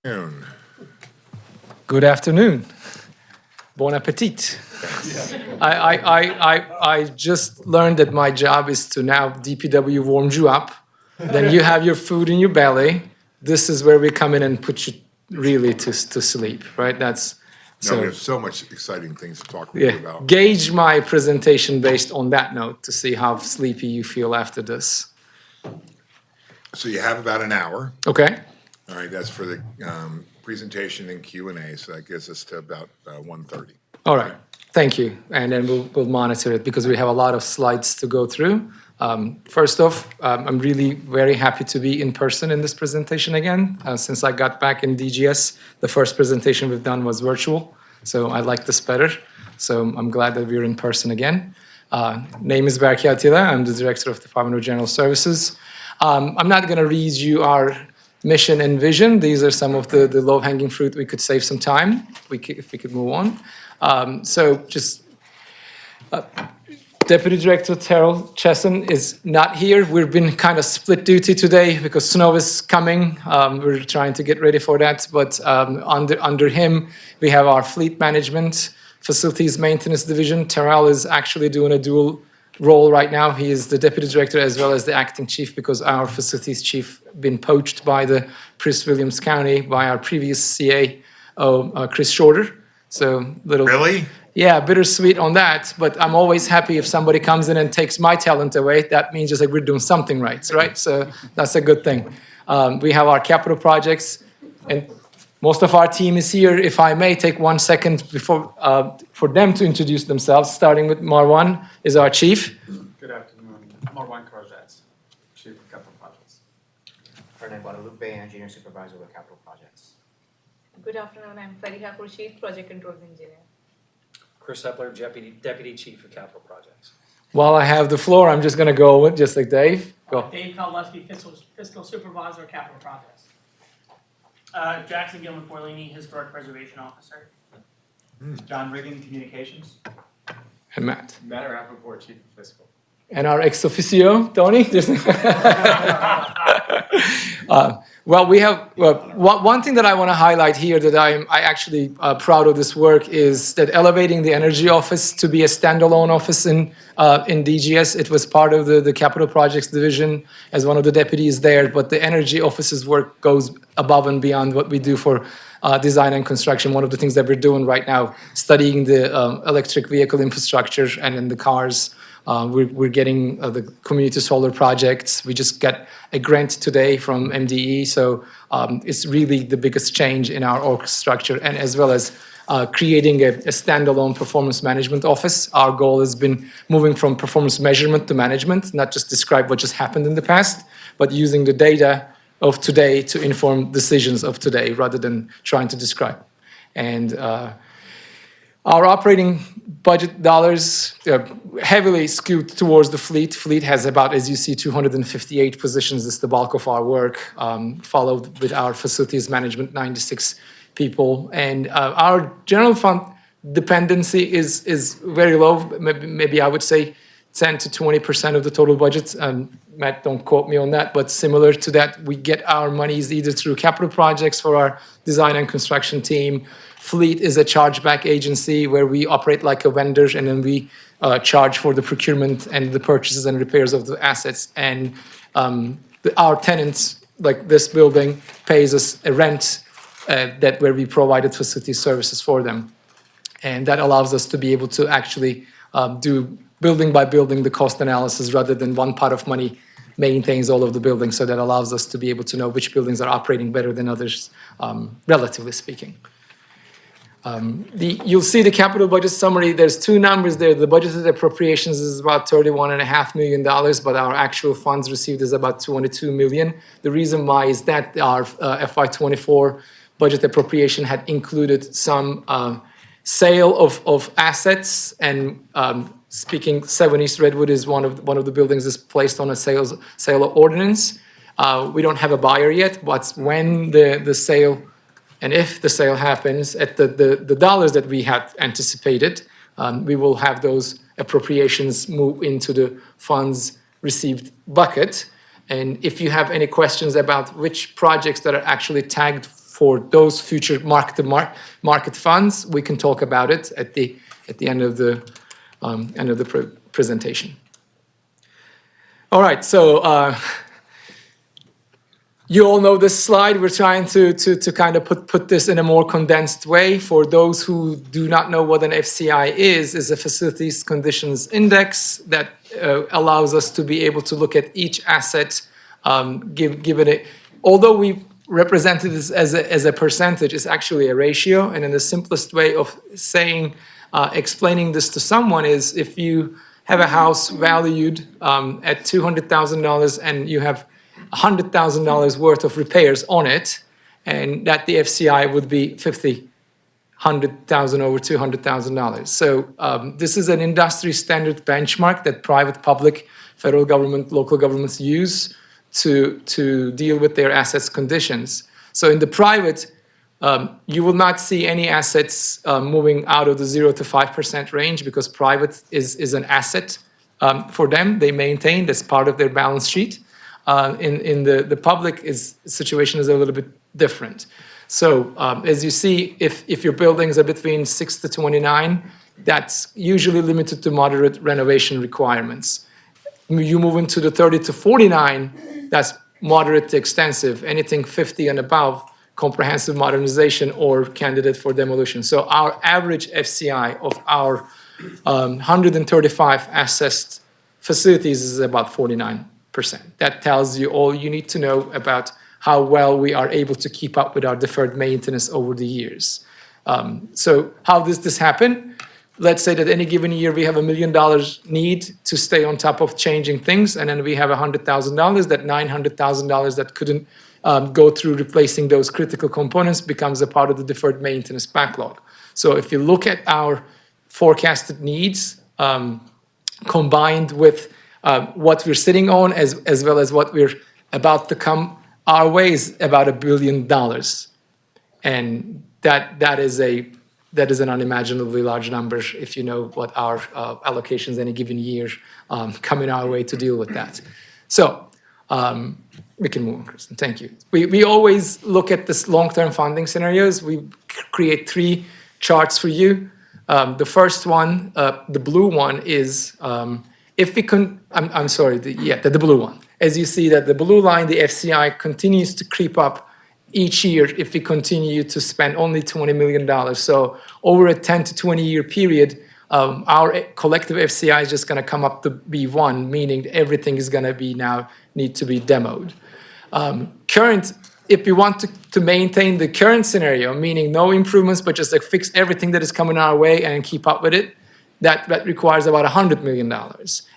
Afternoon. Good afternoon. Bon appetit. I just learned that my job is to now DPW warms you up. Then you have your food in your belly. This is where we come in and put you really to sleep, right? That's No, we so. have so much exciting things to talk with you Yeah, about. gauge my presentation based on that note to see how sleepy you feel after this. So you have about an hour. Okay? All right, that's for the presentation and Q&A, so that gets us to about 1:30. All right, thank you. And then we'll monitor it because we have a lot of slides to go through. First off, I'm really very happy to be in person in this presentation again. Since I got back in DGS, the first presentation we've done was virtual, so I like this better. So I'm glad that we're in person again. Name is Berke Atilla. I'm the Director of Department of General Services. I'm not going to read you our mission and vision. These are some of the low-hanging fruit. We could save some time if we could move on. Deputy Director Terrell Chesson is not here. We've been kind of split duty today because snow is coming. We're trying to get ready for that. But under him, we have our fleet management, facilities maintenance division. Terrell is actually doing a dual role right now. He is the deputy director as well as the acting chief because our facilities chief been poached by the Prince Williams County by our previous CAO, Chris Shorter. So little. Really? Yeah, bittersweet on that, but I'm always happy if somebody comes in and takes my talent away. That means just like we're doing something right? So that's a good thing. We have our capital projects, and most of our team is here. If I may take 1 second before for them to introduce themselves, starting with Marwan, is our chief. Good afternoon. Marwan Karjats, Chief of Capital Projects. Fernand Guadalupe, Engineer Supervisor with Capital Projects. Good afternoon, I'm Fariha Khurshid, Project Controls Engineer. Chris Epler, Deputy Chief of Capital Projects. While I have the floor, I'm just going to go with, just like Dave. Go. Dave Kowalewski, Fiscal Supervisor, Capital Projects. Jackson Gilman Forlini, Historic Preservation Officer. John Riggin, Communications. And Matt. Matt Rappaport, Chief of Fiscal. And our ex officio, Tony. Well, we have one thing that I want to highlight here that I actually proud of this work is that elevating the energy office to be a standalone office in DGS. It was part of the capital projects division as one of the deputies there, but the energy office's work goes above and beyond what we do for design and construction. One of the things that we're doing right now, studying the electric vehicle infrastructure and in the cars. We're getting the community solar projects. We just got a grant today from MDE, so it's really the biggest change in our org structure, and as well as creating a standalone performance management office. Our goal has been moving from performance measurement to management, not just describe what just happened in the past, but using the data of today to inform decisions of today rather than trying to describe. And our operating budget dollars heavily skewed towards the fleet. Fleet has about, as you see, 258 positions. This is the bulk of our work, followed with our facilities management, 96 people. And our general fund dependency is very low. Maybe I would say 10 to 20% of the total budget. Matt, don't quote me on that, but similar to that, we get our monies either through capital projects for our design and construction team. Fleet is a chargeback agency where we operate like a vendor, and then we charge for the procurement and the purchases and repairs of the assets. And our tenants, like this building, pays us a rent that where we provided facility services for them. And that allows us to be able to actually do building by building the cost analysis rather than one pot of money maintains all of the buildings. So that allows us to be able to know which buildings are operating better than others, relatively speaking. You'll see the capital budget summary. There's two numbers there. The budgeted appropriations is about $31.5 million, but our actual funds received is about $22 million. The reason why is that our FY24 budget appropriation had included some sale of assets, and speaking 7 East Redwood is one of the buildings is placed on a sale ordinance. We don't have a buyer yet, but when the sale and if the sale happens at the dollars that we had anticipated, we will have those appropriations move into the funds received bucket. And if you have any questions about which projects that are actually tagged for those future market funds, we can talk about it at the end of the presentation. All right, so you all know this slide. We're trying to kind of put this in a more condensed way. For those who do not know what an FCI is a Facilities Conditions Index that allows us to be able to look at each asset, given it. Although we represented this as a percentage, it's actually a ratio. And in the simplest way of explaining this to someone is if you have a house valued at $200,000 and you have $100,000 worth of repairs on it, and that the FCI would be $100,000 over $200,000. So this is an industry standard benchmark that private, public, federal government, local governments use to deal with their assets conditions. So in the private, you will not see any assets moving out of the 0 to 5% range because private is an asset for them. They maintain as part of their balance sheet. In the public situation is a little bit different. So as you see, if your buildings are between 6 to 29, that's usually limited to moderate renovation requirements. You move into the 30 to 49, that's moderate to extensive. Anything 50 and above, comprehensive modernization or candidate for demolition. So our average FCI of our 135 assessed facilities is about 49%. That tells you all you need to know about how well we are able to keep up with our deferred maintenance over the years. So how does this happen? Let's say that any given year we have $1 million need to stay on top of changing things, and then we have $100,000, that $900,000 that couldn't go through replacing those critical components becomes a part of the deferred maintenance backlog. So if you look at our forecasted needs combined with what we're sitting on as well as what we're about to come our way is about $1 billion. And that is an unimaginably large number if you know what our allocations any given year coming our way to deal with that. So we can move on, Kristen. Thank you. We always look at this long-term funding scenarios. We create 3 charts for you. The first one, the blue one is if we can. The blue one. As you see that the blue line, the FCI continues to creep up each year if we continue to spend only $20 million. So over a 10 to 20 year period, our collective FCI is just going to come up to be 1, meaning everything is going to be now need to be demoed. If we want to maintain the current scenario, meaning no improvements, but just like fix everything that is coming our way and keep up with it, that requires about $100 million.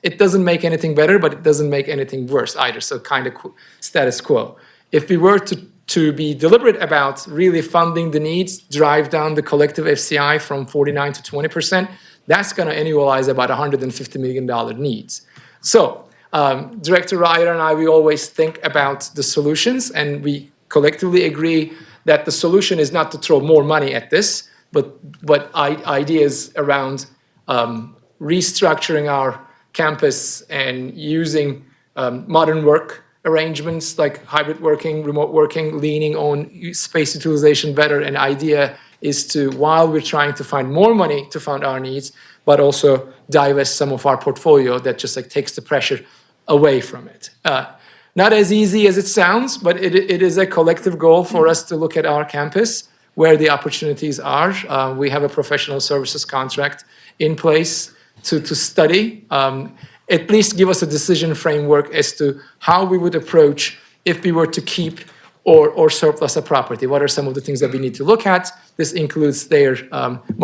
It doesn't make anything better, but it doesn't make anything worse either. So kind of status quo. If we were to be deliberate about really funding the needs, drive down the collective FCI from 49 to 20%, that's going to annualize about $150 million needs. So Director Ryer and I, we always think about the solutions, and we collectively agree that the solution is not to throw more money at this, but ideas around restructuring our campus and using modern work arrangements like hybrid working, remote working, leaning on space utilization better. An idea is to, while we're trying to find more money to fund our needs, but also divest some of our portfolio that just like takes the pressure away from it. Not as easy as it sounds, but it is a collective goal for us to look at our campus where the opportunities are. We have a professional services contract in place to study, at least give us a decision framework as to how we would approach if we were to keep or surplus a property. What are some of the things that we need to look at? This includes their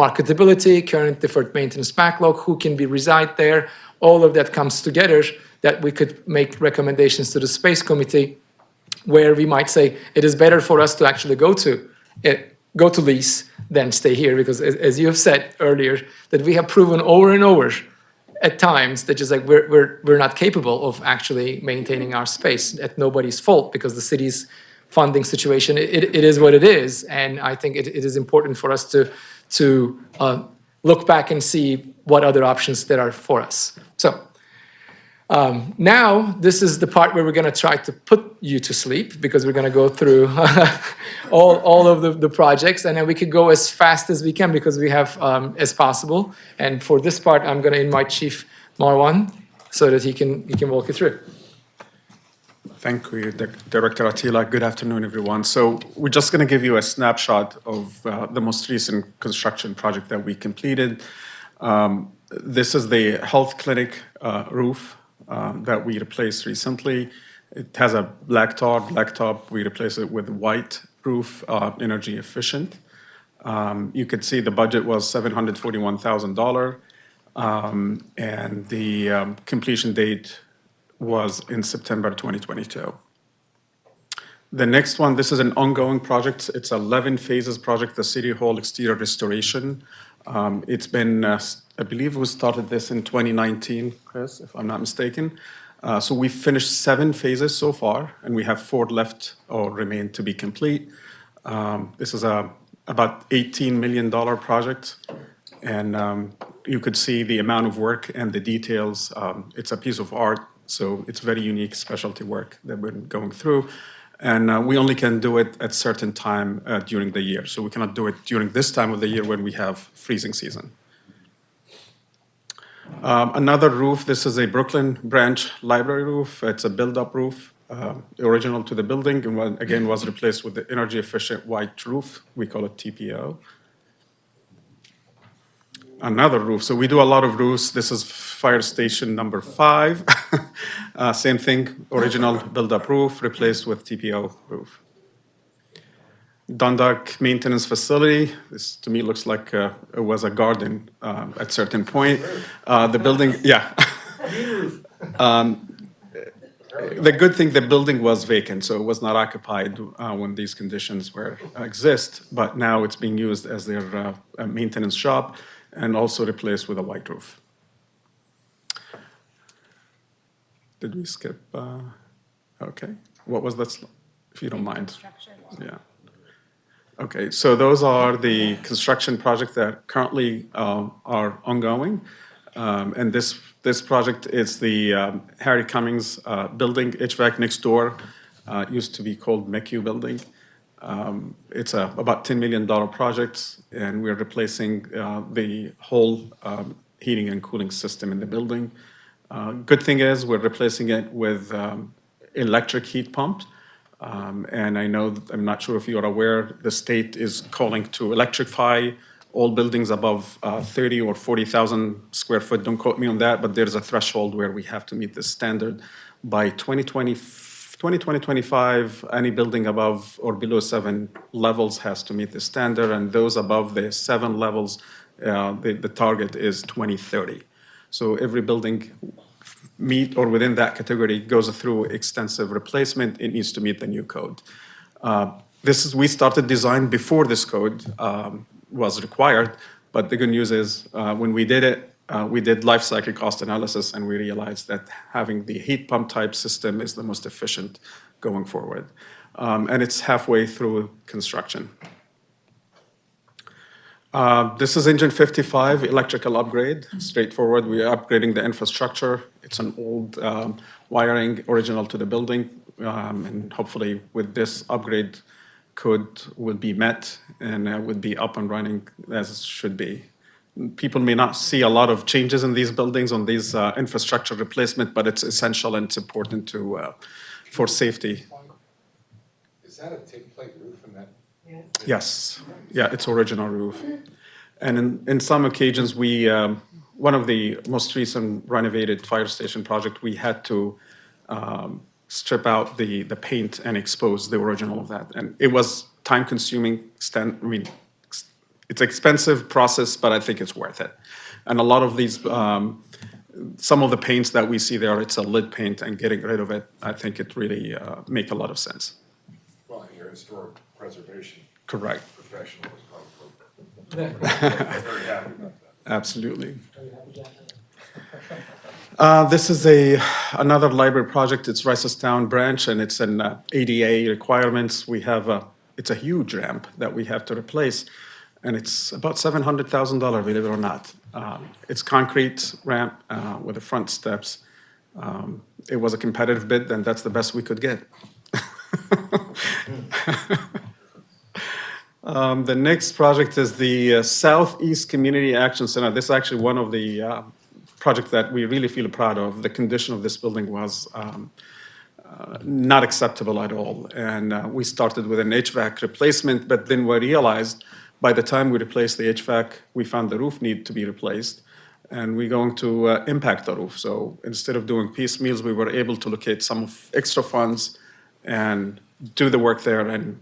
marketability, current deferred maintenance backlog, who can reside there. All of that comes together that we could make recommendations to the space committee where we might say it is better for us to actually go to lease than stay here, because as you have said earlier, that we have proven over and over at times that just like we're not capable of actually maintaining our space at nobody's fault, because the city's funding situation, it is what it is. And I think it is important for us to look back and see what other options there are for us. So Now, this is the part where we're going to try to put you to sleep because we're going to go through all of the projects, and then we could go as fast as we can because we have as possible. And for this part, I'm going to invite Chief Marwan so that he can walk you through. Thank you, Director Attila. Good afternoon, everyone. So we're just going to give you a snapshot of the most recent construction project that we completed. This is the health clinic roof that we replaced recently. It has a black top. We replaced it with white roof, energy efficient. You could see the budget was $741,000, and the completion date was in September 2022. The next one, this is an ongoing project. It's 11 phases project, the City Hall exterior restoration. It's been, I believe we started this in 2019, Chris, if I'm not mistaken. So we've finished 7 phases so far, and we have 4 left or remain to be complete. This is about $18 million project, and you could see the amount of work and the details. It's a piece of art, so it's very unique specialty work that we're going through. And we only can do it at certain time during the year. So we cannot do it during this time of the year when we have freezing season. Another roof, this is a Brooklyn branch library roof. It's a build-up roof, original to the building, and again was replaced with the energy efficient white roof. We call it TPO. Another roof. So we do a lot of roofs. This is fire station number 5. Same thing, original build-up roof replaced with TPO roof. Dundalk maintenance facility. This to me looks like it was a garden at certain point. The building, yeah. The good thing, the building was vacant, so it was not occupied when these conditions were exist. But now it's being used as their maintenance shop, and also replaced with a white roof. Did we skip? Okay. What was that? If you don't mind. Yeah. Okay. So those are the construction projects that currently are ongoing, and this project is the Harry Cummings building, HVAC next door. Used to be called MECU building. It's about $10 million project, and we're replacing the whole heating and cooling system in the building. Good thing is we're replacing it with electric heat pump. And I know, I'm not sure if you are aware, the state is calling to electrify all buildings above 30 or 40,000 square foot. Don't quote me on that, but there's a threshold where we have to meet this standard. By 2025, any building above or below 7 levels has to meet the standard, and those above the 7 levels, the target is 2030. So every building meet or within that category goes through extensive replacement. It needs to meet the new code. We started design before this code was required, but the good news is when we did it, we did life cycle cost analysis, and we realized that having the heat pump type system is the most efficient going forward. And it's halfway through construction. This is engine 55, electrical upgrade, straightforward. We are upgrading the infrastructure. It's an old wiring original to the building, and hopefully with this upgrade code will be met and would be up and running as it should be. People may not see a lot of changes in these buildings on these infrastructure replacement, but it's essential and it's important for safety. Is that a take plate roof in that? Yes, yeah, it's original roof. And in some occasions, one of the most recent renovated fire station project, we had to strip out the paint and expose the original of that. And it was time consuming, it's expensive process, but I think it's worth it. And a lot of these, some of the paints that we see there, it's a lid paint, and getting rid of it, I think it really make a lot of sense. Well, your historic preservation Correct. professional is probably very happy about that. Absolutely. This is another library project. It's Ricestown branch, and it's an ADA requirements. We have it's a huge ramp that we have to replace, and it's about $700,000, believe it or not. It's concrete ramp with the front steps, It was a competitive bid, and that's the best we could get. The next project is the Southeast Community Action Center. This is actually one of the projects that we really feel proud of. The condition of this building was not acceptable at all. And we started with an HVAC replacement, but then we realized by the time we replaced the HVAC, we found the roof need to be replaced. And we're going to impact the roof. So instead of doing piecemeals, we were able to locate some of extra funds and do the work there and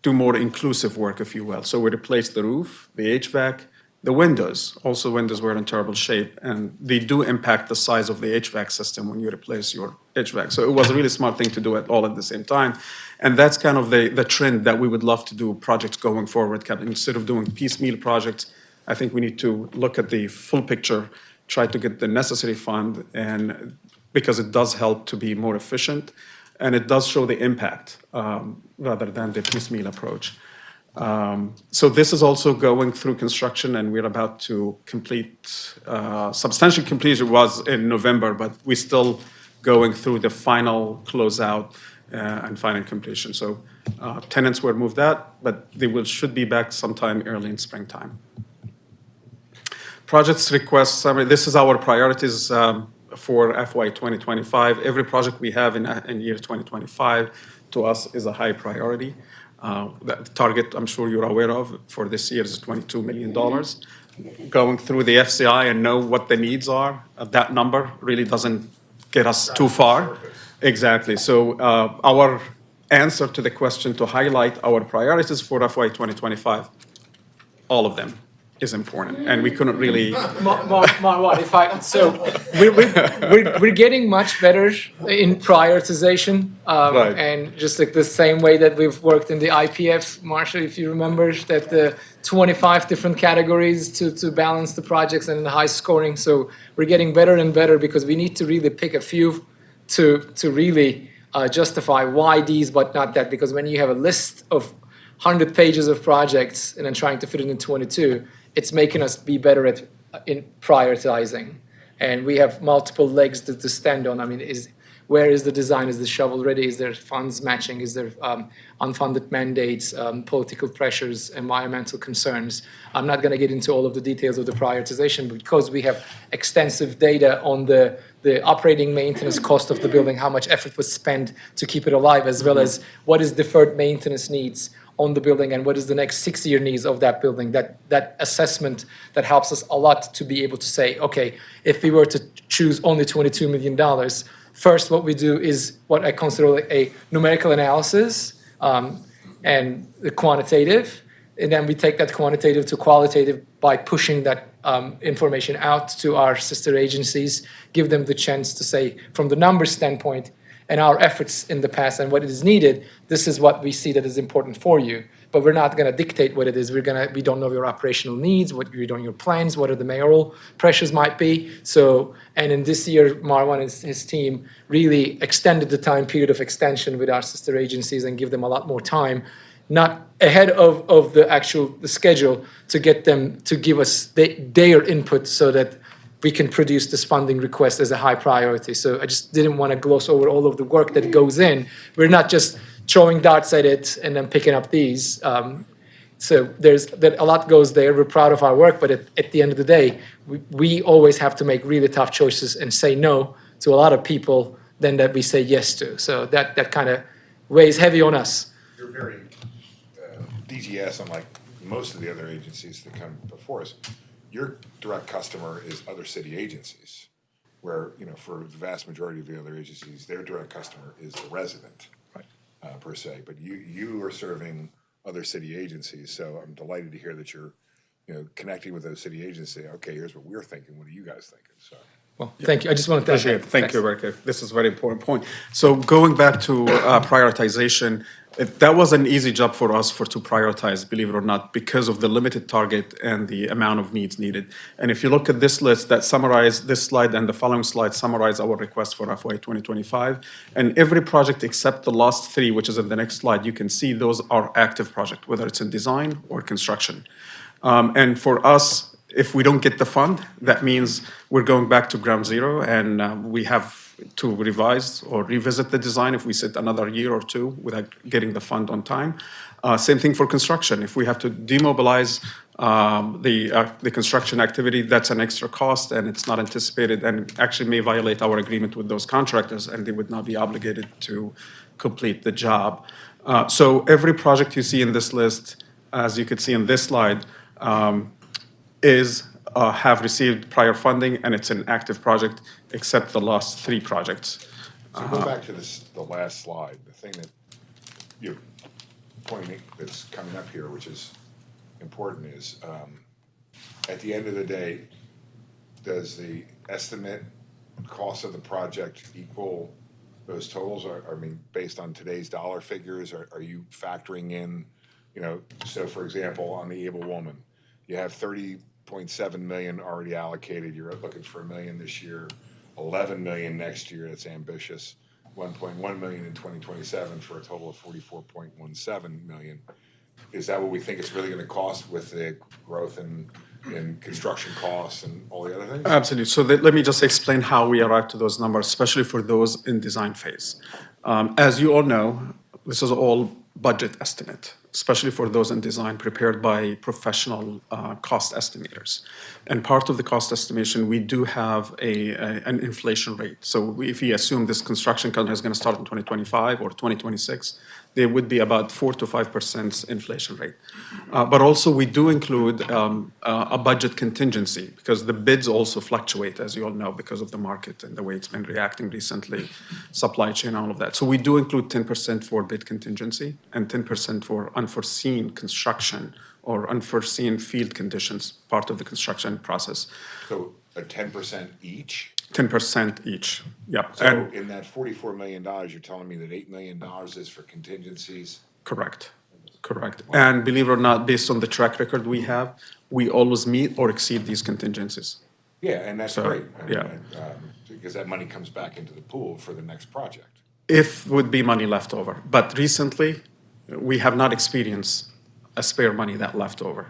do more inclusive work, if you will. So we replaced the roof, the HVAC, the windows. Also, windows were in terrible shape, and they do impact the size of the HVAC system when you replace your HVAC. So it was a really smart thing to do it all at the same time. And that's kind of the trend that we would love to do projects going forward, Kevin. Instead of doing piecemeal projects, I think we need to look at the full picture, try to get the necessary fund, and because it does help to be more efficient, and it does show the impact rather than the piecemeal approach. So this is also going through construction, and we're about to complete, substantial completion was in November, but we're still going through the final closeout and final completion. So tenants were moved out, but they should be back sometime early in springtime. Projects request summary. This is our priorities for FY 2025. Every project we have in year 2025 to us is a high priority. The target, I'm sure you're aware of, for this year is $22 million. Going through the FCI and know what the needs are, that number really doesn't get us too far. Exactly. So our answer to the question to highlight our priorities for FY 2025, all of them is important, and we couldn't really. Marwan, if I so we're getting much better in prioritization, Right. and just like the same way that we've worked in the IPF, Marshall, if you remember, that the 25 different categories to balance the projects and the high scoring. So we're getting better and better because we need to really pick a few to really justify why these but not that. Because when you have a list of 100 pages of projects and then trying to fit it in 22. It's making us be better at in prioritizing, and we have multiple legs to stand on. I mean, where is the design? Is the shovel ready? Is there funds matching? Is there unfunded mandates, political pressures, environmental concerns? I'm not going to get into all of the details of the prioritization because we have extensive data on the operating maintenance cost of the building, how much effort was spent to keep it alive, as well as what is deferred maintenance needs on the building and what is the next 6-year needs of that building. That assessment that helps us a lot to be able to say, okay, if we were to choose only $22 million, first what we do is what I consider a numerical analysis and the quantitative, and then we take that quantitative to qualitative by pushing that information out to our sister agencies, give them the chance to say, from the numbers standpoint, and our efforts in the past and what is needed, this is what we see that is important for you. But we're not going to dictate what it is. We don't know your operational needs, what you don't know your plans, what are the mayoral pressures might be. So, and in this year, Marwan and his team really extended the time period of extension with our sister agencies and give them a lot more time, not ahead of the schedule, to get them to give us their input so that we can produce this funding request as a high priority. So I just didn't want to gloss over all of the work that goes in. We're not just throwing darts at it and then picking up these. So a lot goes there. We're proud of our work, but at the end of the day, we always have to make really tough choices and say no to a lot of people than that we say yes to. So that kind of weighs heavy on us. You're very, DGS, unlike most of the other agencies that come before us, your direct customer is other city agencies, where, for the vast majority of the other agencies, their direct customer is the resident, right, per se. But you are serving other city agencies, so I'm delighted to hear that you're, connecting with those city agencies. Say, okay, here's what we're thinking. What are you guys thinking? So. Well, thank you. I just want to Appreciate it. Thank you, Rick. This is a very important point. So going back to prioritization, that was an easy job for us to prioritize, believe it or not, because of the limited target and the amount of needs needed. And if you look at this list that summarize this slide and the following slide summarize our request for FY 2025, and every project except the last 3, which is in the next slide, you can see those are active projects, whether it's in design or construction. And for us, if we don't get the fund, that means we're going back to ground zero, and we have to revise or revisit the design if we sit another year or two without getting the fund on time. Same thing for construction. If we have to demobilize the construction activity, that's an extra cost, and it's not anticipated, and actually may violate our agreement with those contractors, and they would not be obligated to complete the job. So every project you see in this list, as you could see in this slide, have received prior funding, and it's an active project, except the last 3 projects. So go back to the last slide, the thing that you're pointing, that's coming up here, which is important, is at the end of the day, does the estimate cost of the project equal those totals? I mean, based on today's dollar figures, are you factoring in, so for example, on the Able Woman, you have 30.7 million already allocated, you're looking for $1 million this year, 11 million next year, that's ambitious, 1.1 million in 2027 for a total of 44.17 million. Is that what we think it's really gonna cost with the growth in construction costs and all the other things? Absolutely. So let me just explain how we arrived to those numbers, especially for those in design phase. As you all know, this is all budget estimate, especially for those in design prepared by professional cost estimators. And part of the cost estimation, we do have an inflation rate. So if we assume this construction contract is going to start in 2025 or 2026, there would be about 4 to 5% inflation rate. But also we do include a budget contingency because the bids also fluctuate, as you all know, because of the market and the way it's been reacting recently, supply chain, all of that. So we do include 10% for bid contingency and 10% for unforeseen construction or unforeseen field conditions, part of the construction process. So a 10% each? 10% each, yep. So And in that $44 million, you're telling me that $8 million is for contingencies? correct. And believe it or not, based on the track record we have, we always meet or exceed these contingencies. Yeah, and that's So, great. I mean, yeah. Because that money comes back into the pool for the next project. If would be money left over. But recently, we have not experienced a spare money that left over.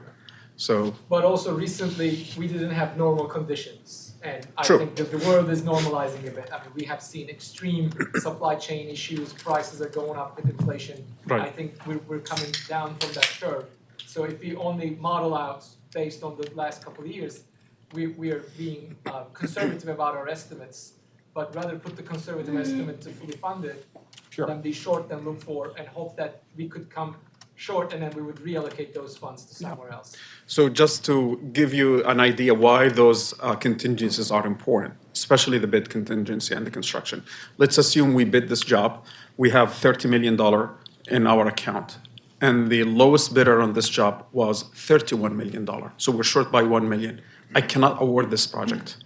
So, But also recently, we didn't have normal conditions. And I True. think that the world is normalizing a bit. I mean, we have seen extreme supply chain issues, prices are going up with inflation. Right. I think we're coming down from that curve. So if we only model out based on the last couple of years, we are being conservative about our estimates, but rather put the conservative estimate to fully fund it Sure. than be short than look for and hope that we could come short and then we would reallocate those funds to somewhere else. so just to give you an idea why those contingencies are important, especially the bid contingency and the construction. Let's assume we bid this job, we have $30 million in our account, and the lowest bidder on this job was $31 million. So we're short by $1 million. I cannot award this project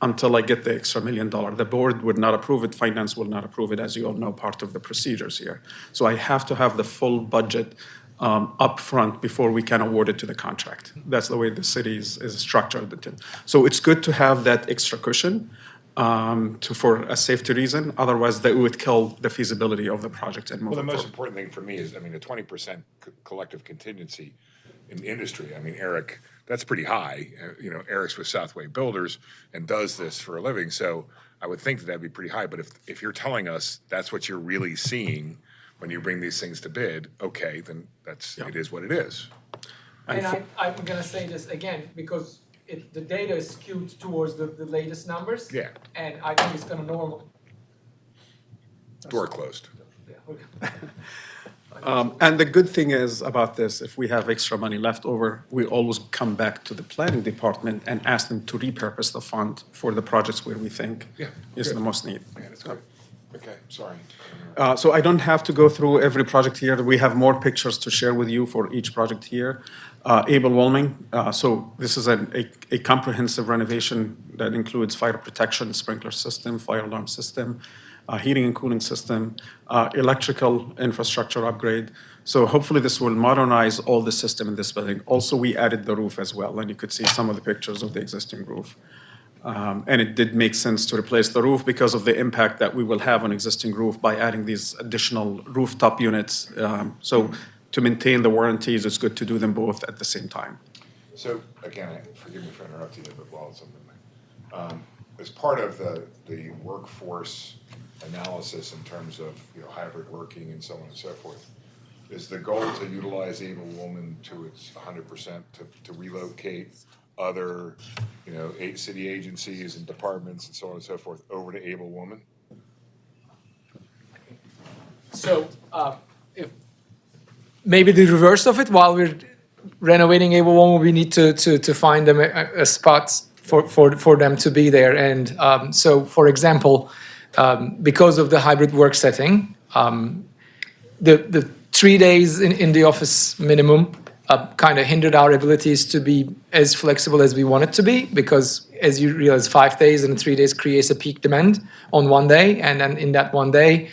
until I get the extra $1 million. The board would not approve it, finance will not approve it, as you all know, part of the procedures here. So I have to have the full budget upfront before we can award it to the contract. That's the way the city is structured. So it's good to have that extra cushion for a safety reason. Otherwise, that would kill the feasibility of the project and move Well, the it most forward. important thing for me is, I mean, a 20% collective contingency in industry. I mean, Eric, that's pretty high. Eric's with Southway Builders and does this for a living. So I would think that that'd be pretty high. But if you're telling us that's what you're really seeing when you bring these things to bid, okay, then it is what it is. And I'm gonna say this again, because the data is skewed towards the latest numbers. Yeah. And I think it's gonna normal. Door closed. Yeah, okay. And the good thing is about this, if we have extra money left over, we always come back to the planning department and ask them to repurpose the fund for the projects where we think Yeah, is good. the most need. Yeah, that's good. Okay, sorry. So I don't have to go through every project here. We have more pictures to share with you for each project here. Able Walming, so this is a comprehensive renovation that includes fire protection, sprinkler system, fire alarm system, heating and cooling system, electrical infrastructure upgrade. So hopefully this will modernize all the system in this building. Also, we added the roof as well, and you could see some of the pictures of the existing roof. And it did make sense to replace the roof because of the impact that we will have on existing roof by adding these additional rooftop units. So to maintain the warranties, it's good to do them both at the same time. So again, forgive me for interrupting you, but while it's something, as part of the workforce analysis in terms of, hybrid working and so on and so forth, is the goal to utilize Able Woman to its 100% to relocate other, city agencies and departments and so on and so forth over to Able Woman? So, if maybe the reverse of it, while we're renovating Able One, we need to find them a spot for them to be there. And so, for example, because of the hybrid work setting, the 3 days in the office minimum kind of hindered our abilities to be as flexible as we want it to be, because as you realize, 5 days and 3 days creates a peak demand on one day, and then in that one day,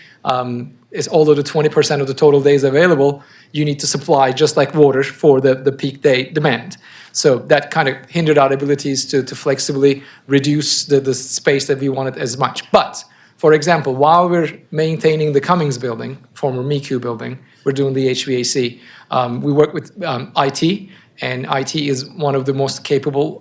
is although the 20% of the total days available, you need to supply just like water for the peak day demand. So that kind of hindered our abilities to flexibly reduce the space that we wanted as much. But for example, while we're maintaining the Cummings building, former MECU building, we're doing the HVAC. We work with IT, and IT is one of the most capable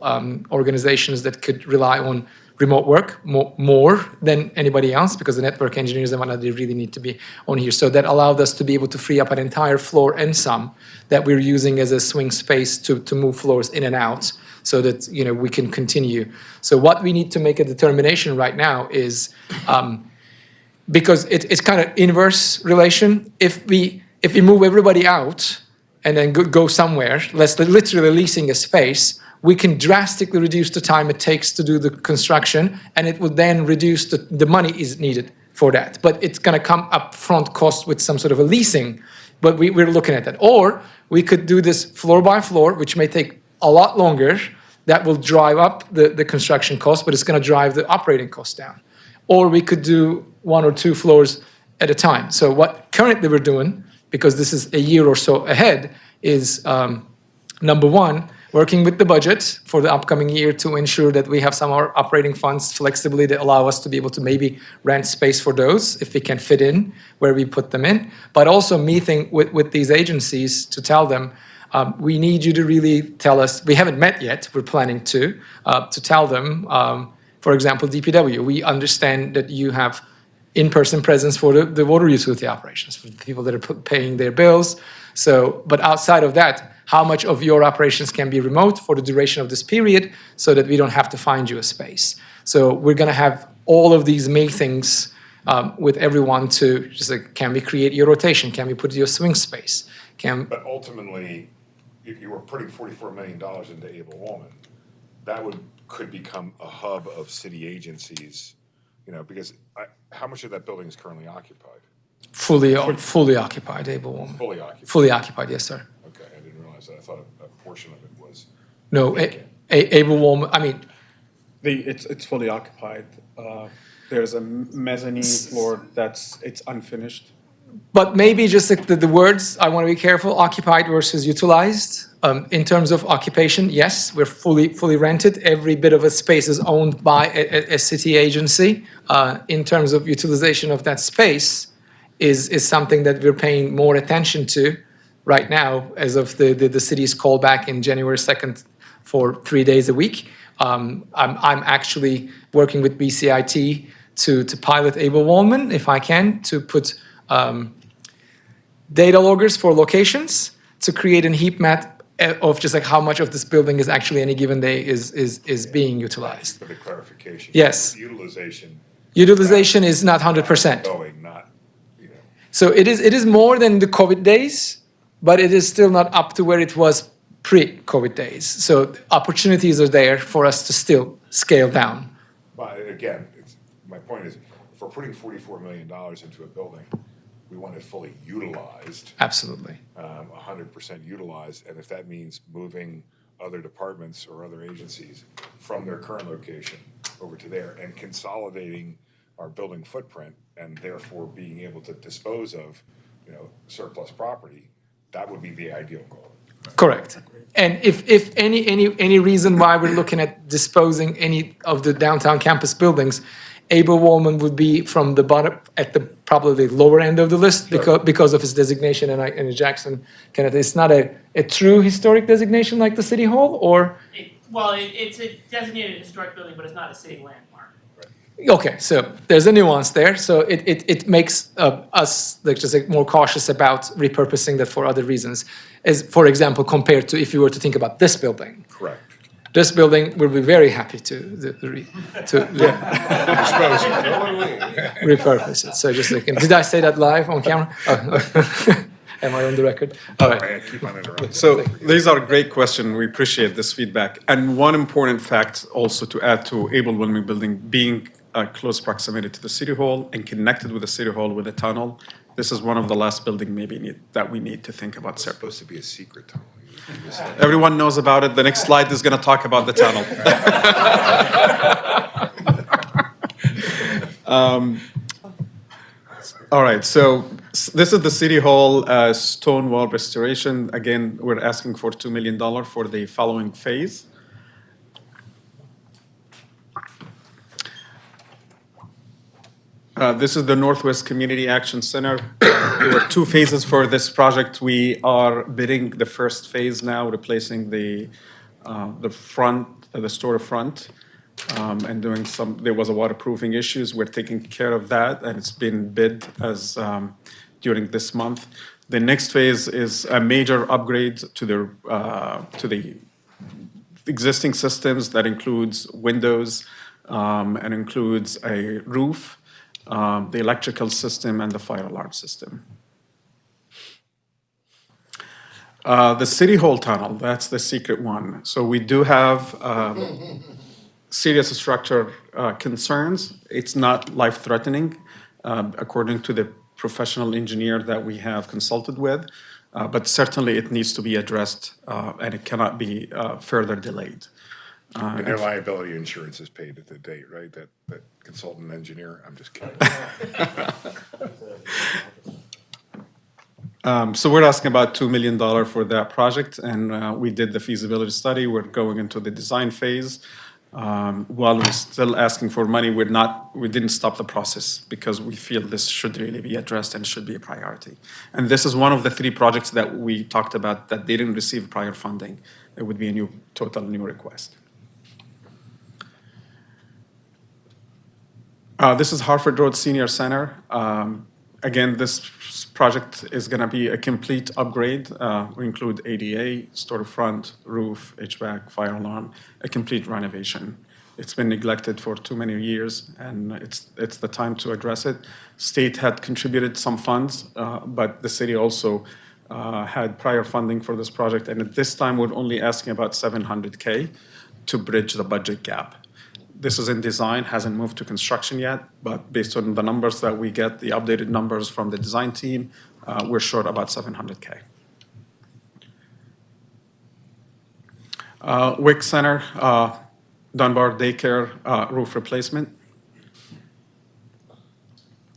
organizations that could rely on remote work more than anybody else, because the network engineers and whatnot, they really need to be on here. So that allowed us to be able to free up an entire floor and some that we're using as a swing space to move floors in and out, so that we can continue. So what we need to make a determination right now is, because it's kind of inverse relation. If we move everybody out and then go somewhere, literally leasing a space, we can drastically reduce the time it takes to do the construction, and it would then reduce the money is needed for that. But it's going to come up front cost with some sort of a leasing, but we're looking at that. Or we could do this floor by floor, which may take a lot longer. That will drive up the construction cost, but it's going to drive the operating cost down. Or we could do 1 or 2 floors at a time. So what currently we're doing, because this is a year or so ahead, is number one, working with the budget for the upcoming year to ensure that we have some of our operating funds flexibly that allow us to be able to maybe rent space for those if we can fit in where we put them in. But also meeting with these agencies to tell them, we need you to really tell us, we haven't met yet, we're planning to tell them, for example, DPW, we understand that you have in-person presence for the water utility operations, for the people that are paying their bills. So, but outside of that, how much of your operations can be remote for the duration of this period so that we don't have to find you a space? So we're going to have all of these meetings with everyone to just like, can we create your rotation? Can we put your swing space? But ultimately, if you were putting $44 million into Able Woman, that could become a hub of city agencies, because how much of that building is currently occupied? Fully occupied, Able Woman. Fully occupied? Fully occupied, yes, sir. Okay, I didn't realize that. I thought a portion of it was. No, Able Woman, I mean, It's fully occupied. There's a mezzanine floor it's unfinished. but maybe just like the words, I want to be careful, occupied versus utilized. In terms of occupation, yes, we're fully rented. Every bit of a space is owned by a city agency. In terms of utilization of that space is something that we're paying more attention to right now as of the city's callback in January 2nd for 3 days a week. I'm actually working with BCIT to pilot Able Woman, if I can, to put data loggers for locations to create a heat map of just like how much of this building is actually any given day is being utilized. For the clarification. Yes. Utilization is not 100%. going, not, So it is more than the COVID days, but it is still not up to where it was pre-COVID days. So opportunities are there for us to still scale down. But again, my point is, if we're putting $44 million into a building, we want it fully utilized. Absolutely. 100% utilized, and if that means moving other departments or other agencies from their current location over to there and consolidating our building footprint and therefore being able to dispose of, surplus property, that would be the ideal goal. Correct. And if any reason why we're looking at disposing any of the downtown campus buildings, Abel Woolman would be from the bottom, at the probably lower end of the list because of his designation, and Jackson Kennedy. It's not a true historic designation like the City Hall, or? It's a designated historic building, but it's not a city landmark. Okay, so there's a nuance there. So it makes us like just like more cautious about repurposing that for other reasons. As for example, compared to if you were to think about this building. Correct. This building, we'll be very happy to repurpose it. So just like, did I say that live on camera? Oh. Am I on the record? All right. I keep on interrupting. So these are great questions. We appreciate this feedback. And one important fact also to add to Abel Wilming Building being close proximity to the City Hall and connected with the City Hall with a tunnel. This is one of the last building that we need to think about It's separately. supposed to be a secret tunnel. You just- Everyone knows about it. The next slide is going to talk about the tunnel. All right, so this is the City Hall stone wall restoration. Again, we're asking for $2 million for the following phase. This is the Northwest Community Action Center. There were two phases for this project. We are bidding the first phase now, replacing the front, the storefront, and doing some. There was a waterproofing issues. We're taking care of that, and it's been bid as during this month. The next phase is a major upgrade to the existing systems that includes windows and includes a roof. The electrical system and the fire alarm system. The City Hall tunnel, that's the secret one. So we do have serious structure concerns. It's not life-threatening, according to the professional engineer that we have consulted with, but certainly it needs to be addressed and it cannot be further delayed. And their liability insurance is paid at the date, right? That consultant engineer, I'm just kidding. So we're asking about $2 million for that project, and we did the feasibility study. We're going into the design phase. While we're still asking for money, we didn't stop the process because we feel this should really be addressed and should be a priority. And this is one of the three projects that we talked about that didn't receive prior funding. It would be a total new request. This is Harford Road Senior Center. Again, this project is going to be a complete upgrade. We include ADA, storefront, roof, HVAC, fire alarm, a complete renovation. It's been neglected for too many years, and it's the time to address it. State had contributed some funds, but the city also had prior funding for this project, and at this time, we're only asking about $700K to bridge the budget gap. This is in design, hasn't moved to construction yet, but based on the numbers that we get, the updated numbers from the design team, we're short about $700K. WIC Center, Dunbar Daycare roof replacement.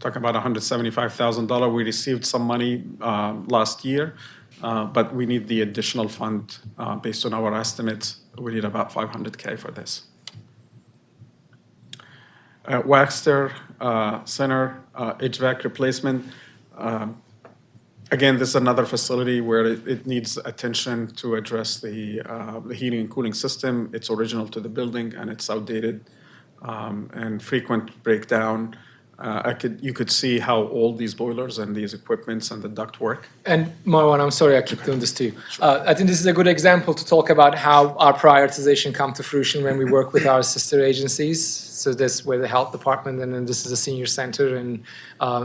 Talking about $175,000. We received some money last year, but we need the additional fund based on our estimates. We need about $500K for this. Waxter Center HVAC replacement. Again, this is another facility where it needs attention to address the heating and cooling system. It's original to the building and it's outdated and frequent breakdown. You could see how old these boilers and these equipments and the duct work. And Marwan, I'm sorry I keep doing this to you. I think this is a good example to talk about how our prioritization come to fruition when we work with our sister agencies. So this where the health department, and then this is a senior center, and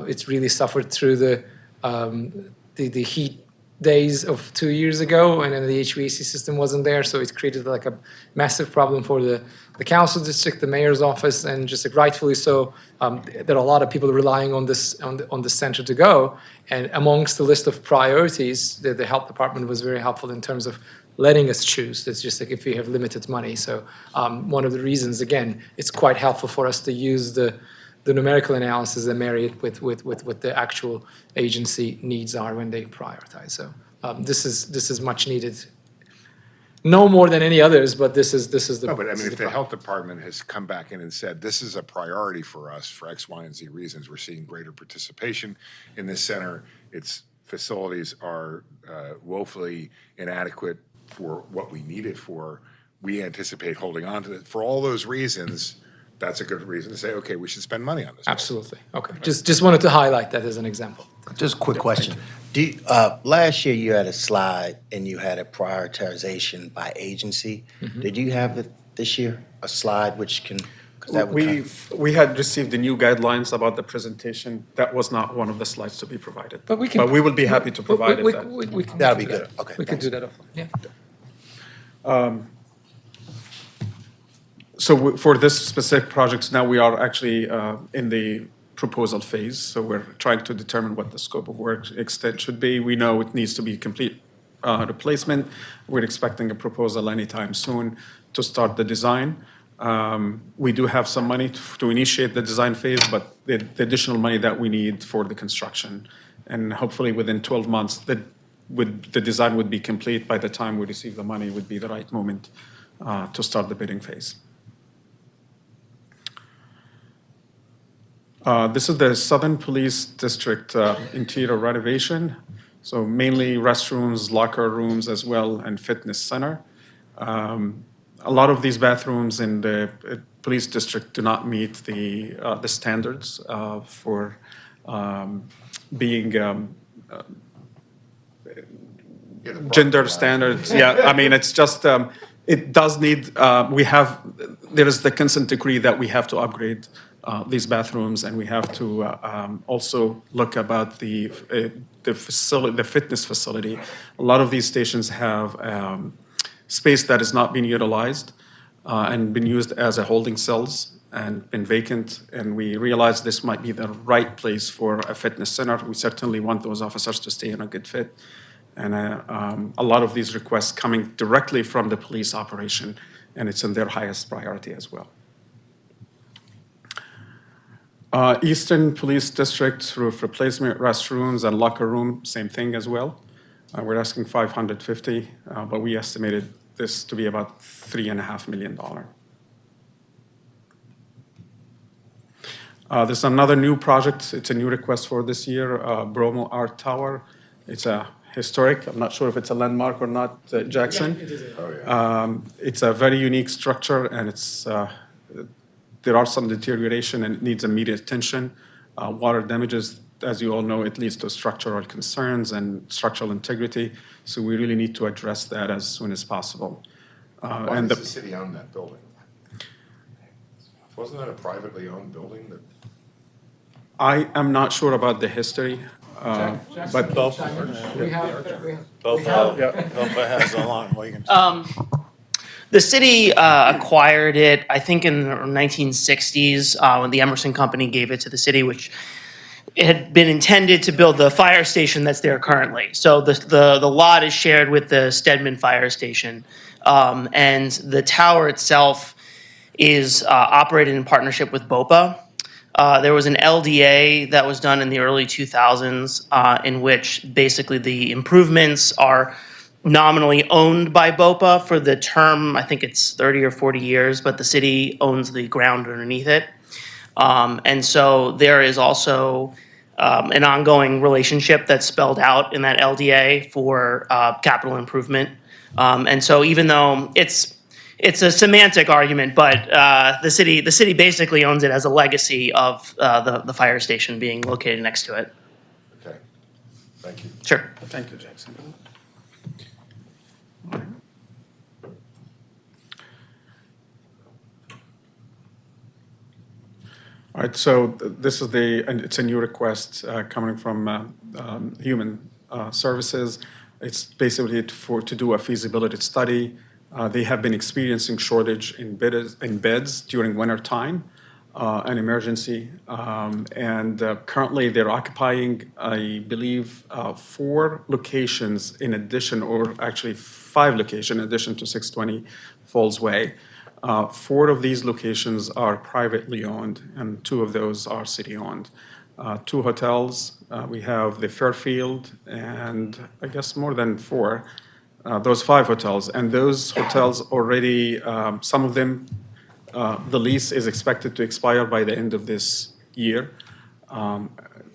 it's really suffered through the heat days of 2 years ago, and then the HVAC system wasn't there, so it created like a massive problem for the council district, the mayor's office, and just like rightfully so, there are a lot of people relying on this on the center to go. And amongst the list of priorities, the health department was very helpful in terms of letting us choose. That's just like if we have limited money. So one of the reasons, again, it's quite helpful for us to use the numerical analysis and marry it with what the actual agency needs are when they prioritize. So this is much needed no more than any others, but this is the. No, but I this mean, is if the health department has come back in and said, this is a priority for us for X, Y, and Z reasons, we're seeing greater participation in this center, its facilities are woefully inadequate for what we need it for, we anticipate holding on to it. For all those reasons, that's a good reason to say, okay, we should spend money on this. Absolutely. Okay. Just wanted to highlight that as an example. Just a quick question. Last year you had a slide and you had a prioritization by agency. Did you have it this year, a slide which can, because that would kind of. We had received the new guidelines about the presentation. That was not one of the slides to be provided. But we can. But we will be happy to provide we, it. we can That'll do be that. good. Okay, We can thanks. do that offline. Yeah. So for this specific projects, now we are actually in the proposal phase. So we're trying to determine what the scope of work extent should be. We know it needs to be complete replacement. We're expecting a proposal anytime soon to start the design. We do have some money to initiate the design phase, but the additional money that we need for the construction. And hopefully within 12 months, the design would be complete. By the time we receive the money would be the right moment to start the bidding phase. This is the Southern Police District interior renovation. So mainly restrooms, locker rooms as well, and fitness center. A lot of these bathrooms in the police district do not meet the standards for being gender standards. Yeah, I mean, it's just, it does need, there is the consent decree that we have to upgrade these bathrooms, and we have to also look about the facility, the fitness facility. A lot of these stations have space that is not being utilized and been used as a holding cells and been vacant, and we realize this might be the right place for a fitness center. We certainly want those officers to stay in a good fit. And a lot of these requests coming directly from the police operation, and it's in their highest priority as well. Eastern Police District roof replacement, restrooms and locker room, same thing as well. We're asking $550, but we estimated this to be about $3.5 million. There's another new project. It's a new request for this year, Bromo Art Tower. It's a historic. I'm not sure if it's a landmark or not, Jackson. It's a very unique structure, and it's there are some deterioration and it needs immediate attention. Water damages, as you all know, it leads to structural concerns and structural integrity. So we really need to address that as soon as possible. Why And does the city own that building? Wasn't that a privately owned building that? I am not sure about the history, but Both has a long way. The city acquired it, I think, in the 1960s when the Emerson Company gave it to the city, which it had been intended to build the fire station that's there currently. So the lot is shared with the Stedman Fire Station, and the tower itself is operated in partnership with BOPA. There was an LDA that was done in the early 2000s in which basically the improvements are nominally owned by BOPA for the term, I think it's 30 or 40 years, but the city owns the ground underneath it. And so there is also an ongoing relationship that's spelled out in that LDA for capital improvement. And so even though it's a semantic argument, but the city basically owns it as a legacy of the fire station being located next to it. Okay, thank you. Sure. thank you, Jackson. All right, so this is and it's a new request coming from Human Services. It's basically to do a feasibility study. They have been experiencing shortage in beds during winter time, an emergency, and currently they're occupying, I believe, 4 locations in addition, or actually 5 locations in addition to 620 Falls Way. 4 of these locations are privately owned, and 2 of those are city-owned. 2 hotels, we have the Fairfield, and I guess more than 4. those 5 hotels. And those hotels already, some of them, the lease is expected to expire by the end of this year.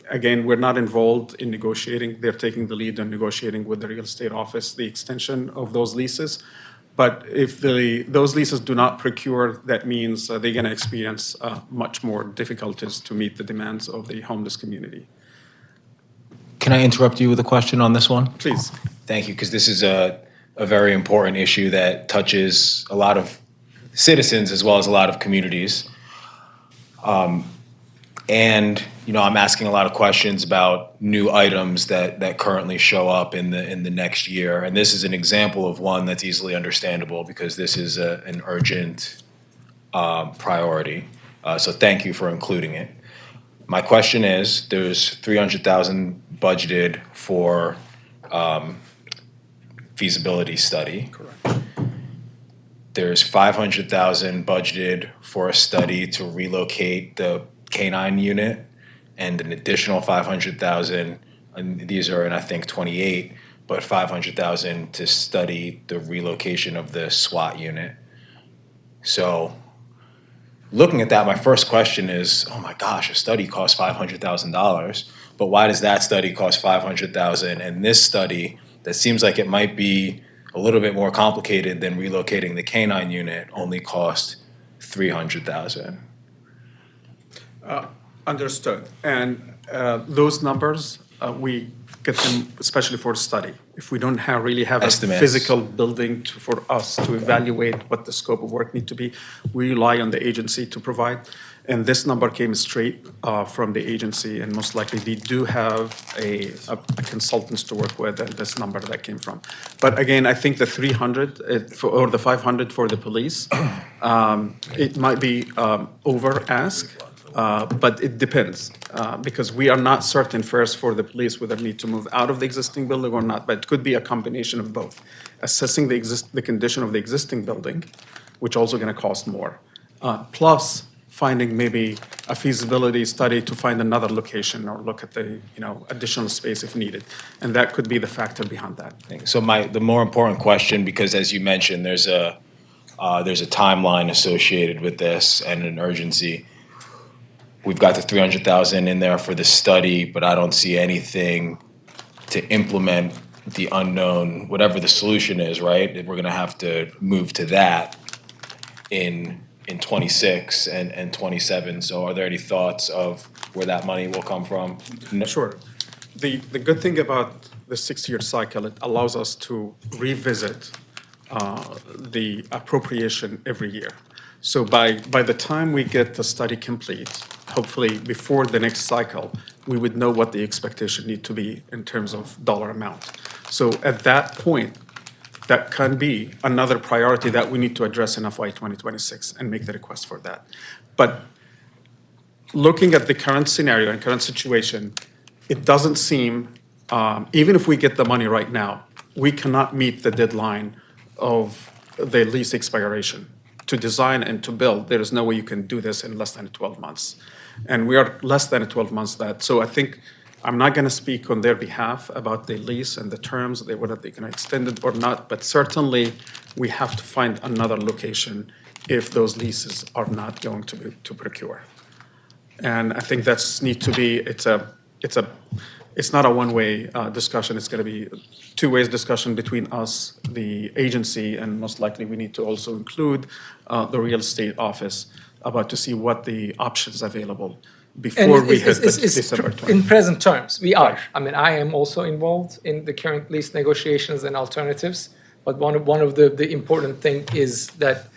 Again, we're not involved in negotiating. They're taking the lead on negotiating with the real estate office the extension of those leases. But if those leases do not procure, that means they're going to experience much more difficulties to meet the demands of the homeless community. Can I interrupt you with a question on this one? Please. Thank you, because this is a very important issue that touches a lot of citizens as well as a lot of communities. And, I'm asking a lot of questions about new items that currently show up in the next year. And this is an example of one that's easily understandable because this is an urgent priority. So thank you for including it. My question is, there's $300,000 budgeted for feasibility study. Correct. There's $500,000 budgeted for a study to relocate the K-9 unit, and an additional $500,000. And these are in I think 28, but $500,000 to study the relocation of the SWAT unit. So, looking at that, my first question is, oh my gosh, a study costs $500,000, but why does that study cost $500,000? And this study, that seems like it might be a little bit more complicated than relocating the K-9 unit, only cost $300,000. Understood. And those numbers, we get them especially for study. If we don't really have Estimates. a physical building for us to evaluate what the scope of work need to be, we rely on the agency to provide. And this number came straight from the agency, and most likely they do have a consultants to work with, and this number that came from. But again, I think the 300 or the 500 for the police, it might be over ask. But it depends, because we are not certain first for the police whether they need to move out of the existing building or not, but it could be a combination of both. Assessing the condition of the existing building, which also gonna cost more, plus finding maybe a feasibility study to find another location or look at the, additional space if needed. And that could be the factor behind that. So the more important question, because as you mentioned, there's a timeline associated with this and an urgency. We've got the $300,000 in there for the study, but I don't see anything to implement the unknown, whatever the solution is, right? We're gonna have to move to that in 26 and 27. So are there any thoughts of where that money will come from? Sure. The good thing about the 6-year cycle, it allows us to revisit the appropriation every year. So by the time we get the study complete, hopefully before the next cycle, we would know what the expectation need to be in terms of dollar amount. So at that point, that can be another priority that we need to address in FY 2026 and make the request for that. But looking at the current scenario and current situation, it doesn't seem, even if we get the money right now, we cannot meet the deadline of the lease expiration. To design and to build, there is no way you can do this in less than 12 months. And we are less than 12 months that. So I think I'm not going to speak on their behalf about the lease and the terms, whether they're going to extend it or not, but certainly we have to find another location if those leases are not going to procure. And I think that's need to be, it's not a one-way discussion. It's going to be two-way discussion between us, the agency, and most likely we need to also include the real estate office about to see what the options available before we hit the December 20th. In present terms, we are. I mean, I am also involved in the current lease negotiations and alternatives. But one of the important thing is that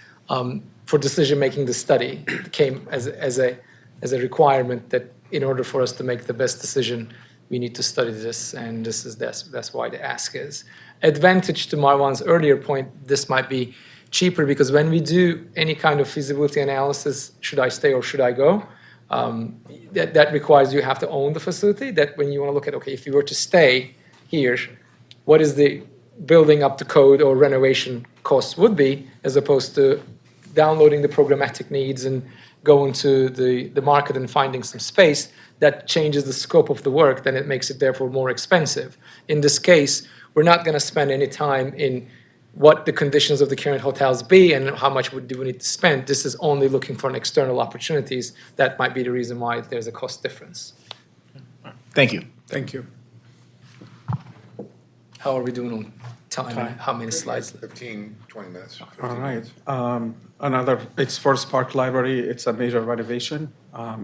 for decision-making, the study came as a requirement that in order for us to make the best decision, we need to study this, and that's why the ask is. Advantage to Marwan's earlier point, this might be cheaper because when we do any kind of feasibility analysis, should I stay or should I go? That requires you have to own the facility. That when you want to look at, okay, if you were to stay here, what is the building up to code or renovation costs would be, as opposed to downloading the programmatic needs and going to the market and finding some space that changes the scope of the work, then it makes it therefore more expensive. In this case, we're not going to spend any time in what the conditions of the current hotels be and how much do we need to spend. This is only looking for external opportunities. That might be the reason why there's a cost difference. Thank you. Thank you. How are we doing on time? And how many slides? 15, 20 minutes. 15 All right. minutes. It's Forest Park Library. It's a major renovation.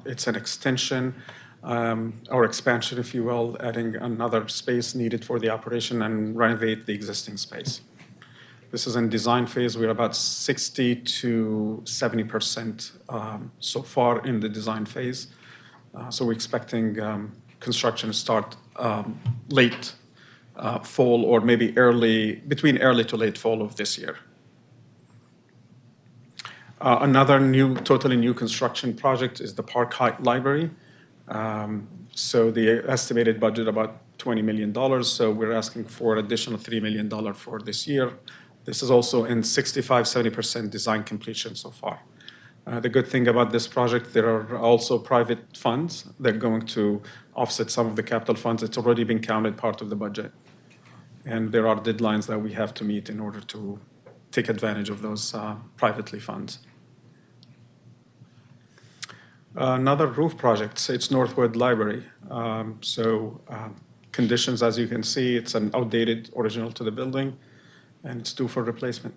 It's an extension or expansion, if you will, adding another space needed for the operation and renovate the existing space. This is in design phase. We're about 60 to 70% so far in the design phase. So we're expecting construction to start late fall or maybe between early to late fall of this year. Another totally new construction project is the Park Height Library. So the estimated budget about $20 million. So we're asking for additional $3 million for this year. This is also in 65-70% design completion so far. The good thing about this project, there are also private funds that are going to offset some of the capital funds. It's already been counted part of the budget. And there are deadlines that we have to meet in order to take advantage of those privately funds. Another roof project, it's Northwood Library. Conditions, as you can see, it's an outdated original to the building, and it's due for replacement.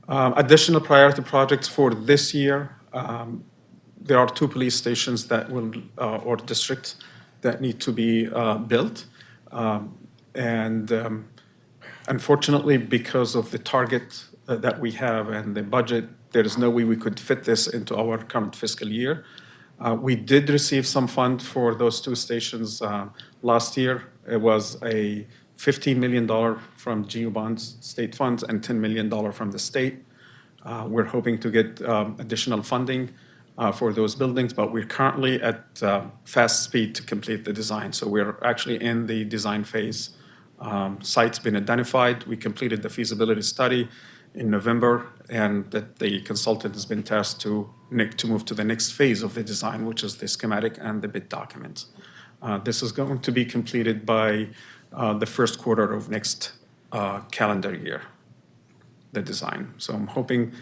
Additional priority projects for this year, there are 2 police stations that will, or districts that need to be built. Unfortunately, because of the target that we have and the budget, there is no way we could fit this into our current fiscal year. We did receive some fund for those 2 stations last year. It was a $15 million from GU bonds, state funds, and $10 million from the state. We're hoping to get additional funding for those buildings, but we're currently at fast speed to complete the design. So we're actually in the design phase. Site's been identified. We completed the feasibility study in November, and that the consultant has been tasked to move to the next phase of the design, which is the schematic and the bid documents. This is going to be completed by the first quarter of next calendar year, the design. So I'm hoping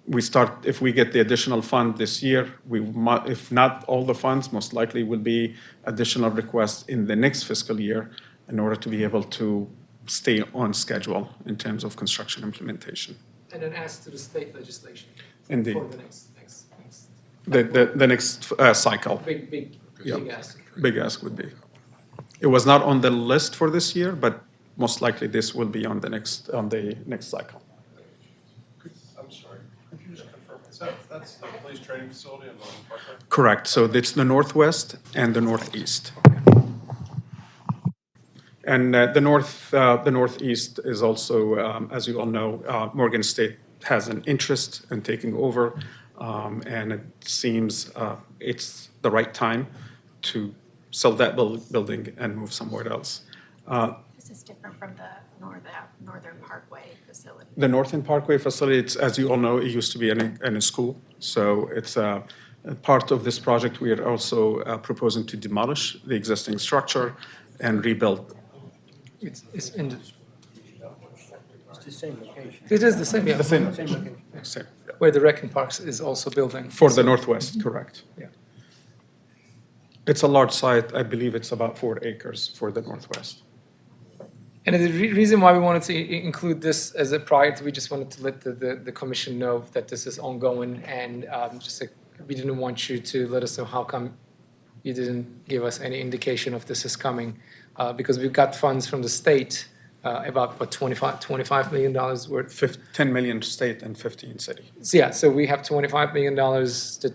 if we get the additional fund this year, if not all the funds, most likely will be additional requests in the next fiscal year in order to be able to stay on schedule in terms of construction implementation. And then ask to the state legislation. Indeed. For the next. The next cycle. Big ask. Big ask would be. It was not on the list for this year, but most likely this will be on the next cycle. I'm sorry, could you just confirm, that's the police training facility in Baltimore Parkway? Correct. So it's the northwest and the northeast. And the northeast is also, as you all know, Morgan State has an interest in taking over, and it seems it's the right time to sell that building and move somewhere else. This is different from the Northern Parkway facility. The Northern Parkway facility, it's, as you all know, it used to be in a school. So it's a part of this project. We are also proposing to demolish the existing structure and rebuild. It's in the, It's the same location. it is the same, yeah. The same. Same. Where the Rec and Parks is also building. For the northwest, correct. Yeah. It's a large site. I believe it's about 4 acres for the northwest. And the reason why we wanted to include this as a priority, we just wanted to let the commission know that this is ongoing, and we didn't want you to let us know how come you didn't give us any indication of this is coming, because we've got funds from the state, about what, $25 million worth. 10 million state and 15 city. So yeah, so we have $25 million that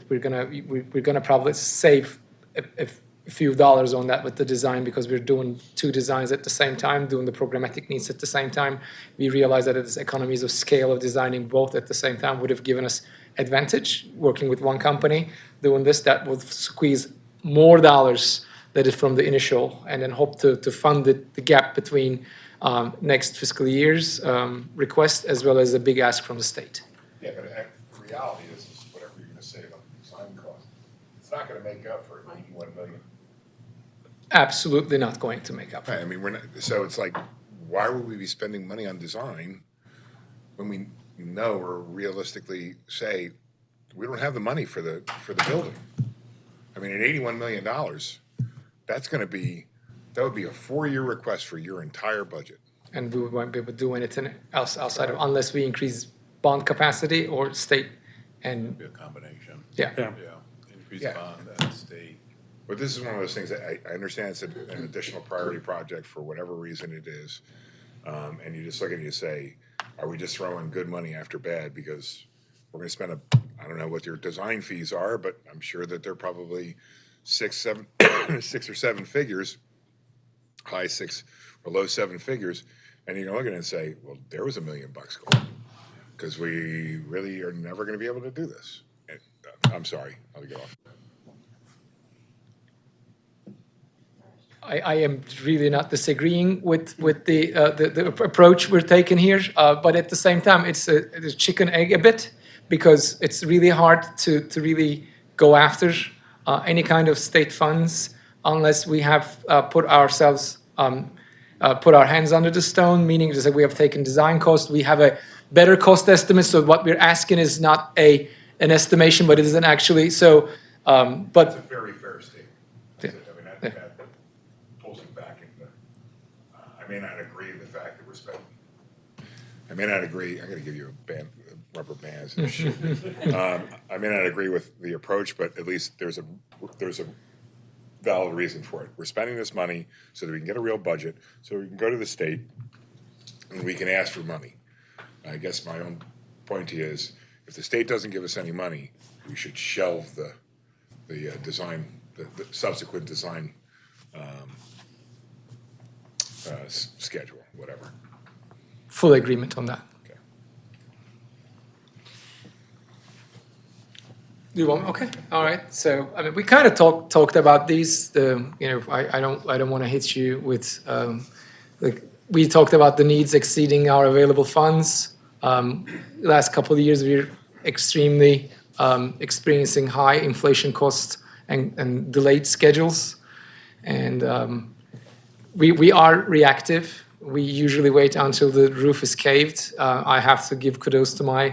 we're gonna probably save a few dollars on that with the design, because we're doing 2 designs at the same time, doing the programmatic needs at the same time. We realize that this economies of scale of designing both at the same time would have given us advantage. Working with one company, doing this, that would squeeze more dollars that is from the initial, and then hope to fund the gap between next fiscal year's request as well as a big ask from the state. Yeah, but the reality is whatever you're gonna save on the design cost, it's not gonna make up for $81 million. absolutely not going to make up for Right, I mean, we're not, so it's like, why would we be spending money on design when we know or realistically say, we don't have the money for the building? I mean, at $81 million, that would be a 4-year request for your entire budget. And we won't be able to do anything else outside of, unless we increase bond capacity or state and, Be a combination. yeah. Yeah. Yeah, increase Yeah. bond and state. But this is one of those things that I understand it's an additional priority project for whatever reason it is. And you just look at it and you say, are we just throwing good money after bad? Because we're gonna spend I don't know what your design fees are, but I'm sure that they're probably 6 or 7 figures, high 6 or low 7 figures. And you're gonna look at it and say, well, there was $1 million gone. Because we really are never gonna be able to do this. And, I'm sorry, I'll get off. I am really not disagreeing with the approach we're taking here, but at the same time, it's a chicken egg a bit, because it's really hard to really go after any kind of state funds unless we have put ourselves put our hands under the stone, meaning just that we have taken design cost, we have a better cost estimate. So what we're asking is not an estimation, but it isn't actually so. But That's a very fair statement. Yeah. I mean, that pulls you back into, I may not agree with the fact that we're spending, I may not agree, I'm gonna give you rubber bands and shit. I may not agree with the approach, but at least there's a valid reason for it. We're spending this money so that we can get a real budget, so we can go to the state and we can ask for money. I guess my own point is, if the state doesn't give us any money, we should shelve the design, the subsequent design schedule, whatever. full agreement on that. Okay. You want? Okay, all right. So I mean, we kind of talked about these. I don't want to hit you with like we talked about the needs exceeding our available funds. Last couple of years, we're extremely experiencing high inflation costs and delayed schedules, and we are reactive. We usually wait until the roof is caved. I have to give kudos to my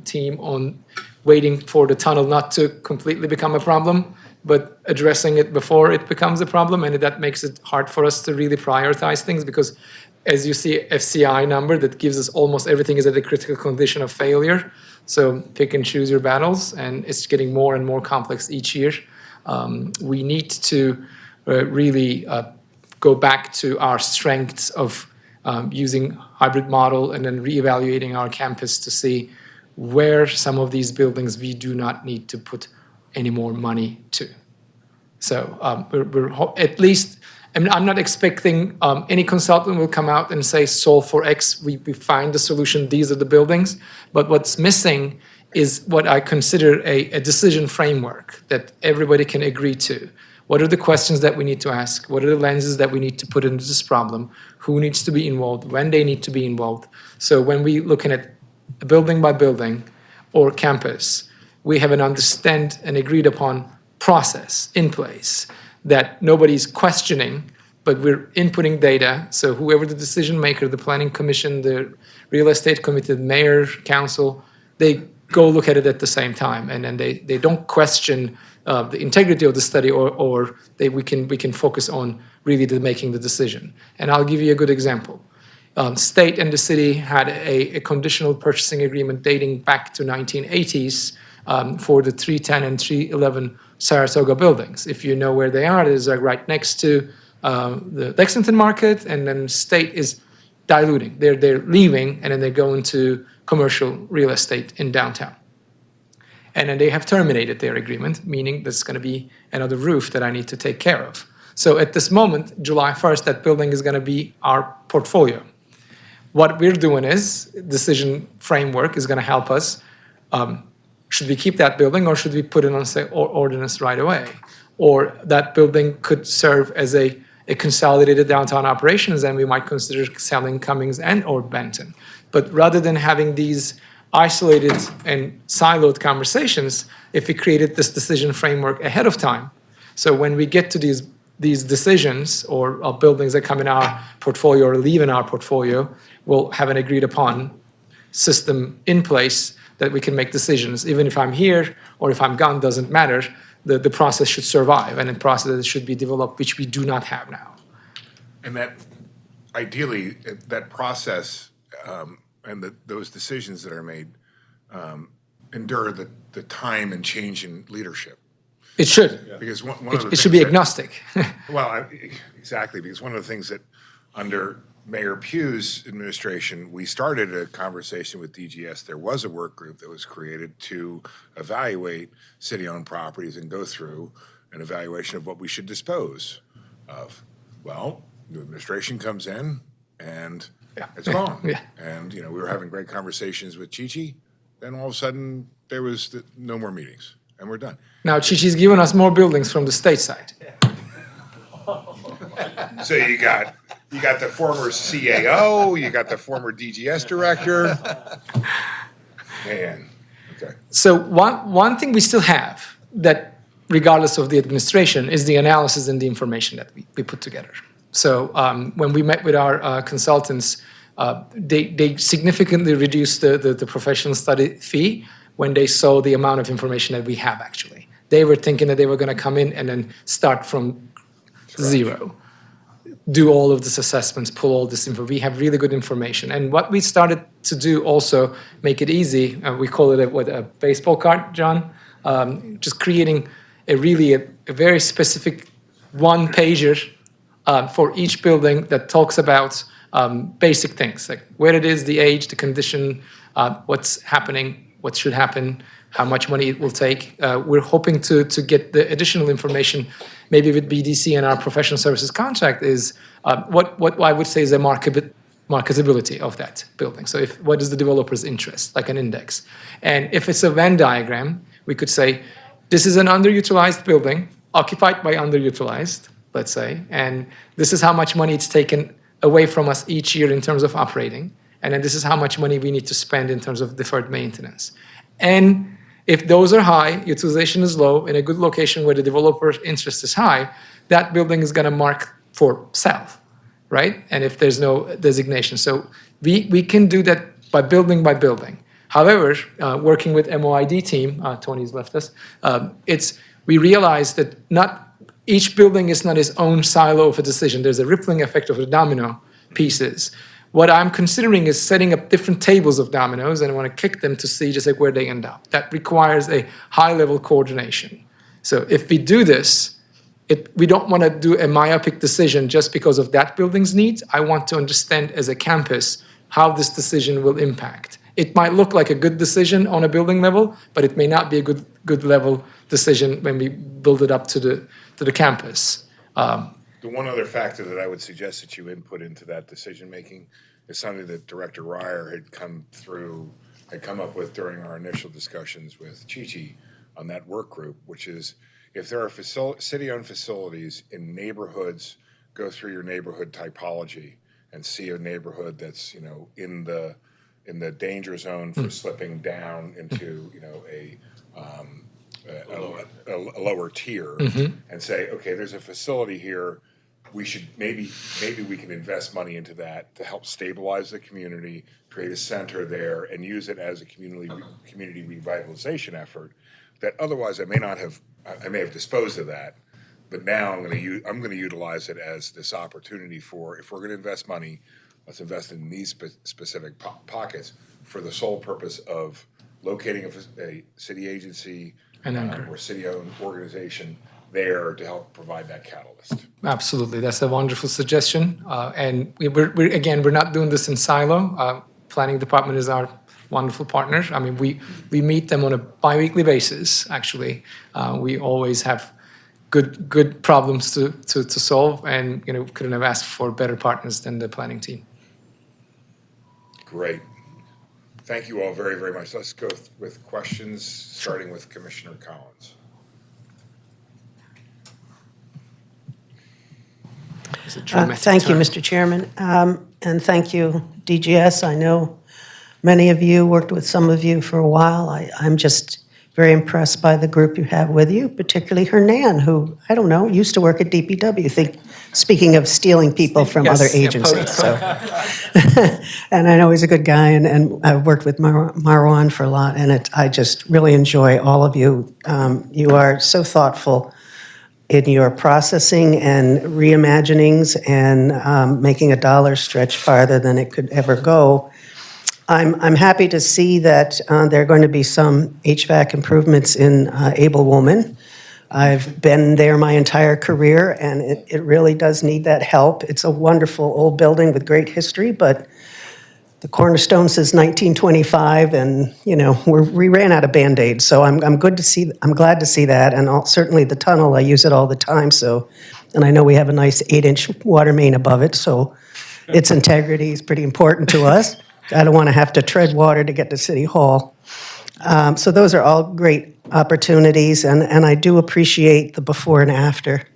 team on waiting for the tunnel not to completely become a problem, but addressing it before it becomes a problem. And that makes it hard for us to really prioritize things, because as you see, FCI number that gives us almost everything is at a critical condition of failure. So pick and choose your battles, and it's getting more and more complex each year. We need to really go back to our strengths of using hybrid model and then reevaluating our campus to see where some of these buildings we do not need to put any more money to. So we're at least, I mean, I'm not expecting any consultant will come out and say solve for X, we find the solution, these are the buildings. But what's missing is what I consider a decision framework that everybody can agree to. What are the questions that we need to ask? What are the lenses that we need to put into this problem? Who needs to be involved? When they need to be involved? So when we looking at building by building or campus, we have an understand and agreed upon process in place that nobody's questioning, but we're inputting data. So whoever the decision maker, the planning commission, the real estate committee, the mayor, council, they go look at it at the same time, and then they don't question the integrity of the study, or we can focus on really making the decision. And I'll give you a good example. State and the city had a conditional purchasing agreement dating back to 1980s for the 310 and 311 Saratoga buildings. If you know where they are, it's like right next to the Lexington Market, and then state is diluting. They're leaving, and then they're going to commercial real estate in downtown. And then they have terminated their agreement, meaning there's going to be another roof that I need to take care of. So at this moment, July 1st, that building is going to be our portfolio. What we're doing is, decision framework is going to help us. Should we keep that building, or should we put it on, say, ordinance right away? Or that building could serve as a consolidated downtown operations, and we might consider selling Cummings and or Benton. But rather than having these isolated and siloed conversations, if we created this decision framework ahead of time, so when we get to these these decisions or buildings that come in our portfolio or leave in our portfolio will have an agreed upon system in place that we can make decisions. Even if I'm here or if I'm gone, doesn't matter. The process should survive, and a process that should be developed, which we do not have now. And that, ideally, that process and those decisions that are made endure the time and change in leadership. It should. Because one of the It should be things that- agnostic. Well, exactly, because one of the things that under Mayor Pugh's administration, we started a conversation with DGS. There was a work group that was created to evaluate city-owned properties and go through an evaluation of what we should dispose of. Well, the administration comes in and it's gone. Yeah. And, we were having great conversations with Chi-Chi. Then all of a sudden, there was no more meetings, and we're done. Now, Chi-Chi's given us more buildings from the state side. So you got the former CAO, you got the former DGS director. Man, okay. So one thing we still have that, regardless of the administration, is the analysis and the information that we put together. So when we met with our consultants, they significantly reduced the professional study fee when they saw the amount of information that we have actually. They were thinking that they were going to come in and then start from zero, do all of this assessments, pull all this info. We have really good information. And what we started to do also, make it easy, we call it a baseball card, John, just creating a very specific one-pager for each building that talks about basic things, like where it is, the age, the condition, what's happening, what should happen, how much money it will take. We're hoping to get the additional information, maybe with BDC and our professional services contract, is what I would say is a marketability of that building. So what is the developer's interest, like an index. And if it's a Venn diagram, we could say, this is an underutilized building, occupied by underutilized, let's say, and this is how much money it's taken away from us each year in terms of operating, and then this is how much money we need to spend in terms of deferred maintenance. And if those are high, utilization is low, in a good location where the developer's interest is high, that building is going to mark for sale, right? And if there's no designation. So we can do that by building. However, working with MOID team, Tony's left us, we realized that each building is not its own silo of a decision. There's a rippling effect of the domino pieces. What I'm considering is setting up different tables of dominoes, and I want to kick them to see just like where they end up. That requires a high-level coordination. So if we do this, we don't want to do a myopic decision just because of that building's needs. I want to understand as a campus how this decision will impact. It might look like a good decision on a building level, but it may not be a good level decision when we build it up to the campus. The one other factor that I would suggest that you input into that decision-making is something that Director Ryer had come up with during our initial discussions with Chi-Chi on that work group, which is if there are city-owned facilities in neighborhoods, go through your neighborhood typology and see a neighborhood that's, in the danger zone for slipping down into, a lower tier, and say, okay, there's a facility here. We should maybe we can invest money into that to help stabilize the community, create a center there, and use it as a community revitalization effort. That otherwise I may have disposed of that, but now I'm going to utilize it as this opportunity for, if we're going to invest money, let's invest in these specific pockets for the sole purpose of locating a city agency or city-owned organization there to help provide that catalyst. Absolutely, that's a wonderful suggestion. And we're not doing this in silo. Planning department is our wonderful partner. I mean, we meet them on a bi-weekly basis, actually. We always have good problems to solve, and couldn't have asked for better partners than the planning team. Great. Thank you all very, very much. Let's go with questions, starting with Commissioner Collins. Thank you, Mr. Chairman, and thank you, DGS. I know many of you, worked with some of you for a while. I'm just very impressed by the group you have with you, particularly Hernan, who, I don't know, used to work at DPW. Speaking of stealing people from other Yes, yeah, agencies. So. And I know he's a good guy, and I've worked with Marwan for a lot, and I just really enjoy all of you. You are so thoughtful in your processing and reimaginings and making a dollar stretch farther than it could ever go. I'm happy to see that there are going to be some HVAC improvements in Able Woman. I've been there my entire career, and it really does need that help. It's a wonderful old building with great history, but the cornerstone says 1925, and we ran out of Band-Aids. So I'm glad to see that, and certainly the tunnel. I use it all the time. And I know we have a nice 8-inch water main above it, so its integrity is pretty important to us. I don't want to have to tread water to get to City Hall. So those are all great opportunities, and I do appreciate the before and after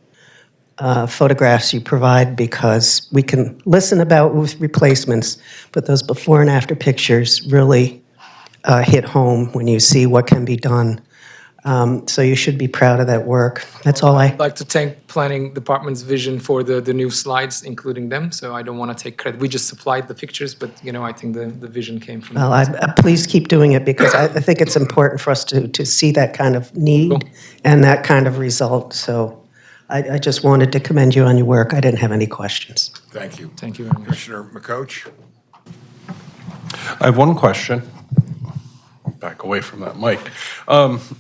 photographs you provide, because we can listen about with replacements, but those before and after pictures really hit home when you see what can be done. So you should be proud of that work. That's all I'd like to thank Planning Department's vision for the new slides, including them. So I don't want to take credit. We just supplied the pictures, but I think the vision came from. Well, please keep doing it, because I think it's important for us to see that kind of need and that kind of result. So I just wanted to commend you on your work. I didn't have any questions. Thank you. Thank you very much. Commissioner McCoach? I have one question. I'll back away from that mic.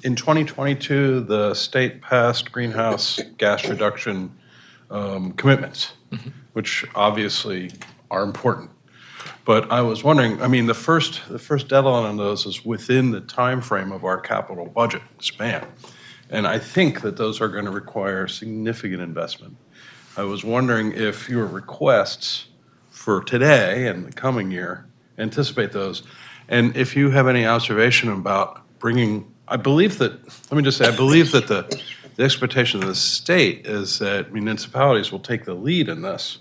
In 2022, the state passed greenhouse gas reduction commitments, which obviously are important. But I was wondering, I mean, the first deadline on those is within the time frame of our capital budget span. And I think that those are going to require significant investment. I was wondering if your requests for today and the coming year anticipate those, and if you have any observation about bringing, I believe that the expectation of the state is that municipalities will take the lead in this.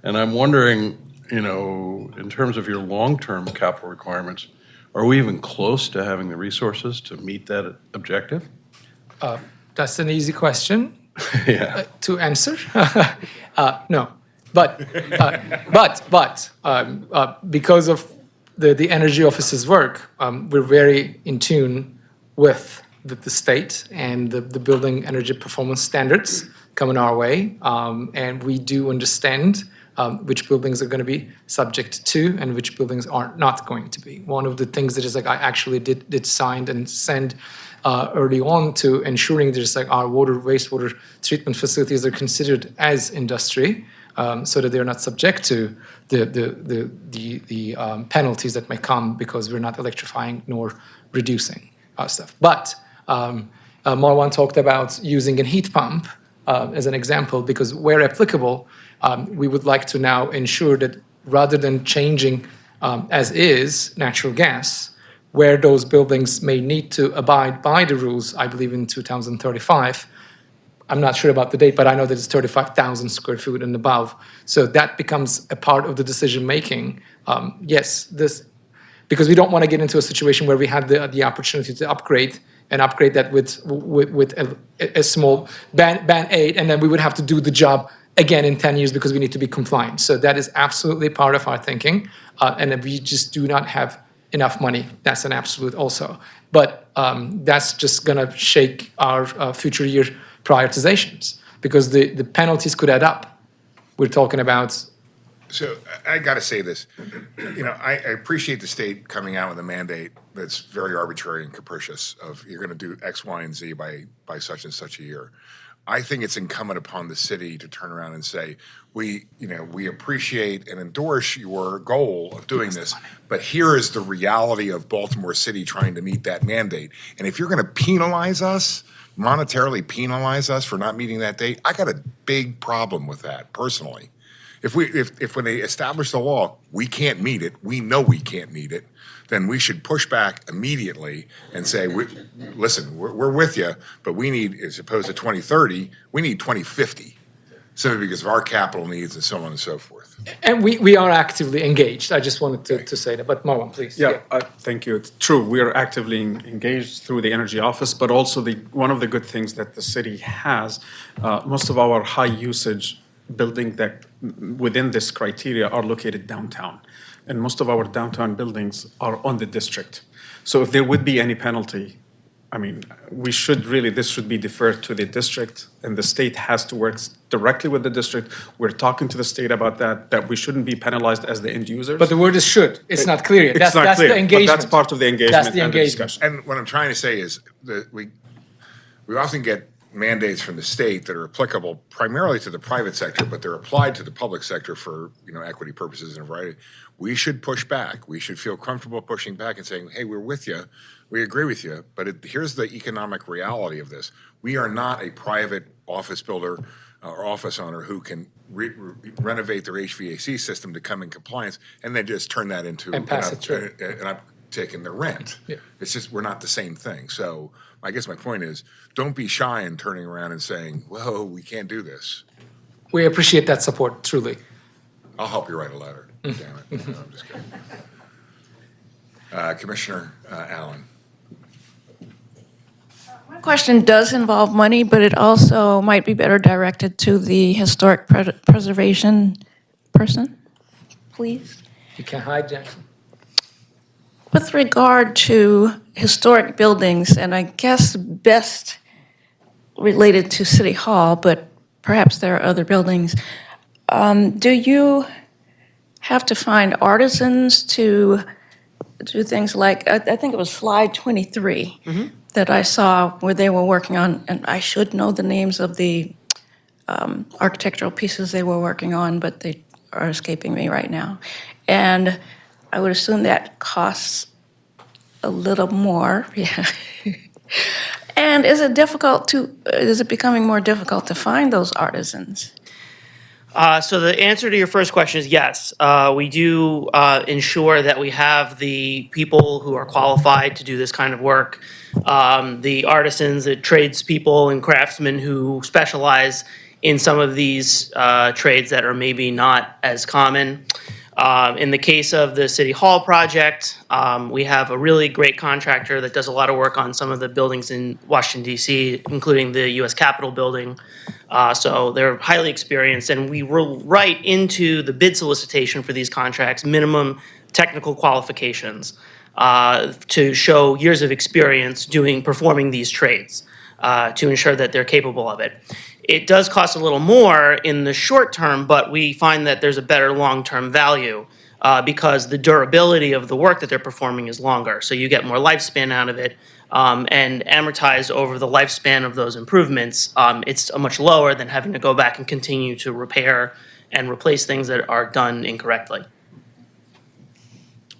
And I'm wondering, in terms of your long-term capital requirements, are we even close to having the resources to meet that objective? That's an easy question Yeah. to answer. No, because of the energy office's work, we're very in tune with the state and the building energy performance standards coming our way, and we do understand which buildings are going to be subject to and which buildings are not going to be. One of the things that is I actually did sign and send early on to ensuring there's our wastewater treatment facilities are considered as industry, so that they're not subject to the penalties that may come because we're not electrifying nor reducing stuff. But Marwan talked about using a heat pump as an example, because where applicable, we would like to now ensure that rather than changing as is natural gas, where those buildings may need to abide by the rules, I believe in 2035. I'm not sure about the date, but I know that it's 35,000 square feet and above. So that becomes a part of the decision making. Because we don't want to get into a situation where we had the opportunity to upgrade that with a small Band-Aid, and then we would have to do the job again in 10 years because we need to be compliant. So that is absolutely part of our thinking, and we just do not have enough money. That's an absolute also. But that's just going to shake our future year prioritizations, because the penalties could add up. We're talking about. So I got to say this, I appreciate the state coming out with a mandate that's very arbitrary and capricious of you're going to do X, Y, and Z by such and such a year. I think it's incumbent upon the city to turn around and say, we appreciate and endorse your goal of doing this, but here is the reality of Baltimore City trying to meet that mandate. And if you're going to monetarily penalize us for not meeting that date, I got a big problem with that personally. If when they establish the law, we can't meet it, we know we can't meet it, then we should push back immediately and say, listen, we're with you, but we need, as opposed to 2030, we need 2050. simply because of our capital needs and so on and so forth. And we are actively engaged. I just wanted to say that. But Marwan, please. Yeah, thank you. It's true. We are actively engaged through the Energy Office, but also one of the good things that the city has, most of our high usage buildings that within this criteria are located downtown. And most of our downtown buildings are on the district. So if there would be any penalty, I mean, this should be deferred to the district, and the state has to work directly with the district. We're talking to the state about that we shouldn't be penalized as the end users. But the word is should. It's not clear yet. It's not that's clear, the engagement. but that's part of the engagement That's the and the engagement. discussion. And what I'm trying to say is that we often get mandates from the state that are applicable primarily to the private sector, but they're applied to the public sector for, equity purposes and a variety. We should push back. We should feel comfortable pushing back and saying, hey, we're with you. We agree with you. But here's the economic reality of this. We are not a private office builder or office owner who can renovate their HVAC system to come in compliance and then just turn that into And pass it through. an uptick in the rent. Yeah. It's just, we're not the same thing. So I guess my point is, don't be shy in turning around and saying, whoa, we can't do this. We appreciate that support, truly. I'll help you write a letter. Damn it. No, I'm just kidding. Commissioner Allen. My question does involve money, but it also might be better directed to the historic preservation person, please. You can't hide, Jackson. With regard to historic buildings, and I guess best related to City Hall, but perhaps there are other buildings, do you have to find artisans to do things like, I think it was slide 23 that I saw where they were working on, and I should know the names of the architectural pieces they were working on, but they are escaping me right now. And I would assume that costs a little more. Yeah. And is it becoming more difficult to find those artisans? So the answer to your first question is yes. We do ensure that we have the people who are qualified to do this kind of work, the artisans, the tradespeople and craftsmen who specialize in some of these trades that are maybe not as common. In the case of the City Hall project, we have a really great contractor that does a lot of work on some of the buildings in Washington, D.C., including the U.S. Capitol building. So they're highly experienced, and we will write into the bid solicitation for these contracts minimum technical qualifications to show years of experience performing these trades to ensure that they're capable of it. It does cost a little more in the short term, but we find that there's a better long-term value because the durability of the work that they're performing is longer. So you get more lifespan out of it, and amortized over the lifespan of those improvements, it's much lower than having to go back and continue to repair and replace things that are done incorrectly.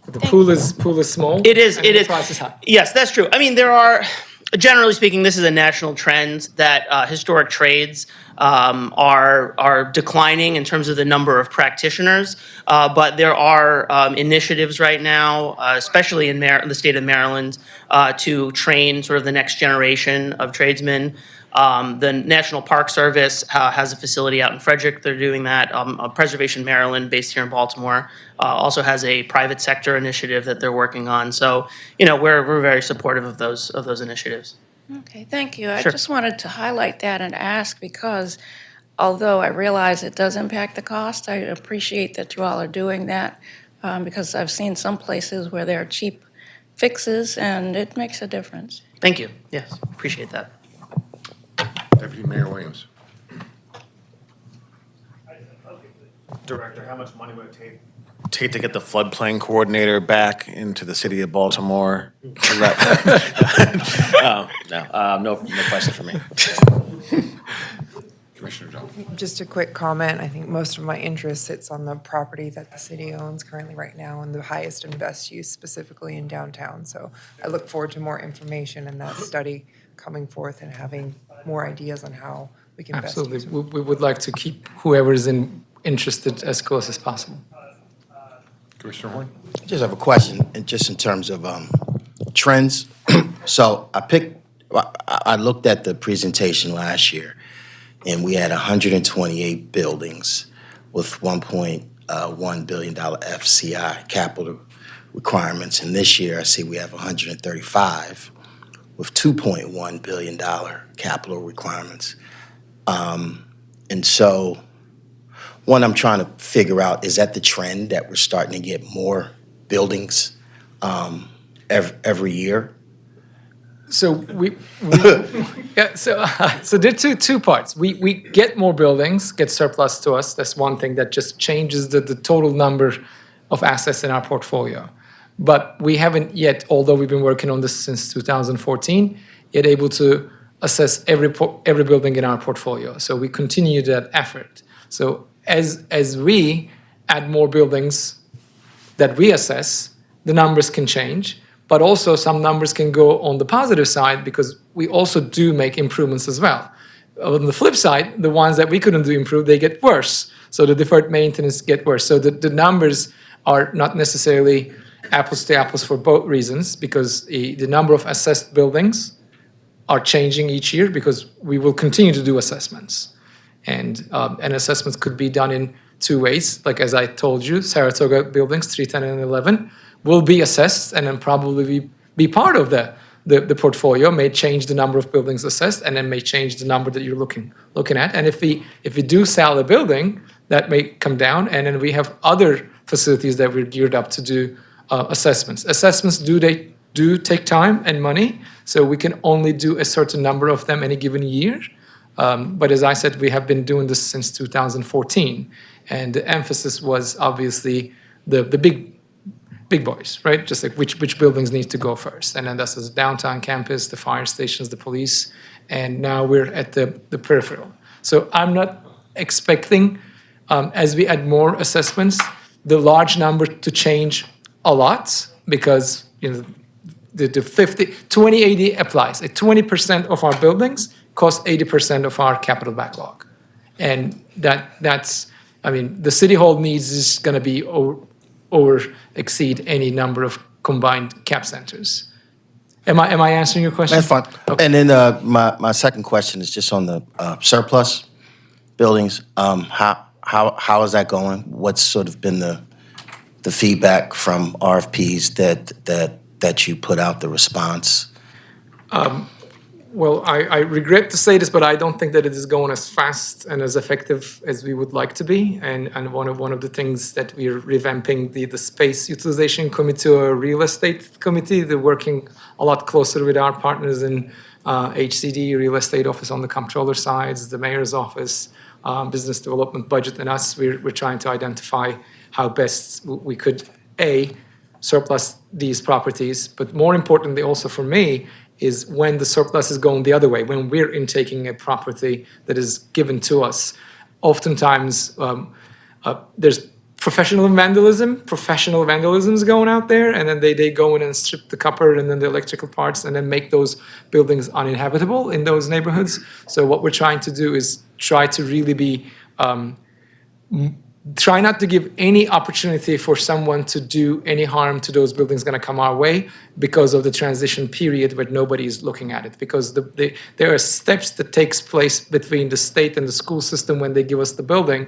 The pool is small. It is. And It the is. price is high. Yes, that's true. I mean, there are, generally speaking, this is a national trend that historic trades are declining in terms of the number of practitioners. But there are initiatives right now, especially in the state of Maryland, to train sort of the next generation of tradesmen. The National Park Service has a facility out in Frederick. They're doing that. Preservation Maryland, based here in Baltimore, also has a private sector initiative that they're working on. So, we're very supportive of those initiatives. Okay, thank you. I Sure. just wanted to highlight that and ask because although I realize it does impact the cost, I appreciate that you all are doing that because I've seen some places where there are cheap fixes and it makes a difference. Thank you. Yes, appreciate that. Deputy Mayor Williams. Director, how much money would it take to get the floodplain coordinator back into the city of Baltimore? No question for me. Commissioner Johnson. Just a quick comment. I think most of my interest sits on the property that the city owns currently right now and the highest and best use specifically in downtown. So I look forward to more information in that study coming forth and having more ideas on how we can best use it. Absolutely. We would like to keep whoever is interested as close as possible. Commissioner Horn. I just have a question, and just in terms of trends. So I looked at the presentation last year, and we had 128 buildings with $1.1 billion FCI capital requirements. And this year, I see we have 135 with $2.1 billion capital requirements. And so, one, I'm trying to figure out, is that the trend that we're starting to get more buildings every year? So yeah. So there are two parts. We get more buildings, get surplus to us. That's one thing that just changes the total number of assets in our portfolio. But we haven't yet, although we've been working on this since 2014, yet able to assess every building in our portfolio. So we continue that effort. So as we add more buildings that we assess, the numbers can change. But also some numbers can go on the positive side because we also do make improvements as well. On the flip side, the ones that we couldn't do improve, they get worse. So the deferred maintenance get worse. So the numbers are not necessarily apples to apples for both reasons, because the number of assessed buildings are changing each year because we will continue to do assessments. And assessments could be done in two ways. Like as I told you, Saratoga buildings, 310 and 11, will be assessed and then probably be part of the portfolio, may change the number of buildings assessed and then may change the number that you're looking at. And if we do sell a building, that may come down, and then we have other facilities that we're geared up to do assessments. Assessments do take time and money, so we can only do a certain number of them any given year. But as I said, we have been doing this since 2014, and the emphasis was obviously the big boys, right? Just like which buildings need to go first. And then that's the downtown campus, the fire stations, the police, and now we're at the peripheral. So I'm not expecting, as we add more assessments, the large number to change a lot, because the 2080 applies. 20% of our buildings cost 80% of our capital backlog. And that's, the city hall needs is gonna be exceed any number of combined cap centers. Am I answering your question? That's fine. Okay. And then my second question is just on the surplus buildings. How is that going? What's sort of been the feedback from RFPs that you put out, the response? Well, I regret to say this, but I don't think that it is going as fast and as effective as we would like to be. And one of the things that we're revamping the space utilization committee to a real estate committee. They're working a lot closer with our partners in HCD, real estate office on the comptroller sides, the mayor's office, business development budget, and us. We're trying to identify how best we could, surplus these properties, but more importantly also for me, is when the surplus is going the other way, when we're intaking a property that is given to us. Oftentimes, there's professional vandalism is going out there, and then they go in and strip the copper and then the electrical parts and then make those buildings uninhabitable in those neighborhoods. So what we're trying to do is try to really be try not to give any opportunity for someone to do any harm to those buildings going to come our way because of the transition period where nobody is looking at it. Because there are steps that takes place between the state and the school system when they give us the building.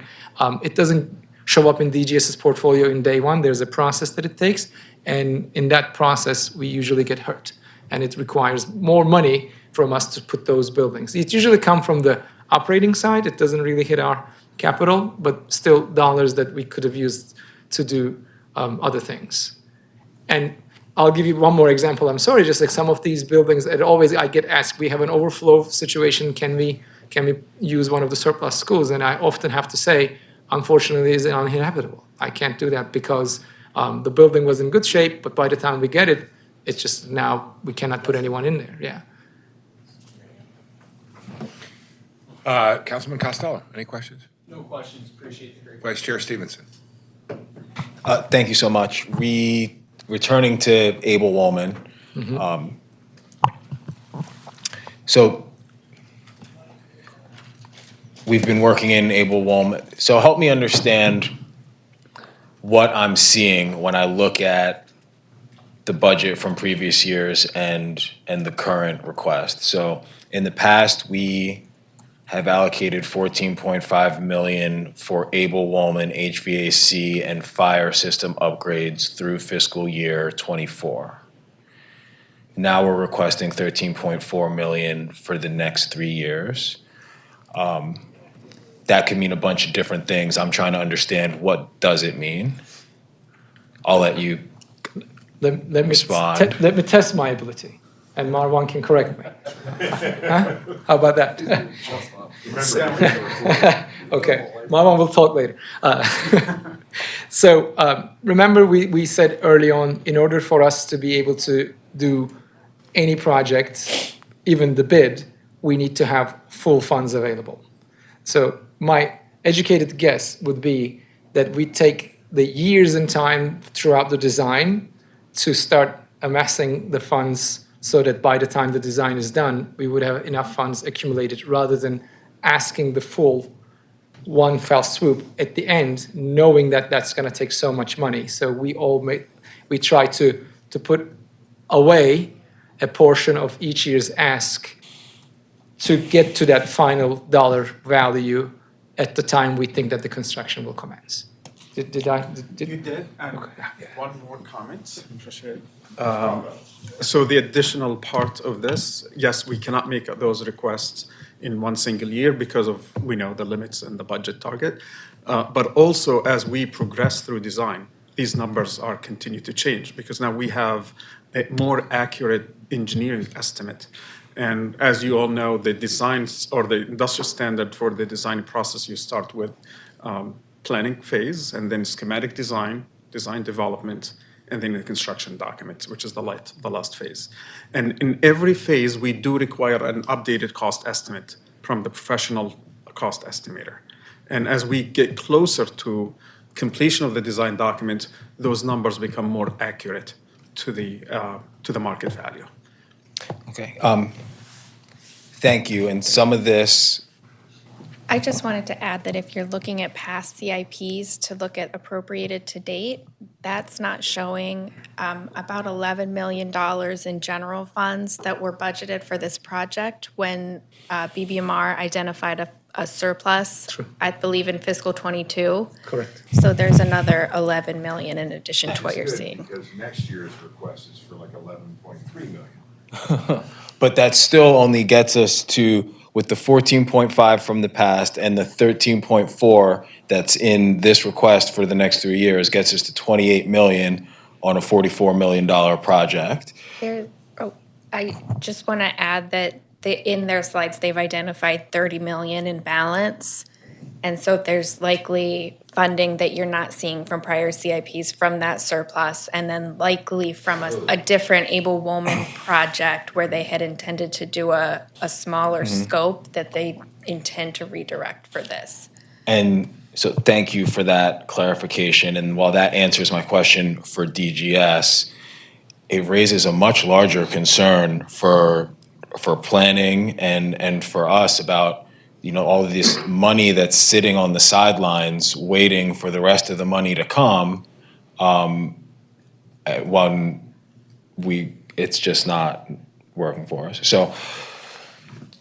It doesn't show up in DGS's portfolio in day one. There's a process that it takes. And in that process, we usually get hurt. And it requires more money from us to put those buildings. It usually comes from the operating side. It doesn't really hit our capital, but still dollars that we could have used to do other things. And I'll give you one more example. I'm sorry, just like some of these buildings, I get asked, we have an overflow situation, can we use one of the surplus schools? And I often have to say, unfortunately, it's uninhabitable. I can't do that because the building was in good shape, but by the time we get it, it's just now we cannot put anyone in there, yeah. Councilman Costello, any questions? No questions, appreciate the great. Vice Chair Stevenson. Thank you so much. Returning to Abel Woolman. So we've been working in Abel Woolman. So help me understand what I'm seeing when I look at the budget from previous years and the current request. So in the past, we have allocated 14.5 million for Abel Woolman HVAC and fire system upgrades through fiscal year '24. Now we're requesting 13.4 million for the next 3 years. That could mean a bunch of different things. I'm trying to understand, what does it mean? I'll let you Let me respond. let me test my ability, and Marwan can correct me. Huh? How about that? Okay, Marwan will talk later. So remember, we said early on, in order for us to be able to do any project, even the bid, we need to have full funds available. So my educated guess would be that we take the years and time throughout the design to start amassing the funds so that by the time the design is done, we would have enough funds accumulated rather than asking the full one fell swoop at the end, knowing that that's going to take so much money. So we try to put away a portion of each year's ask to get to that final dollar value at the time we think that the construction will commence. Did I? You did, and one more comment. So the additional part of this, yes, we cannot make those requests in one single year because of, we know, the limits and the budget target. But also, as we progress through design, these numbers are continue to change because now we have a more accurate engineering estimate. And as you all know, the designs or the industrial standard for the design process, you start with planning phase and then schematic design, design development, and then the construction documents, which is the last phase. And in every phase, we do require an updated cost estimate from the professional cost estimator. And as we get closer to completion of the design document, those numbers become more accurate to the market value. Okay. Thank you. And some of this, I just wanted to add that if you're looking at past CIPs to look at appropriated to date, that's not showing about $11 million in general funds that were budgeted for this project when BBMR identified a surplus, I believe in fiscal '22. Correct. So there's another 11 million in addition to what you're Good, seeing. because next year's request is for like 11.3 million. but that still only gets us to, with the 14.5 from the past and the 13.4 that's in this request for the next 3 years, gets us to 28 million on a $44 million project. I just want to add that in their slides, they've identified 30 million in balance. And so there's likely funding that you're not seeing from prior CIPs from that surplus, and then likely from a different Able Woman project where they had intended to do a smaller scope that they intend to redirect for this. And so thank you for that clarification. And while that answers my question for DGS, it raises a much larger concern for planning and for us about, all of this money that's sitting on the sidelines waiting for the rest of the money to come, when it's just not working for us. So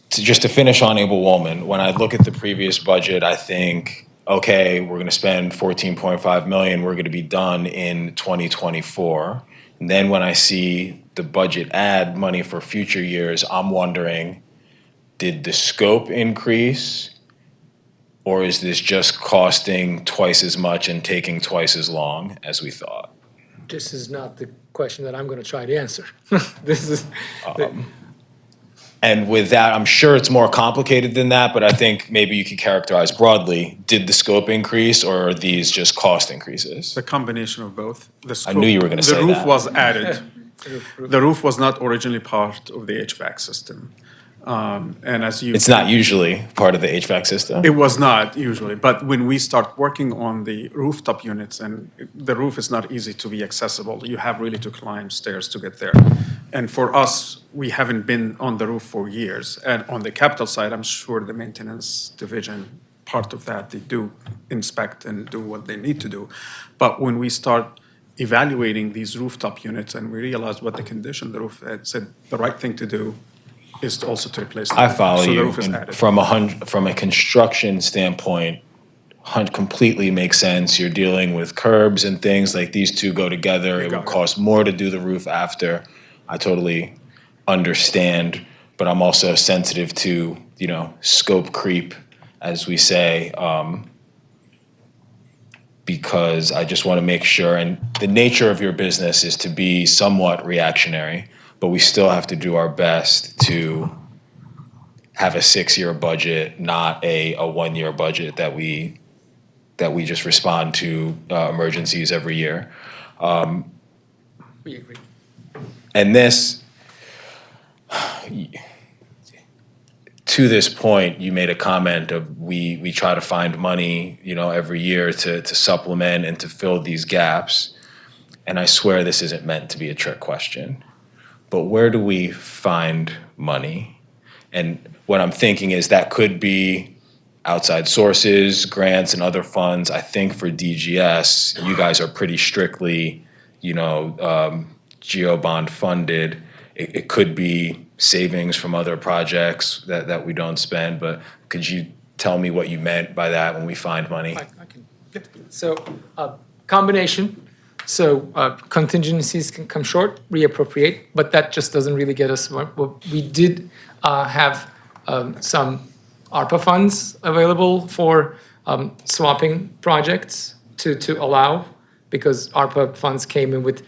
just to finish on Able Woolman, when I look at the previous budget, I think, okay, we're gonna spend 14.5 million, we're gonna be done in 2024. And then when I see the budget add money for future years, I'm wondering, did the scope increase? Or is this just costing twice as much and taking twice as long as we thought? This is not the question that I'm going to try to answer. This is. And with that, I'm sure it's more complicated than that, but I think maybe you could characterize broadly, did the scope increase or are these just cost increases? The combination of both. The scope, I knew you were gonna say The roof that. was added. The roof was not originally part of the HVAC system. And as you. It's not usually part of the HVAC system? It was not usually, but when we start working on the rooftop units, and the roof is not easy to be accessible, you have really to climb stairs to get there. And for us, we haven't been on the roof for years. And on the capital side, I'm sure the maintenance division, part of that, they do inspect and do what they need to do. But when we start evaluating these rooftop units and we realize what the condition of the roof, it's the right thing to do is also to replace the I roof. follow So the you. roof is And added. from a construction standpoint, completely makes sense. You're dealing with curbs and things like these two go together. It would cost more to do the roof after. I totally understand, but I'm also sensitive to, scope creep, as we say, because I just want to make sure, and the nature of your business is to be somewhat reactionary, but we still have to do our best to have a 6-year budget, not a 1-year budget that we just respond to emergencies every year. We agree. And this, to this point, you made a comment of we try to find money, every year to supplement and to fill these gaps. And I swear this isn't meant to be a trick question, but where do we find money? And what I'm thinking is that could be outside sources, grants, and other funds. I think for DGS, you guys are pretty strictly, GeoBond funded. It could be savings from other projects that we don't spend, but could you tell me what you meant by that when we find money? So, combination. So contingencies can come short, reappropriate, but that just doesn't really get us. We did have some ARPA funds available for swapping projects to allow, because ARPA funds came in with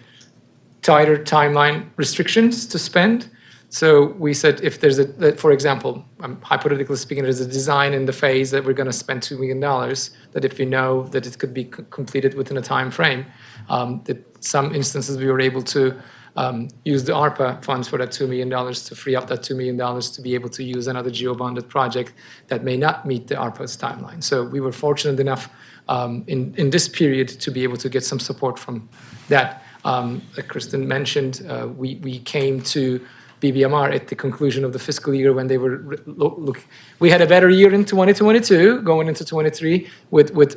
tighter timeline restrictions to spend. So we said if there's for example, hypothetically speaking, there's a design in the phase that we're going to spend $2 million, that if we know that it could be completed within a time frame, that some instances we were able to use the ARPA funds for that $2 million to free up that $2 million to be able to use another geo-bonded project that may not meet the ARPA's timeline. So we were fortunate enough in this period to be able to get some support from that. Like Kristen mentioned, we came to BBMR at the conclusion of the fiscal year when they were we had a better year in 2022, going into 23 with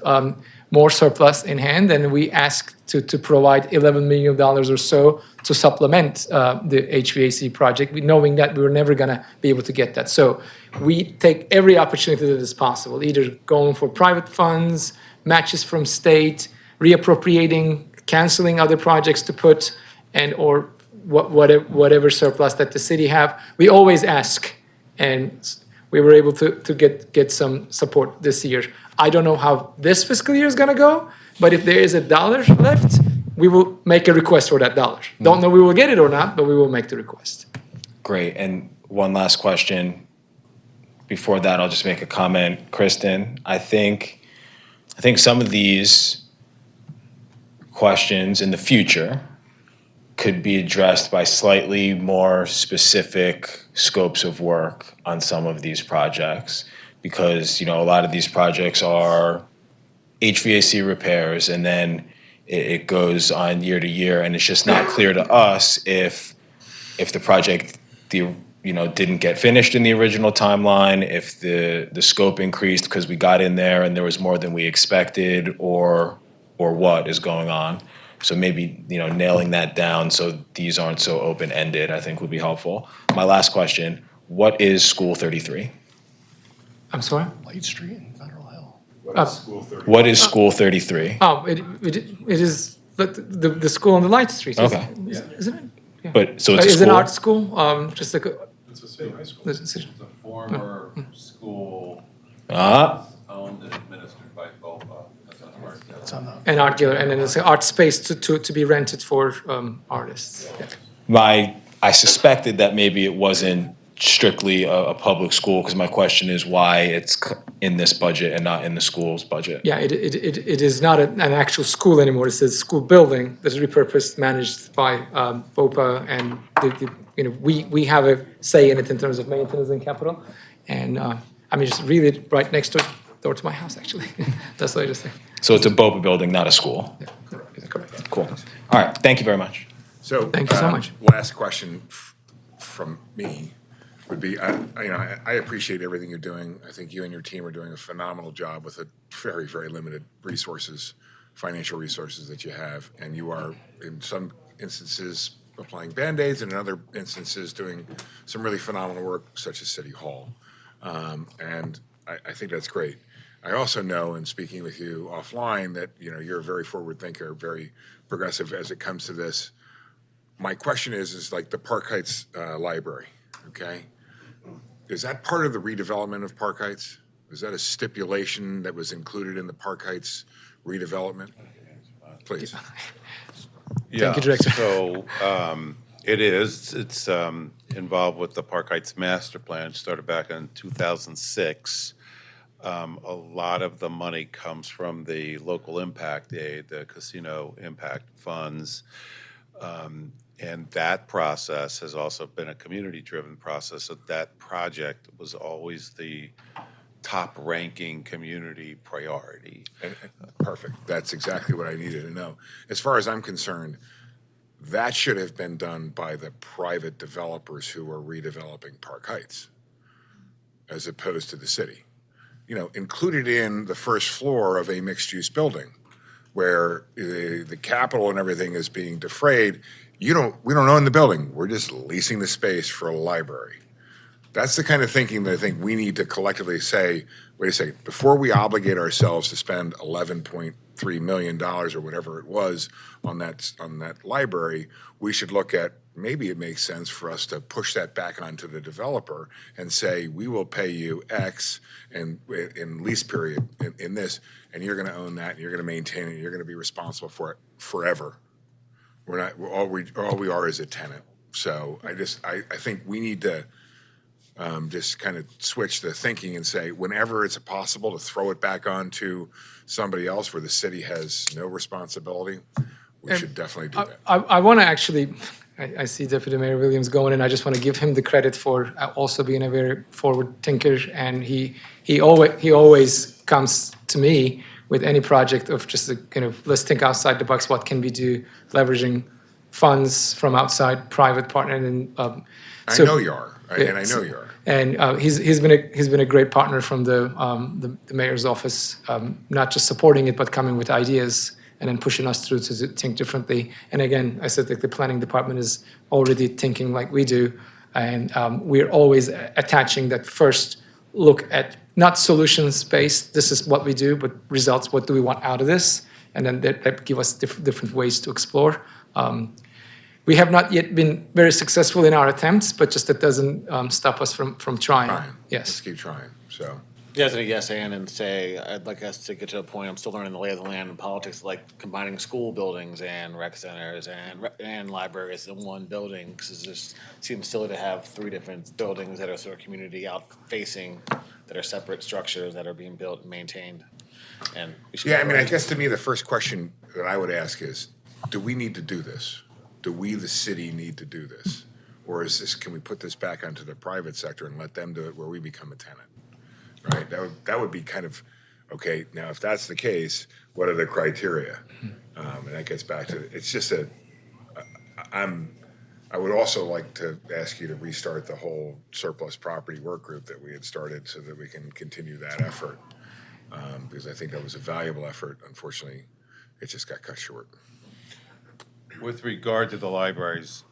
more surplus in hand, and we asked to provide $11 million or so to supplement the HVAC project, knowing that we were never going to be able to get that. So we take every opportunity that is possible, either going for private funds, matches from state, reappropriating, canceling other projects to put, and or whatever surplus that the city have. We always ask, and we were able to get some support this year. I don't know how this fiscal year is going to go, but if there is $1 left, we will make a request for that $1. Don't know we will get it or not, but we will make the request. Great. And one last question. Before that, I'll just make a comment. Kristen, I think some of these questions in the future could be addressed by slightly more specific scopes of work on some of these projects, because a lot of these projects are HVAC repairs, and then it goes on year to year, and it's just not clear to us if the project didn't get finished in the original timeline, if the scope increased because we got in there and there was more than we expected, or what is going on. So maybe, nailing that down so these aren't so open-ended, I think would be helpful. My last question, what is School 33? I'm sorry? Light Street and Federal Hill. What is School 33? Oh, it is the school on the Light Street, Okay. isn't it? Yeah. But, so it's a It's an school? art school, just like a. It's a city high school. It's It's a former school owned and administered by BOPA. That's on the. An art gallery, and then it's an art space to be rented for artists. Yeah. I suspected that maybe it wasn't strictly a public school, because my question is why it's in this budget and not in the school's budget. Yeah, it is not an actual school anymore. It's a school building that is repurposed, managed by BOPA, and we have a say in it in terms of maintenance and capital. And just really right next door to my house, actually. That's what I just said. So it's a BOPA building, not a school. Yeah, correct. Cool. All right. Thank you very much. So Thank you so much. Last question from me would be, I appreciate everything you're doing. I think you and your team are doing a phenomenal job with a very, very limited resources, financial resources that you have, and you are in some instances applying Band-Aids, and in other instances doing some really phenomenal work, such as City Hall. And I think that's great. I also know, in speaking with you offline, that you're a very forward thinker, very progressive as it comes to this. My question is like the Park Heights Library, okay? Is that part of the redevelopment of Park Heights? Is that a stipulation that was included in the Park Heights redevelopment? Please. Thank you, Director. So it is. It's involved with the Park Heights Master Plan. It started back in 2006. A lot of the money comes from the local impact aid, the casino impact funds. And that process has also been a community-driven process. So that project was always the top-ranking community priority. Perfect. That's exactly what I needed to know. As far as I'm concerned, that should have been done by the private developers who are redeveloping Park Heights, as opposed to the city. Included in the first floor of a mixed-use building, where the capital and everything is being defrayed, we don't own the building. We're just leasing the space for a library. That's the kind of thinking that I think we need to collectively say, wait a second, before we obligate ourselves to spend $11.3 million or whatever it was on that library, we should look at, maybe it makes sense for us to push that back onto the developer and say, we will pay you X in lease period in this, and you're going to own that, and you're going to maintain it, and you're going to be responsible for it forever. All we are is a tenant. So I think we need to just kind of switch the thinking and say, whenever it's possible to throw it back onto somebody else where the city has no responsibility, we should definitely do that. I want to actually, I see Deputy Mayor Williams going, and I just want to give him the credit for also being a very forward thinker, and he always comes to me with any project of just let's think outside the box. What can we do, leveraging funds from outside, private partner, and I know you are, and I know you are. And he's been a great partner from the mayor's office, not just supporting it but coming with ideas and then pushing us through to think differently. And again, I said that the planning department is already thinking like we do, and we're always attaching that first look at not solutions based. This is what we do, but results. What do we want out of this? And then that give us different ways to explore. We have not yet been very successful in our attempts, but just that doesn't stop us from trying. Yes. Let's keep trying. So. Yes, and a yes and say, I'd like us to get to a point, I'm still learning the lay of the land in politics, like combining school buildings and rec centers and libraries in one building, because it just seems silly to have three different buildings that are sort of community out-facing, that are separate structures that are being built and maintained. And yeah, I mean, I guess to me, the first question that I would ask is, do we need to do this? Do we, the city, need to do this? Or can we put this back onto the private sector and let them do it where we become a tenant? Right? That would be kind of, okay, now if that's the case, what are the criteria? And that gets back to, it's just I would also like to ask you to restart the whole surplus property work group that we had started so that we can continue that effort. Because I think that was a valuable effort. Unfortunately, it just got cut short. With regard to the libraries,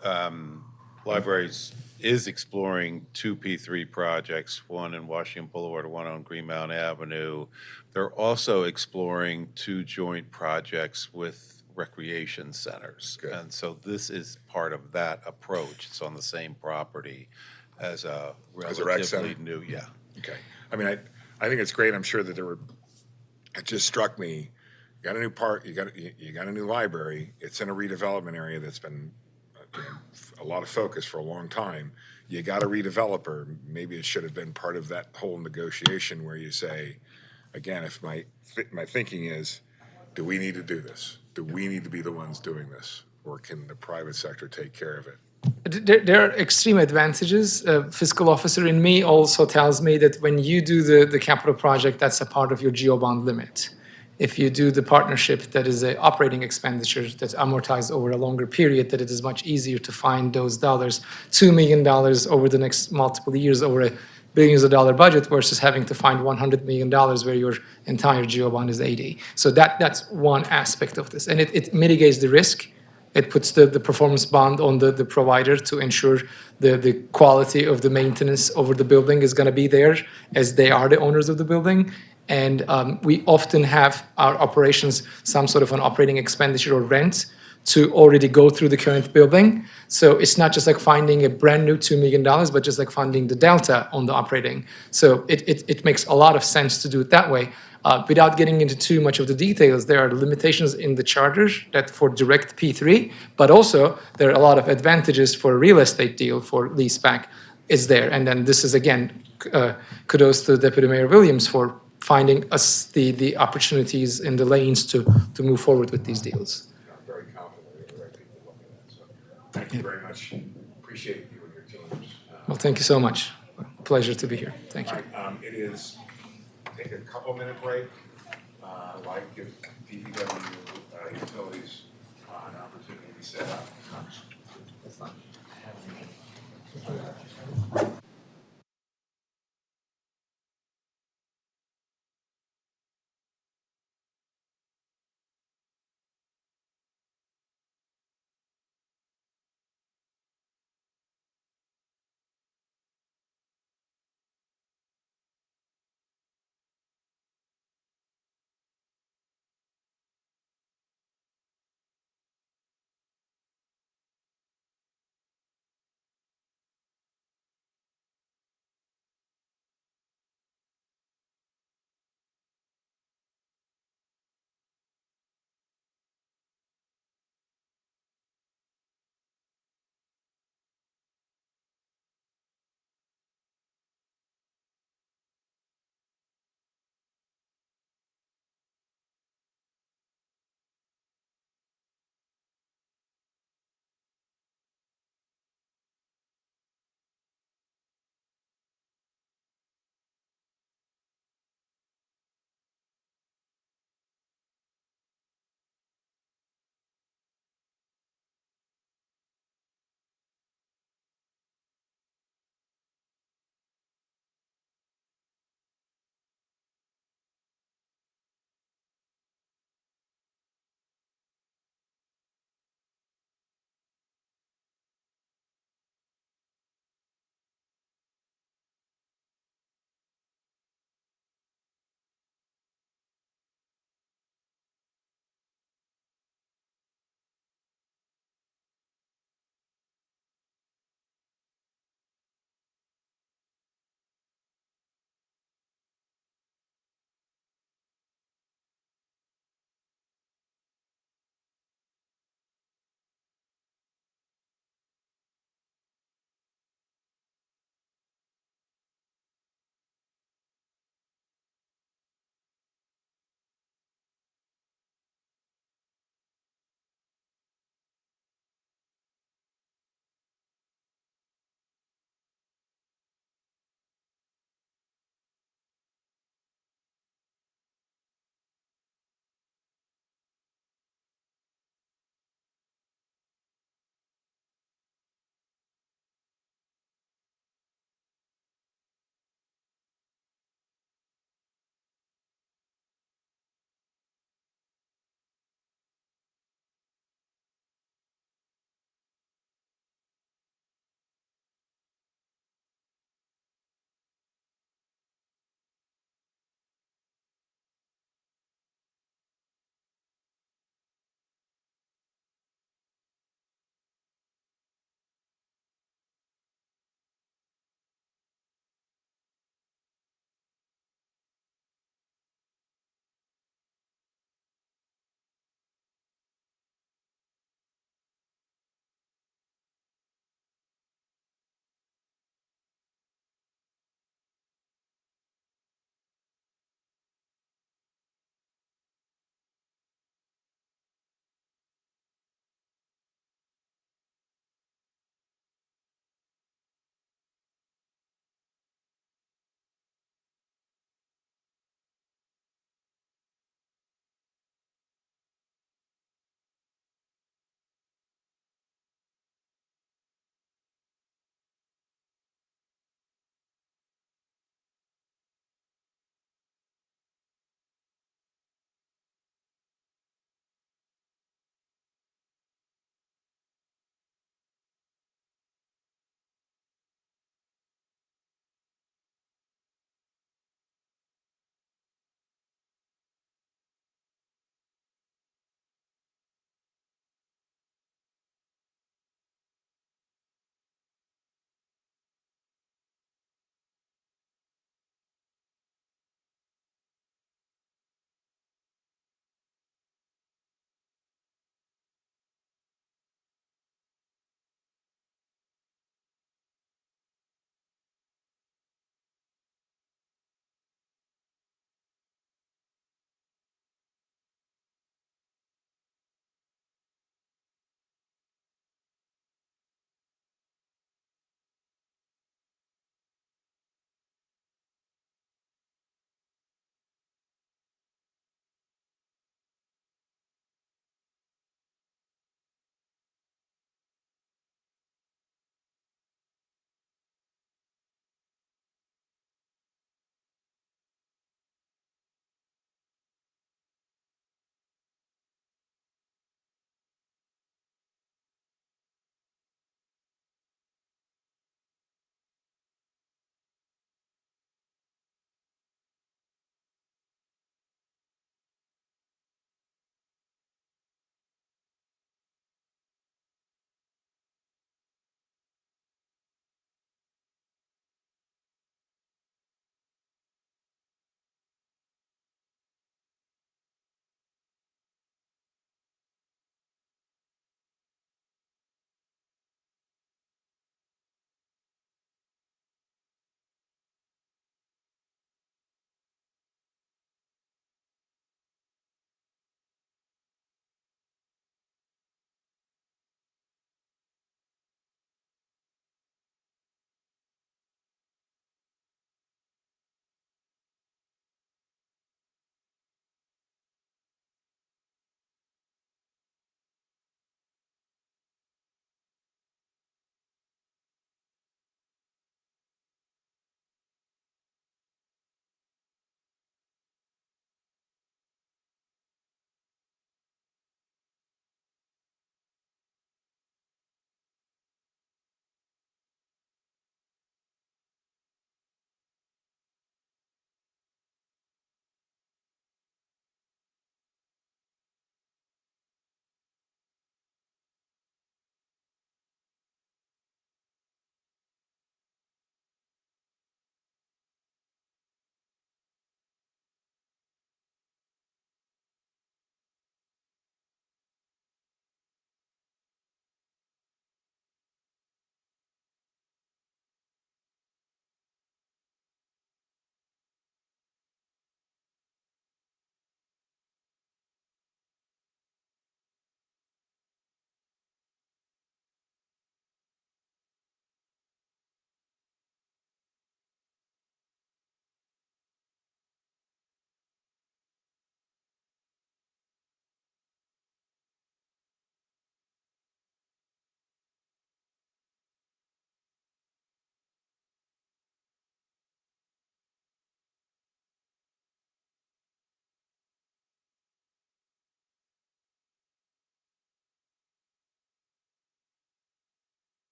libraries is exploring two P3 projects, one in Washington Boulevard, one on Greenmount Avenue. They're also exploring two joint projects with recreation centers. Good. And so this is part of that approach. It's on the same property as a As a rec relatively center? new, yeah. Okay. I mean, I think it's great. I'm sure that it just struck me, you got a new park, you got a new library. It's in a redevelopment area that's been a lot of focus for a long time. You got a redeveloper. Maybe it should have been part of that whole negotiation where you say, again, if my thinking is, do we need to do this? Do we need to be the ones doing this? Or can the private sector take care of it? There are extreme advantages. Fiscal officer in me also tells me that when you do the capital project, that's a part of your GeoBond limit. If you do the partnership, that is an operating expenditure that's amortized over a longer period, that it is much easier to find those dollars. $2 million over the next multiple years over a billions of dollar budget versus having to find $100 million where your entire GeoBond is 80. So that's one aspect of this. And it mitigates the risk It puts the performance bond on the provider to ensure the quality of the maintenance over the building is going to be there, as they are the owners of the building. And we often have our operations some sort of an operating expenditure or rent to already go through the current building. So it's not just like finding a brand new $2 million, but just like finding the delta on the operating. So it makes a lot of sense to do it that way. Without getting into too much of the details, there are limitations in the charter that for direct P3, but also there are a lot of advantages for a real estate deal for leaseback is there. And then this is, again, kudos to Deputy Mayor Williams for finding us the opportunities in the lanes to move forward with these deals. I'm very confident we have the right people looking at it. So thank you very much. Appreciate you and your teams. Well, thank you so much. Pleasure to be here. Thank you. It is, take a couple minute break. Like give DPW utilities an opportunity to set up. That's fine.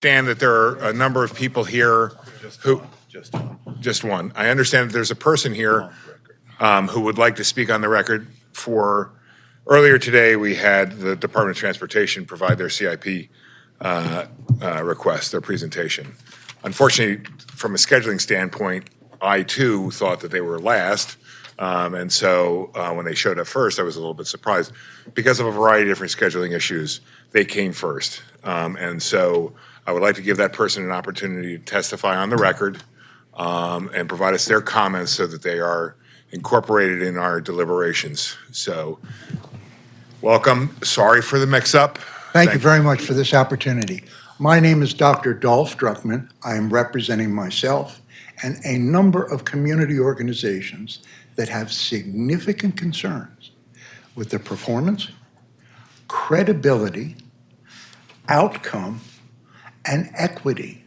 understand that there are a number of people here who, just one. I understand that there's a person here who would like to speak on the record for, earlier today, we had the Department of Transportation provide their CIP request, their presentation. Unfortunately, from a scheduling standpoint, I too thought that they were last. And so when they showed up first, I was a little bit surprised. Because of a variety of different scheduling issues, they came first. And so I would like to give that person an opportunity to testify on the record and provide us their comments so that they are incorporated in our deliberations. So welcome. Sorry for the mix-up. Thank you very much for this opportunity. My name is Dr. Dolph Druckman. I am representing myself and a number of community organizations that have significant concerns with the performance, credibility, outcome, and equity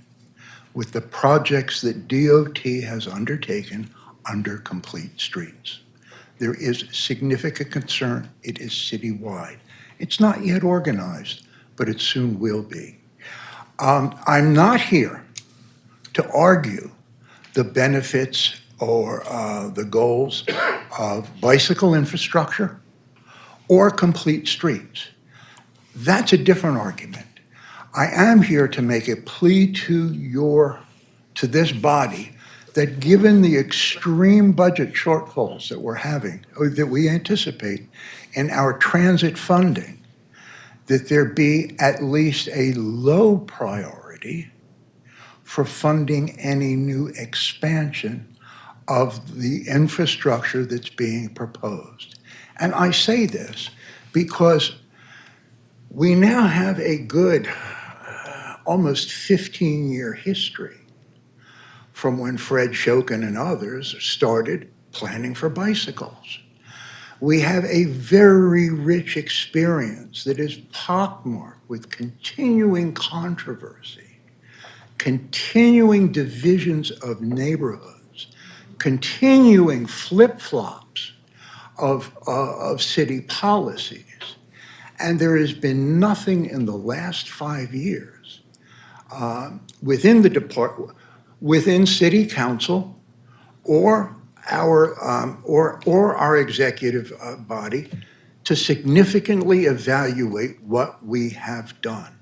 with the projects that DOT has undertaken under Complete Streets. There is significant concern. It is citywide. It's not yet organized, but it soon will be. I'm not here to argue the benefits or the goals of bicycle infrastructure or complete streets. That's a different argument. I am here to make a plea to this body that given the extreme budget shortfalls that we're having, or that we anticipate in our transit funding, that there be at least a low priority for funding any new expansion of the infrastructure that's being proposed. And I say this because we now have a good almost 15-year history from when Fred Shokin and others started planning for bicycles. We have a very rich experience that is pockmarked with continuing controversy, continuing divisions of neighborhoods, continuing flip-flops of city policies. And there has been nothing in the last 5 years within the department, within City Council, or our executive body to significantly evaluate what we have done.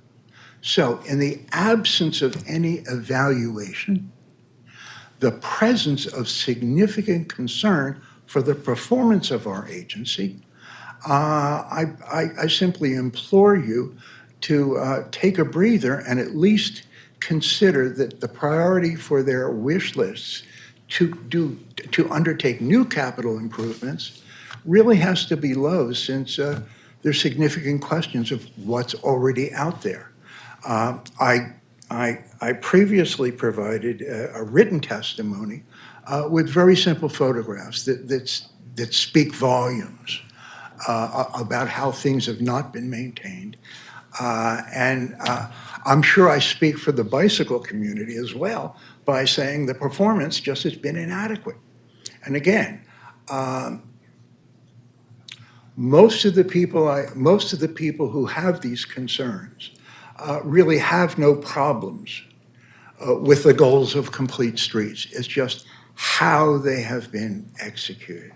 So in the absence of any evaluation, the presence of significant concern for the performance of our agency, I simply implore you to take a breather and at least consider that the priority for their wish lists to undertake new capital improvements really has to be low, since there's significant questions of what's already out there. I previously provided a written testimony with very simple photographs that speak volumes about how things have not been maintained. And I'm sure I speak for the bicycle community as well by saying the performance just has been inadequate. And again, most of the people who have these concerns really have no problems with the goals of complete streets. It's just how they have been executed.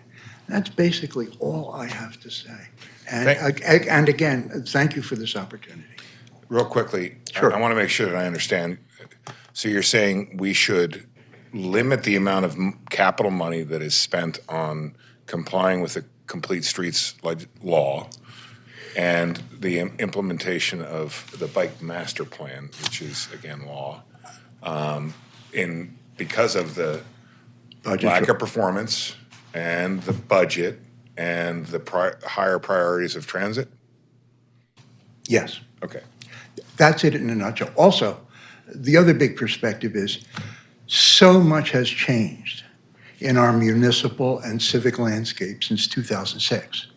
That's basically all I have to say. And again, thank you for this opportunity. Real quickly, Sure. I want to make sure that I understand. So you're saying we should limit the amount of capital money that is spent on complying with the Complete Streets law and the implementation of the Bike Master Plan, which is, again, law, because of the lack of performance and the budget and the higher priorities of transit? Yes. Okay. That's it in a nutshell. Also, the other big perspective is so much has changed in our municipal and civic landscape since 2006,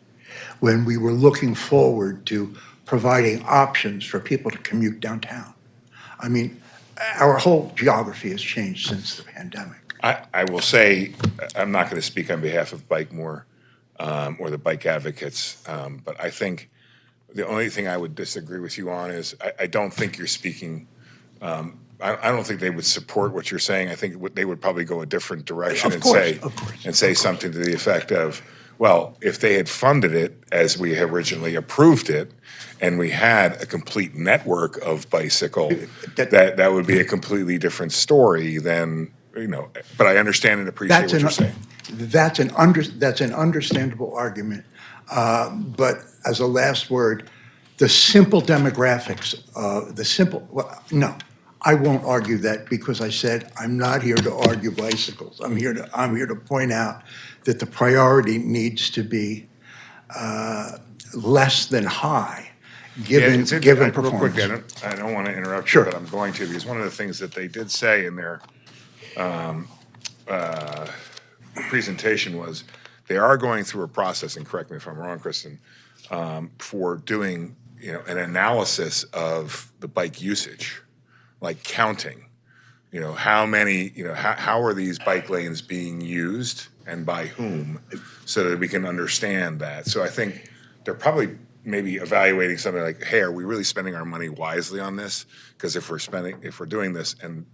when we were looking forward to providing options for people to commute downtown. I mean, our whole geography has changed since the pandemic. I will say, I'm not going to speak on behalf of Bike More or the bike advocates, but I think the only thing I would disagree with you on is I don't think you're speaking I don't think they would support what you're saying. I think they would probably go a different direction Of and course, of course. say something to the effect of, well, if they had funded it as we had originally approved it, and we had a complete network of bicycle, that would be a completely different story than, but I understand and appreciate what you're saying. That's an understandable argument. But as a last word, the simple demographics, no, I won't argue that because I said I'm not here to argue bicycles. I'm here to point out that the priority needs to be less than high, given performance. Real quick, I don't want to interrupt Sure. you, but I'm going to, because one of the things that they did say in their presentation was they are going through a process, and correct me if I'm wrong, Kristen, for doing an analysis of the bike usage, like counting. How many, how are these bike lanes being used and by whom, so that we can understand that. So I think they're probably maybe evaluating something like, hey, are we really spending our money wisely on this? Because if we're doing this and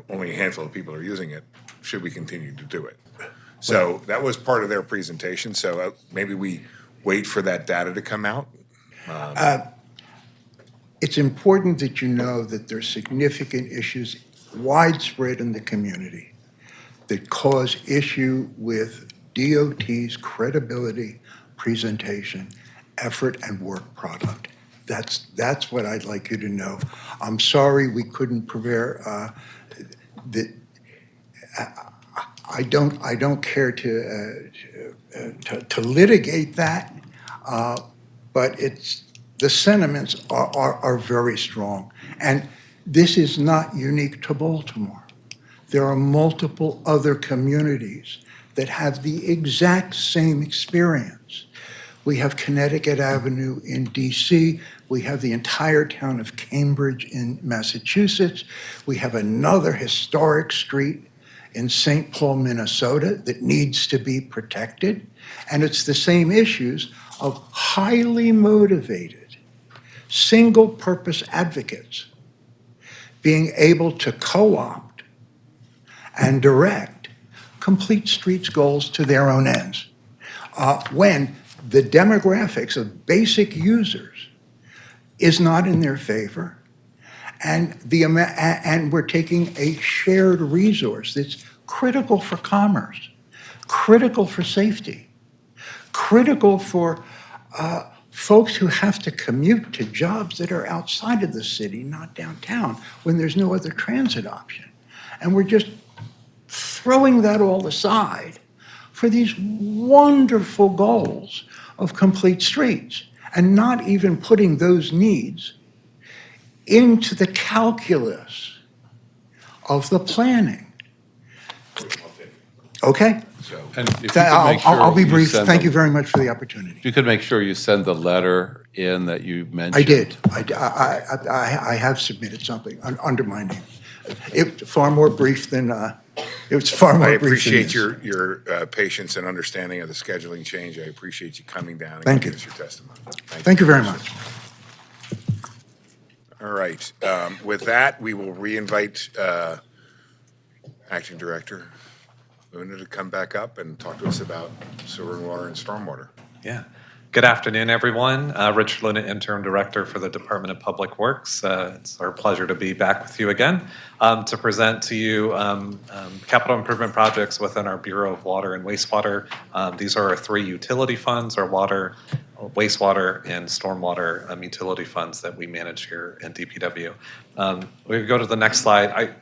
only a handful of people are using it, should we continue to do it? So that was part of their presentation. So maybe we wait for that data to come out. It's important that you know that there's significant issues widespread in the community that cause issue with DOT's credibility, presentation, effort, and work product. That's what I'd like you to know. I'm sorry we couldn't prepare that. I don't care to litigate that, but the sentiments are very strong. And this is not unique to Baltimore. There are multiple other communities that have the exact same experience. We have Connecticut Avenue in DC. We have the entire town of Cambridge in Massachusetts. We have another historic street in St. Paul, Minnesota that needs to be protected. And it's the same issues of highly motivated, single-purpose advocates being able to co-opt and direct complete streets goals to their own ends. When the demographics of basic users is not in their favor, and we're taking a shared resource that's critical for commerce, critical for safety, critical for folks who have to commute to jobs that are outside of the city, not downtown, when there's no other transit option. And we're just throwing that all aside for these wonderful goals of complete streets and not even putting those needs into the calculus of the planning. Okay? And if you could make sure I'll be you brief. send Thank the- you very much for the opportunity. If you could make sure you send the letter in that you mentioned. I did. I have submitted something under my name. It's far more brief than, it was far more I brief than appreciate this. your patience and understanding of the scheduling change. I appreciate you coming down and Thank giving you. us your testimony. Thank you very much. All right. With that, we will re-invite Acting Director Luna to come back up and talk to us about sewer and water and stormwater. Yeah. Good afternoon, everyone. Richard Luna, Interim Director for the Department of Public Works. It's our pleasure to be back with you again to present to you capital improvement projects within our Bureau of Water and Wastewater. These are our three utility funds, our water, wastewater, and stormwater utility funds that we manage here in DPW. We go to the next slide.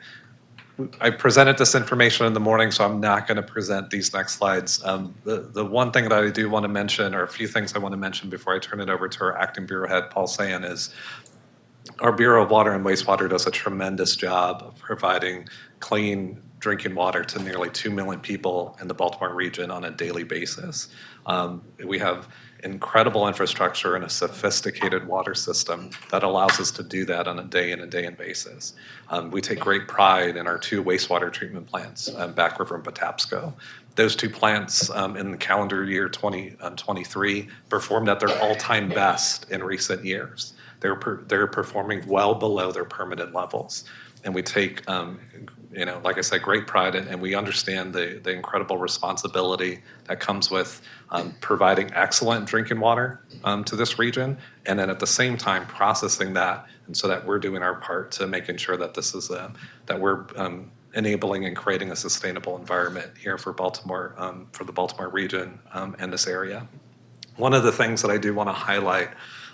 I presented this information in the morning, so I'm not going to present these next slides. The one thing that I do want to mention, or a few things I want to mention before I turn it over to our Acting Bureau Head, Paul Sayan, is our Bureau of Water and Wastewater does a tremendous job of providing clean drinking water to nearly 2 million people in the Baltimore region on a daily basis. We have incredible infrastructure and a sophisticated water system that allows us to do that on a day in and day in basis. We take great pride in our 2 wastewater treatment plants, Back River and Patapsco. Those 2 plants in the calendar year 2023 performed at their all-time best in recent years. They're performing well below their permitted levels. And we take, like I said, great pride in, and we understand the incredible responsibility that comes with providing excellent drinking water to this region, and then at the same time processing that, and so that we're doing our part to making sure that this is that we're enabling and creating a sustainable environment here for Baltimore, for the Baltimore region and this area. One of the things that I do want to highlight,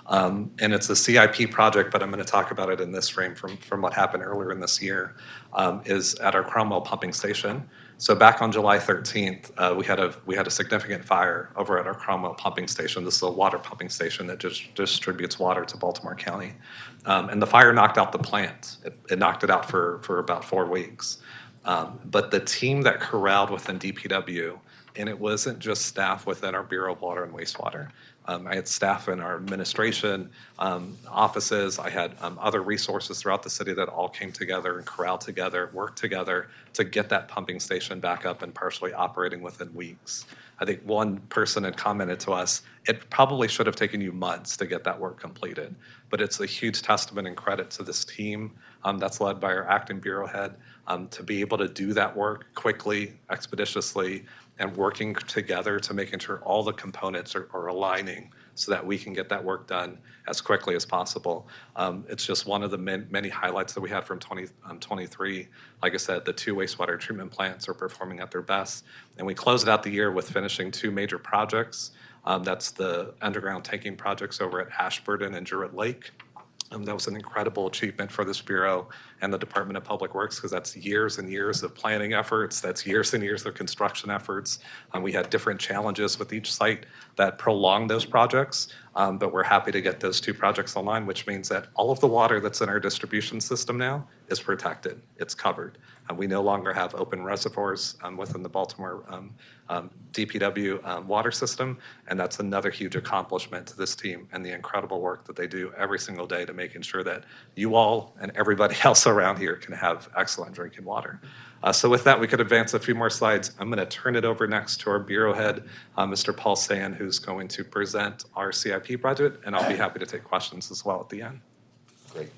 and it's a CIP project, but I'm going to talk about it in this frame from what happened earlier in this year, is at our Cromwell pumping station. So back on July 13th, we had a significant fire over at our Cromwell pumping station. This is a water pumping station that just distributes water to Baltimore County. And the fire knocked out the plant. It knocked it out for about 4 weeks. But the team that corralled within DPW, and it wasn't just staff within our Bureau of Water and Wastewater. I had staff in our administration offices. I had other resources throughout the city that all came together and corralled together, worked together to get that pumping station back up and partially operating within weeks. I think one person had commented to us, it probably should have taken you months to get that work completed. But it's a huge testament and credit to this team that's led by our acting bureau head to be able to do that work quickly, expeditiously, and working together to making sure all the components are aligning so that we can get that work done as quickly as possible. It's just one of the many highlights that we had from 2023. Like I said, the 2 wastewater treatment plants are performing at their best. And we closed out the year with finishing 2 major projects. That's the underground tanking projects over at Ashburton and Druid Lake. That was an incredible achievement for this Bureau and the Department of Public Works because that's years and years of planning efforts. That's years and years of construction efforts. We had different challenges with each site that prolonged those projects, but we're happy to get those 2 projects online, which means that all of the water that's in our distribution system now is protected. It's covered. We no longer have open reservoirs within the Baltimore DPW water system, and that's another huge accomplishment to this team and the incredible work that they do every single day to making sure that you all and everybody else around here can have excellent drinking water. So with that, we could advance a few more slides. I'm going to turn it over next to our Bureau Head, Mr. Paul Sand, who's going to present our CIP budget, and I'll be happy to take questions as well at the end. Great.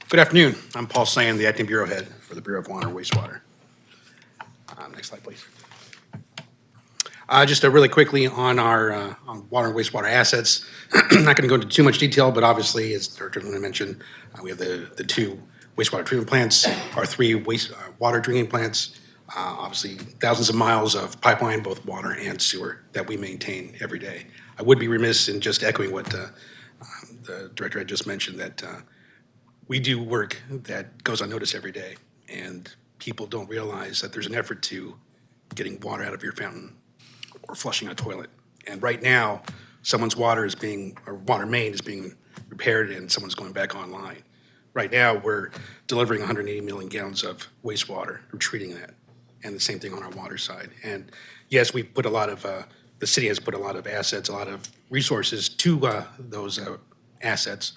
Good afternoon. I'm Paul Sand, the Acting Bureau Head for the Bureau of Water and Wastewater. Next slide, please. Just really quickly on our on water and wastewater assets. I'm not going to go into too much detail, but obviously, as Director Luna mentioned, we have the 2 wastewater treatment plants, our 3 water drinking plants, obviously thousands of miles of pipeline, both water and sewer, that we maintain every day. I would be remiss in just echoing what the Director had just mentioned, that we do work that goes unnoticed every day, and people don't realize that there's an effort to getting water out of your fountain or flushing a toilet. And right now, someone's water main is being repaired and someone's going back online. Right now, we're delivering 180 million gallons of wastewater. We're treating that, and the same thing on our water side. And yes, we've put a lot of, the city has put a lot of assets, a lot of resources to those assets.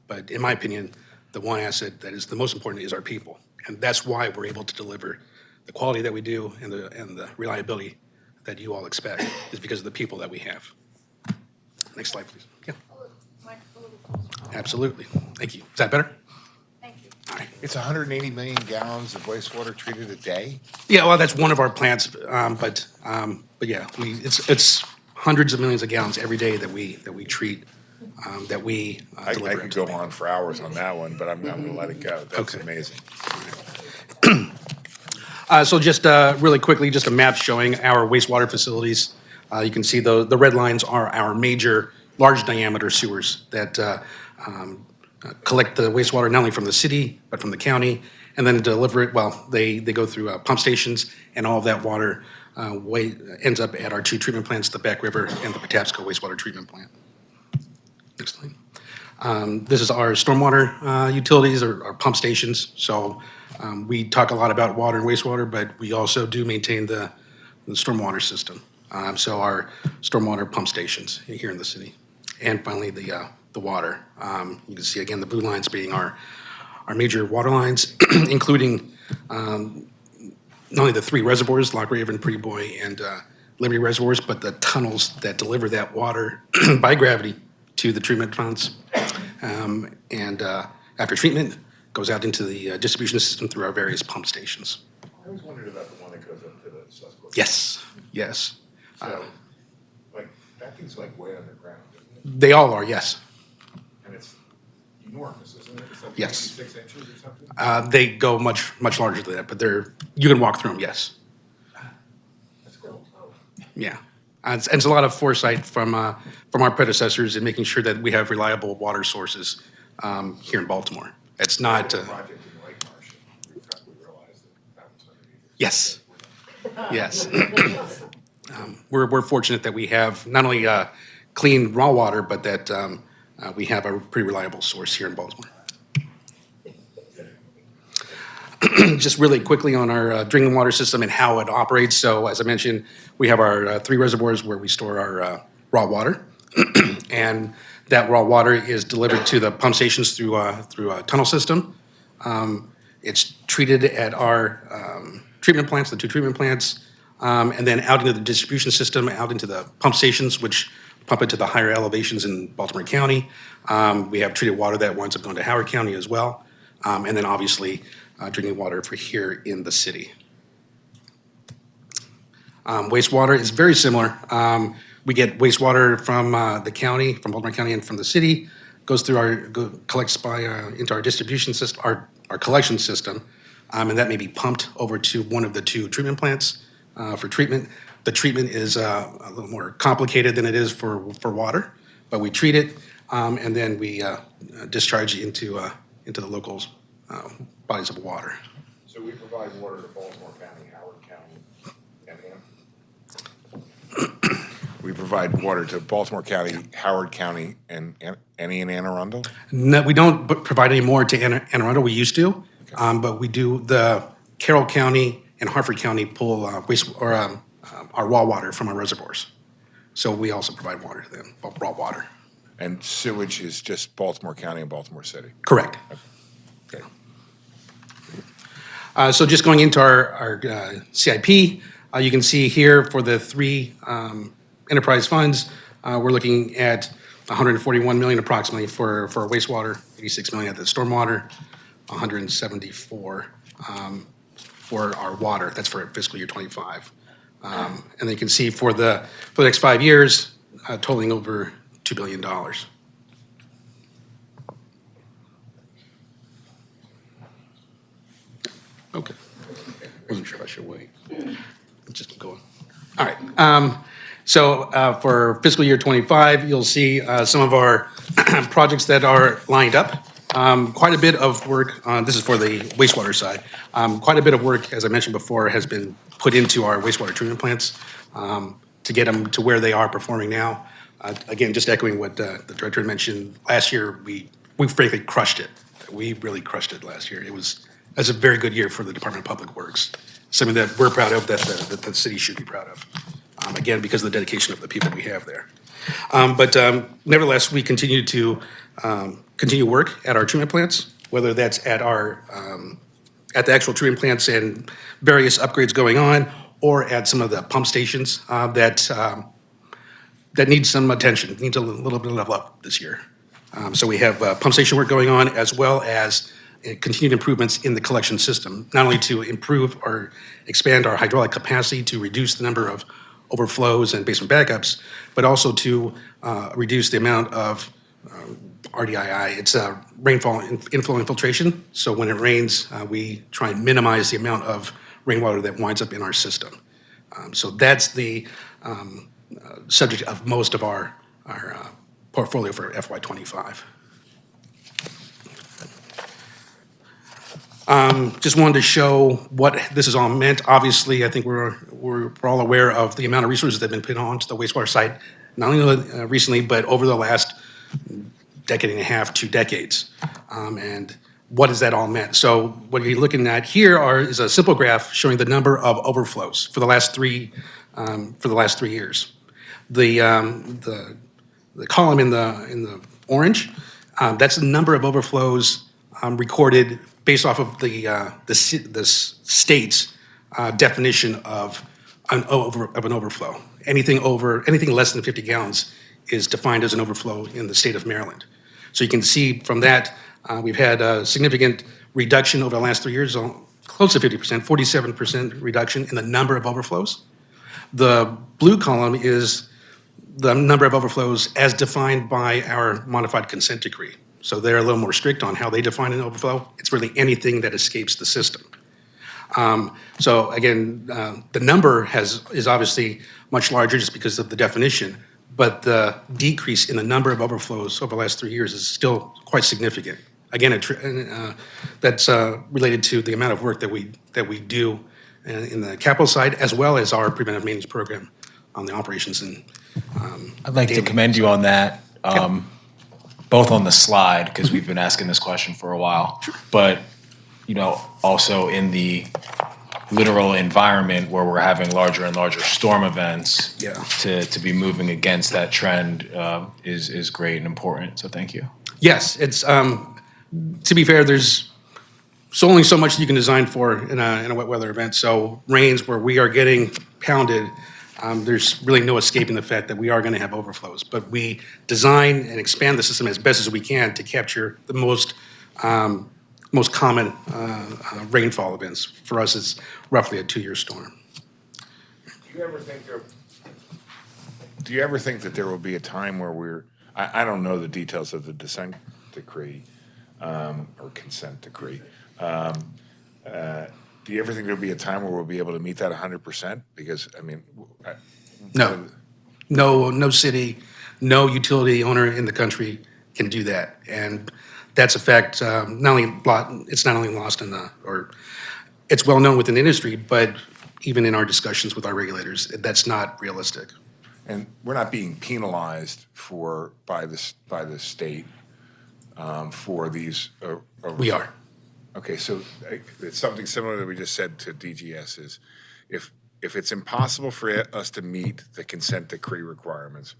But in my opinion, the one asset that is the most important is our people. And that's why we're able to deliver the quality that we do and the reliability that you all expect, is because of the people that we have. Next slide, please. Yeah. Absolutely. Thank you. Is that better? Thank you. All right. It's 180 million gallons of wastewater treated a day? Yeah, well, that's one of our plants, but yeah, it's hundreds of millions of gallons every day that we treat, that we deliver. I could go on for hours on that one, but I'm going to let it go. That's amazing. So just really quickly, just a map showing our wastewater facilities. You can see the red lines are our major large diameter sewers that collect the wastewater not only from the city, but from the county, and then deliver it, well, they go through pump stations, and all of that water ends up at our 2 treatment plants, the Back River and the Patapsco wastewater treatment plant. Next slide. This is our stormwater utilities, or our pump stations. So we talk a lot about water and wastewater, but we also do maintain the stormwater system. So our stormwater pump stations here in the city. And finally, the water. You can see, again, the blue lines being our major water lines, including not only the 3 reservoirs, Lock Raven, Pretty Boy, and Liberty reservoirs, but the tunnels that deliver that water by gravity to the treatment plants. And after treatment, goes out into the distribution system through our various pump stations. I always wondered about the one that goes up to the Susquehanna. Yes, yes. So, like, that thing's like way underground, isn't it? They all are, yes. And it's enormous, isn't it? It's like Yes. 6 inches or something? They go much larger than that, but you can walk through them, yes. That's cool. Yeah. And it's a lot of foresight from our predecessors in making sure that we have reliable water sources here in Baltimore. It's not. Project in Lake Marsh, we realized that was underneath. Yes. Yes. We're fortunate that we have not only clean raw water, but that we have a pretty reliable source here in Baltimore. Just really quickly on our drinking water system and how it operates. So as I mentioned, we have our 3 reservoirs where we store our raw water. And that raw water is delivered to the pump stations through a tunnel system. It's treated at our treatment plants, the 2 treatment plants, and then out into the distribution system, out into the pump stations, which pump it to the higher elevations in Baltimore County. We have treated water that winds up going to Howard County as well. And then obviously drinking water for here in the city. Wastewater is very similar. We get wastewater from the county, from Baltimore County and from the city, goes through collects into our distribution system, our collection system, and that may be pumped over to one of the 2 treatment plants for treatment. The treatment is a little more complicated than it is for water, but we treat it and then we discharge it into the local bodies of water. So we provide water to Baltimore County, Howard County, and we provide water to Baltimore County, Howard County, and any in Anne Arundel? No, we don't provide any more to Anne Arundel. We used to, but we do. The Carroll County and Hartford County pull our raw water from our reservoirs, so we also provide water to them, raw water. And sewage is just Baltimore County and Baltimore City? Correct. Okay. So just going into our CIP, you can see here for the 3 enterprise funds, we're looking at $141 million approximately for wastewater, $86 million at the stormwater, $174 for our water. That's for fiscal year 25. And then you can see for the next 5 years, totaling over $2 billion. Okay. Wasn't sure if I should wait. Let's just keep going. All right. So for fiscal year 25, you'll see some of our projects that are lined up. Quite a bit of work, this is for the wastewater side. Quite a bit of work, as I mentioned before, has been put into our wastewater treatment plants to get them to where they are performing now. Again, just echoing what the director mentioned, last year we frankly crushed it. We really crushed it last year. It was a very good year for the Department of Public Works. Something that we're proud of, that the city should be proud of. Again, because of the dedication of the people we have there. But nevertheless, we continue to continue work at our treatment plants, whether that's at the actual treatment plants and various upgrades going on, or at some of the pump stations that needs some attention, needs a little bit of level up this year. So we have pump station work going on, as well as continued improvements in the collection system, not only to improve or expand our hydraulic capacity to reduce the number of overflows and basement backups, but also to reduce the amount of RDII. It's rainfall inflow infiltration. So when it rains, we try and minimize the amount of rainwater that winds up in our system. So that's the subject of most of our portfolio for FY25. Just wanted to show what this is all meant. Obviously, I think we're all aware of the amount of resources that have been put onto the wastewater site, not only recently, but over the last decade and a half, 2 decades. And what has that all meant? So what you're looking at here is a simple graph showing the number of overflows for the last 3 years. The column in the orange, that's the number of overflows recorded based off of the state's definition of of an overflow. Anything less than 50 gallons is defined as an overflow in the state of Maryland. So you can see from that, we've had a significant reduction over the last 3 years, close to 50%, 47% reduction in the number of overflows. The blue column is the number of overflows as defined by our modified consent decree. So they're a little more strict on how they define an overflow. It's really anything that escapes the system. So again, the number is obviously much larger just because of the definition, but the decrease in the number of overflows over the last 3 years is still quite significant. Again, that's related to the amount of work that we do in the capital side, as well as our preventive maintenance program on the operations and. I'd like to commend you on that, both on the slide, because we've been asking this question for a while, but also in the literal environment where we're having larger and larger storm events. Yeah. To be moving against that trend is great and important. So thank you. Yes, it's to be fair, there's only so much you can design for in a wet weather event. So rains where we are getting pounded, there's really no escaping the fact that we are going to have overflows. But we design and expand the system as best as we can to capture the most common rainfall events. For us, it's roughly a 2-year storm. Do you ever think that there will be a time where I don't know the details of the consent decree. Do you ever think there'll be a time where we'll be able to meet that 100%? Because, No city, no utility owner in the country can do that. And that's a fact, it's not only lost it's well known within the industry, but even in our discussions with our regulators, that's not realistic. And we're not being penalized by the state for these. We are. Okay, so it's something similar that we just said to DGS is if it's impossible for us to meet the consent decree requirements,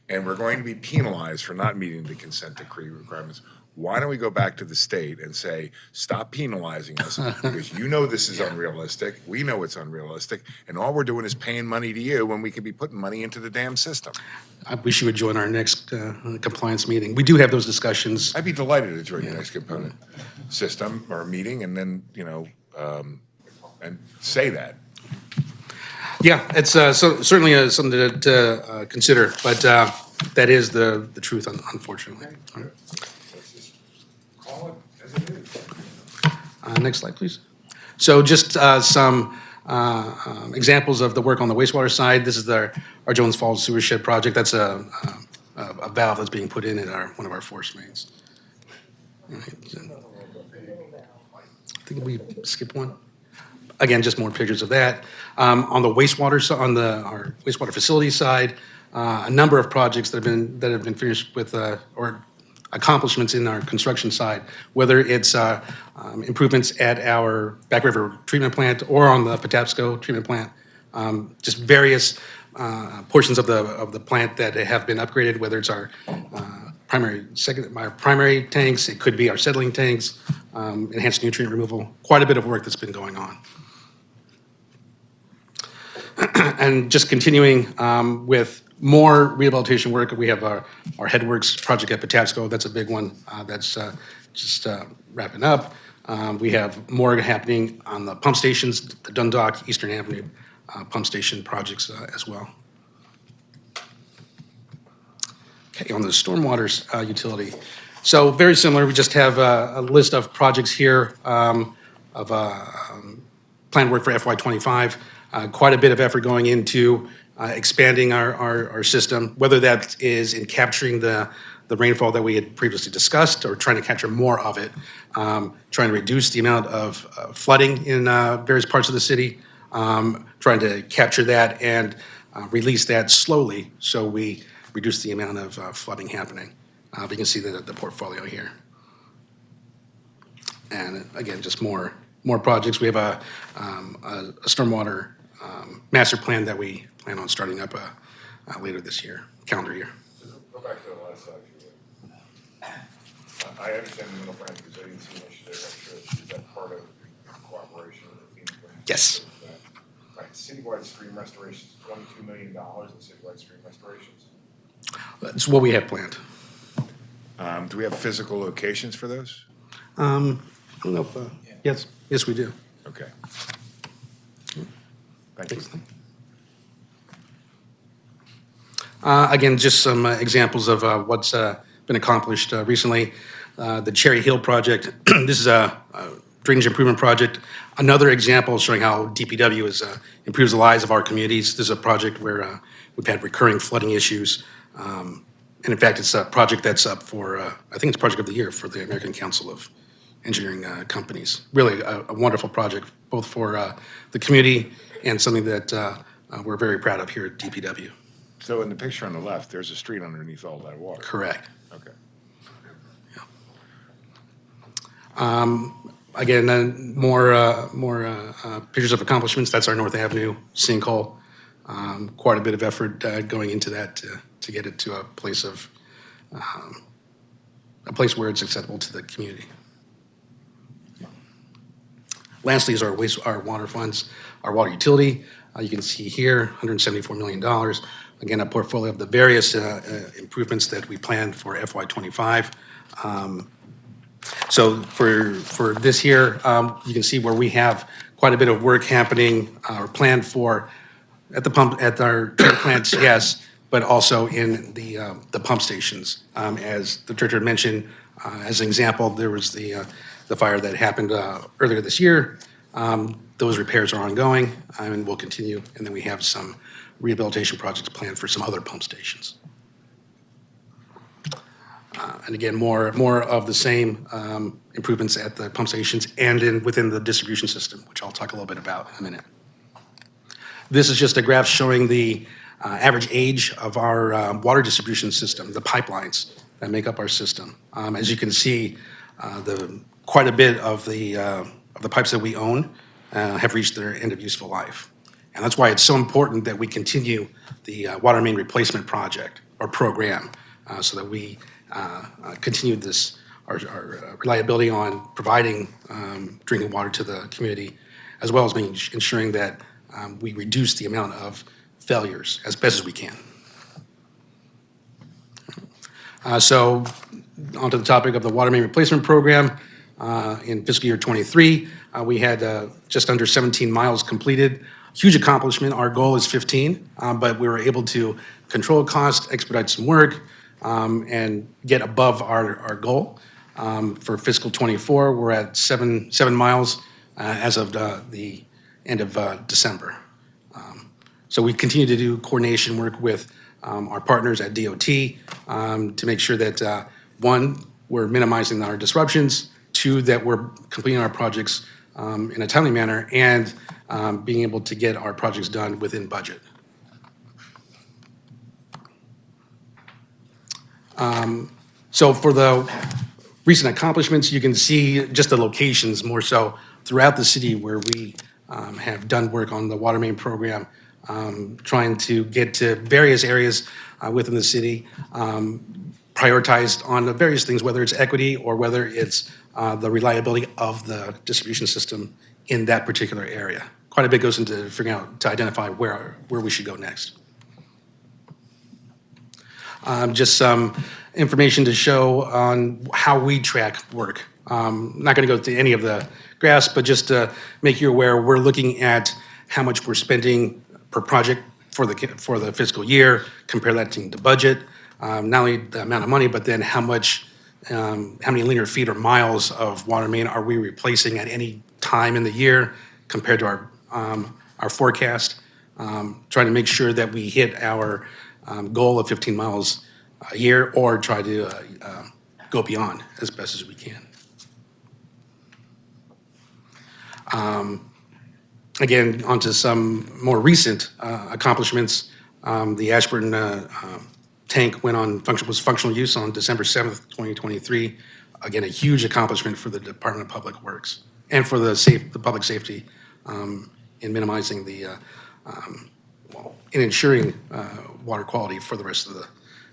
and we're going to be penalized for not meeting the consent decree requirements, why don't we go back to the state and say, stop penalizing us because this is unrealistic, we know it's unrealistic, and all we're doing is paying money to you when we could be putting money into the damn system. I wish you would join our next compliance meeting. We do have those discussions. I'd be delighted to join your next component system or meeting and then, and say that. Yeah, it's certainly something to consider, but that is the truth, unfortunately. Next slide, please. So just some examples of the work on the wastewater side. This is our Jones Falls sewer shed project. That's a valve that's being put in at one of our force mains. I think we skipped one. Again, just more pictures of that. On the wastewater, our wastewater facility side, a number of projects that have been finished with or accomplishments in our construction side, whether it's improvements at our Back River treatment plant or on the Patapsco treatment plant, just various portions of the plant that have been upgraded, whether it's our primary tanks, it could be our settling tanks, enhanced nutrient removal, quite a bit of work that's been going on. And just continuing with more rehabilitation work, we have our Headworks project at Patapsco. That's a big one that's just wrapping up. We have more happening on the pump stations, the Dundalk, Eastern Avenue pump station projects as well. Okay, on the stormwater utility. So very similar, we just have a list of projects here of planned work for FY25. Quite a bit of effort going into expanding our system, whether that is in capturing the rainfall that we had previously discussed or trying to capture more of it, trying to reduce the amount of flooding in various parts of the city, trying to capture that and release that slowly so we reduce the amount of flooding happening. You can see the portfolio here. And again, just more projects. We have a stormwater master plan that we plan on starting up later this year, calendar year. Go back to the last slide. I understand the Middle Branch Resiliency Initiative. I'm sure is that part of cooperation with the FEMA grant? Yes. Right. citywide stream restorations, $22 million in citywide stream restorations. That's what we have planned. Do we have physical locations for those? I don't know if, yes, we do. Okay. Thank you. Again, just some examples of what's been accomplished recently. The Cherry Hill project, this is a drainage improvement project. Another example showing how DPW improves the lives of our communities. This is a project where we've had recurring flooding issues. And in fact, it's a project that's up for, I think it's Project of the Year for the American Council of Engineering Companies. Really a wonderful project, both for the community and something that we're very proud of here at DPW. So in the picture on the left, there's a street underneath all that water. Correct. Okay. Again, more pictures of accomplishments. That's our North Avenue sinkhole. Quite a bit of effort going into that to get it to a place where it's acceptable to the community. Lastly is our water funds, our water utility. You can see here, $174 million. Again, a portfolio of the various improvements that we planned for FY25. So for this year, you can see where we have quite a bit of work happening or planned for at our treatment plants, yes, but also in the pump stations. As the director mentioned, as an example, there was the fire that happened earlier this year. Those repairs are ongoing and will continue. And then we have some rehabilitation projects planned for some other pump stations. And again, more of the same improvements at the pump stations and within the distribution system, which I'll talk a little bit about in a minute. This is just a graph showing the average age of our water distribution system, the pipelines that make up our system. As you can see, quite a bit of the pipes that we own have reached their end of useful life. And that's why it's so important that we continue the water main replacement project or program so that we continue our reliability on providing drinking water to the community, as well as ensuring that we reduce the amount of failures as best as we can. So onto the topic of the water main replacement program. In fiscal year 23, we had just under 17 miles completed. Huge accomplishment. Our goal is 15, but we were able to control cost, expedite some work, and get above our goal. For fiscal 24, we're at seven miles as of the end of December. So we continue to do coordination work with our partners at DOT to make sure that, one, we're minimizing our disruptions, two, that we're completing our projects in a timely manner, and being able to get our projects done within budget. So for the recent accomplishments, you can see just the locations more so throughout the city where we have done work on the water main program, trying to get to various areas within the city, prioritized on the various things, whether it's equity or whether it's the reliability of the distribution system in that particular area. Quite a bit goes into figuring out to identify where we should go next. Just some information to show on how we track work. I'm not going to go to any of the graphs, but just to make you aware, we're looking at how much we're spending per project for the fiscal year, compare that to the budget, not only the amount of money, but then how many linear feet or miles of water main are we replacing at any time in the year compared to our forecast, trying to make sure that we hit our goal of 15 miles a year or try to go beyond as best as we can. Again, onto some more recent accomplishments. The Ashburn tank was functional use on December 7th, 2023. Again, a huge accomplishment for the Department of Public Works and for the public safety in minimizing in ensuring water quality for the rest of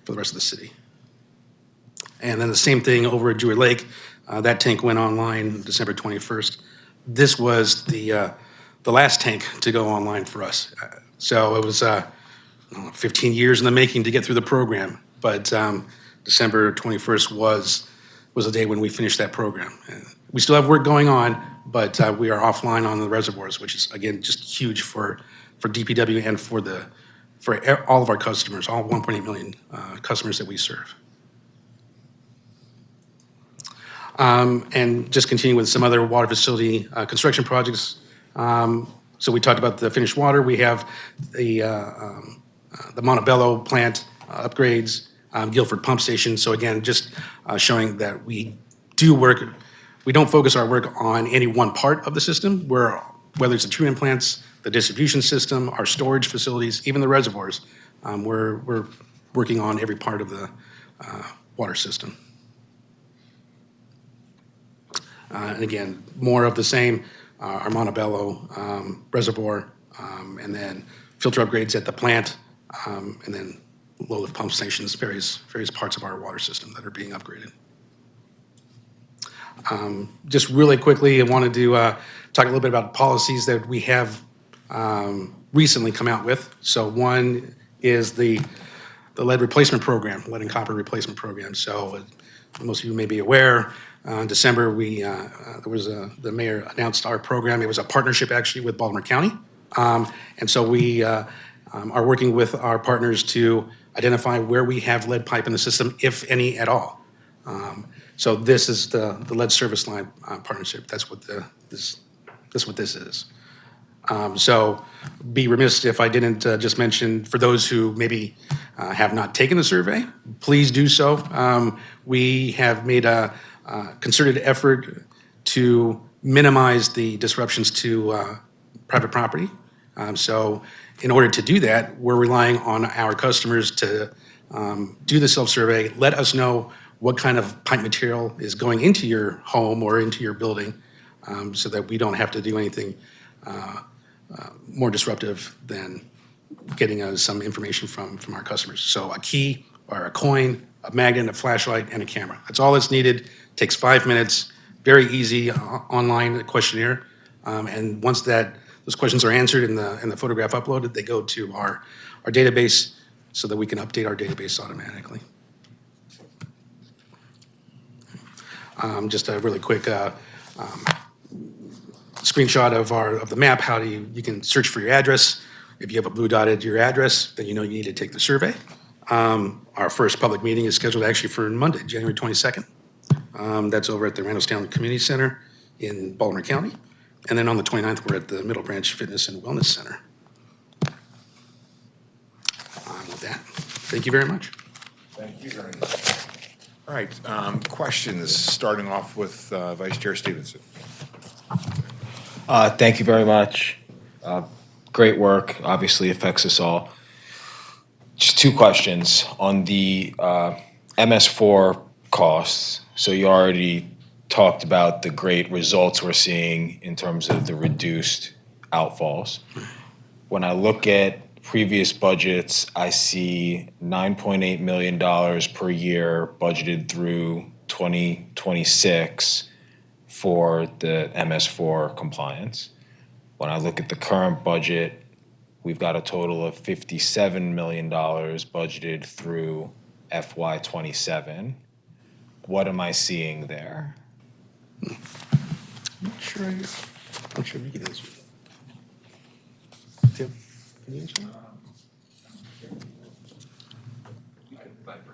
the city. And then the same thing over at Dewey Lake. That tank went online December 21st. This was the the last tank to go online for us. So it was 15 years in the making to get through the program, but December 21st was the day when we finished that program. And we still have work going on, but we are offline on the reservoirs, which is, again, just huge for DPW and for all of our customers, all 1.8 million customers that we serve. And just continue with some other water facility construction projects. So we talked about the finished water. We have the Montebello plant upgrades, Guilford Pump Station. So again, just showing that we do work, we don't focus our work on any one part of the system. Whether it's the treatment plants, the distribution system, our storage facilities, even the reservoirs, we're working on every part of the water system. And again, more of the same, our Montebello reservoir, and then filter upgrades at the plant, and then low-lift pump stations, various parts of our water system that are being upgraded. Just really quickly, I wanted to talk a little bit about policies that we have recently come out with. So one is the lead replacement program, lead and copper replacement program. So most of you may be aware, in December, the mayor announced our program. It was a partnership actually with Baltimore County. And so we are working with our partners to identify where we have lead pipe in the system, if any at all. So this is the lead service line partnership. That's what this is. So be remiss if I didn't just mention, for those who maybe have not taken the survey, please do so. We have made a concerted effort to minimize the disruptions to private property. So in order to do that, we're relying on our customers to do the self-survey, let us know what kind of pipe material is going into your home or into your building, so that we don't have to do anything more disruptive than getting some information from our customers. So a key or a coin, a magnet, a flashlight, and a camera. That's all that's needed. Takes 5 minutes. Very easy online questionnaire. And once those questions are answered and the photograph uploaded, they go to our database so that we can update our database automatically. Just a really quick screenshot of the map. How you can search for your address. If you have a blue dot at your address, then you know you need to take the survey. Our first public meeting is scheduled actually for Monday, January 22nd. That's over at the Randallstown Community Center in Baltimore County. And then on the 29th, we're at the Middle Branch Fitness and Wellness Center. With that, thank you very much. Thank you very much. All right, questions, starting off with Vice Chair Stevenson. Thank you very much. Great work, obviously affects us all. Just two questions on the MS4 costs. So you already talked about the great results we're seeing in terms of the reduced outfalls. When I look at previous budgets, I see $9.8 million per year budgeted through 2026 for the MS4 compliance. When I look at the current budget, we've got a total of $57 million budgeted through FY27. What am I seeing there? I'm not sure you can answer. Tim, can you answer that?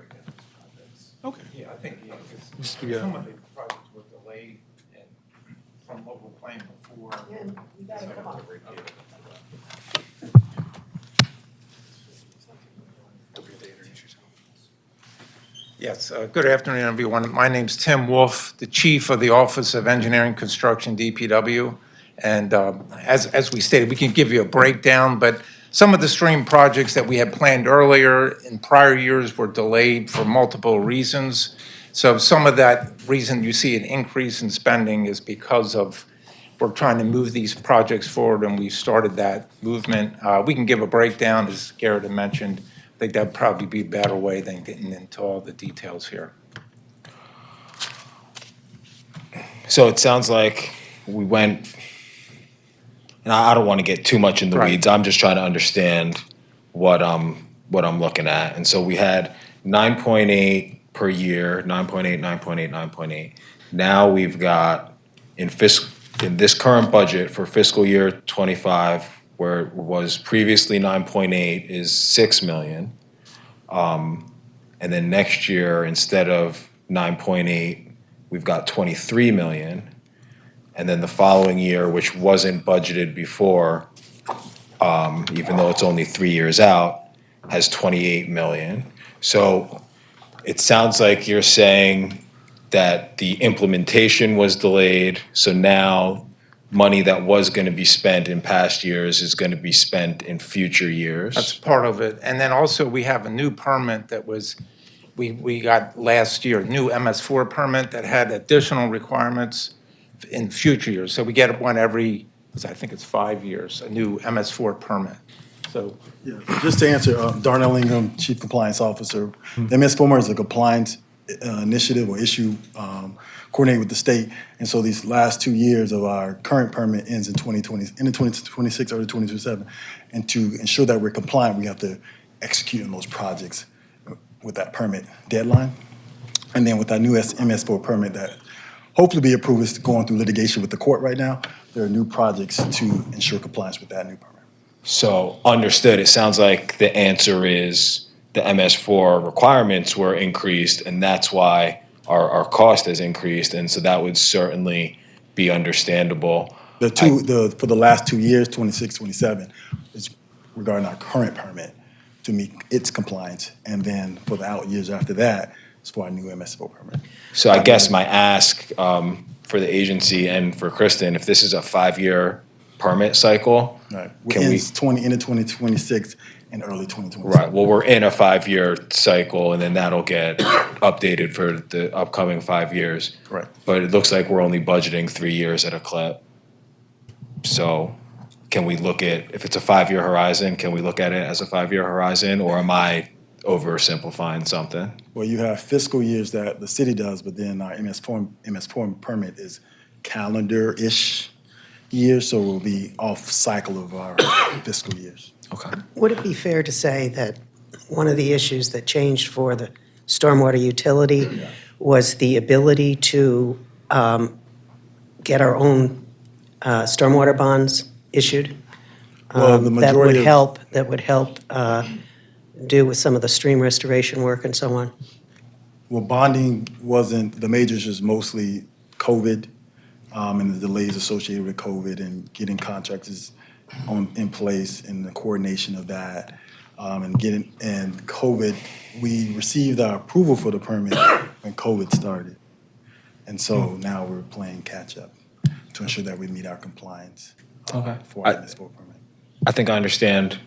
Okay. Yeah, I think, yeah, Just because give you a- some of the projects were delayed and from what we're planning before. Yes, good afternoon, everyone. My name's Tim Wolf, the Chief of the Office of Engineering Construction, DPW. And as we stated, we can give you a breakdown, but some of the stream projects that we had planned earlier in prior years were delayed for multiple reasons. So some of that reason you see an increase in spending is because of we're trying to move these projects forward, and we've started that movement. We can give a breakdown, as Garrett had mentioned. I think that'd probably be a better way than getting into all the details here. So it sounds like we went and I don't want to get too much in the Right. weeds. I'm just trying to understand what I'm looking at. And so we had 9.8 per year, 9.8, 9.8, 9.8. Now we've got in this current budget for fiscal year 25, where it was previously 9.8 is 6 million. And then next year, instead of 9.8, we've got 23 million. And then the following year, which wasn't budgeted before, even though it's only 3 years out, has 28 million. So it sounds like you're saying that the implementation was delayed, so now money that was gonna be spent in past years is gonna be spent in future years. That's part of it. And then also, we have a new permit that we got last year, new MS4 permit that had additional requirements in future years. So we get one every, I think it's 5 years, a new MS4 permit. So Yeah, just to answer, Darnell Ingham, Chief Compliance Officer. The MS4 is a compliance initiative or issue coordinated with the state. And so these last 2 years of our current permit ends in 2020, in 2026 or 2027. And to ensure that we're compliant, we have to execute on those projects with that permit deadline. And then with our new MS4 permit that hopefully be approved, is going through litigation with the court right now. There are new projects to ensure compliance with that new permit. So understood, it sounds like the answer is the MS4 requirements were increased, and that's why our cost has increased, and so that would certainly be understandable. For the last 2 years, 26, 27, is regarding our current permit to meet its compliance. And then for the out years after that, it's for our new MS4 permit. So I guess my ask for the agency and for Kristen, if this is a 5-year permit cycle, Right. can we? Into 2026 and early 2027. Right, well, we're in a 5-year cycle, and then that'll get updated for the upcoming 5 years. Correct. But it looks like we're only budgeting 3 years at a clip. So can we look at, if it's a 5-year horizon, can we look at it as a 5-year horizon, or am I oversimplifying something? Well, you have fiscal years that the city does, but then our MS4 permit is calendar-ish years, so we'll be off cycle of our fiscal years. Okay. Would it be fair to say that one of the issues that changed for the stormwater utility was the ability to get our own stormwater bonds issued? Well, the majority That would help do with some of the stream restoration work and so on? Well, bonding wasn't, the majors was mostly COVID and the delays associated with COVID and getting contractors in place and the coordination of that. And COVID, we received our approval for the permit when COVID started. And so now we're playing catch up to ensure that we meet our compliance for our MS4 permit. I think I understand.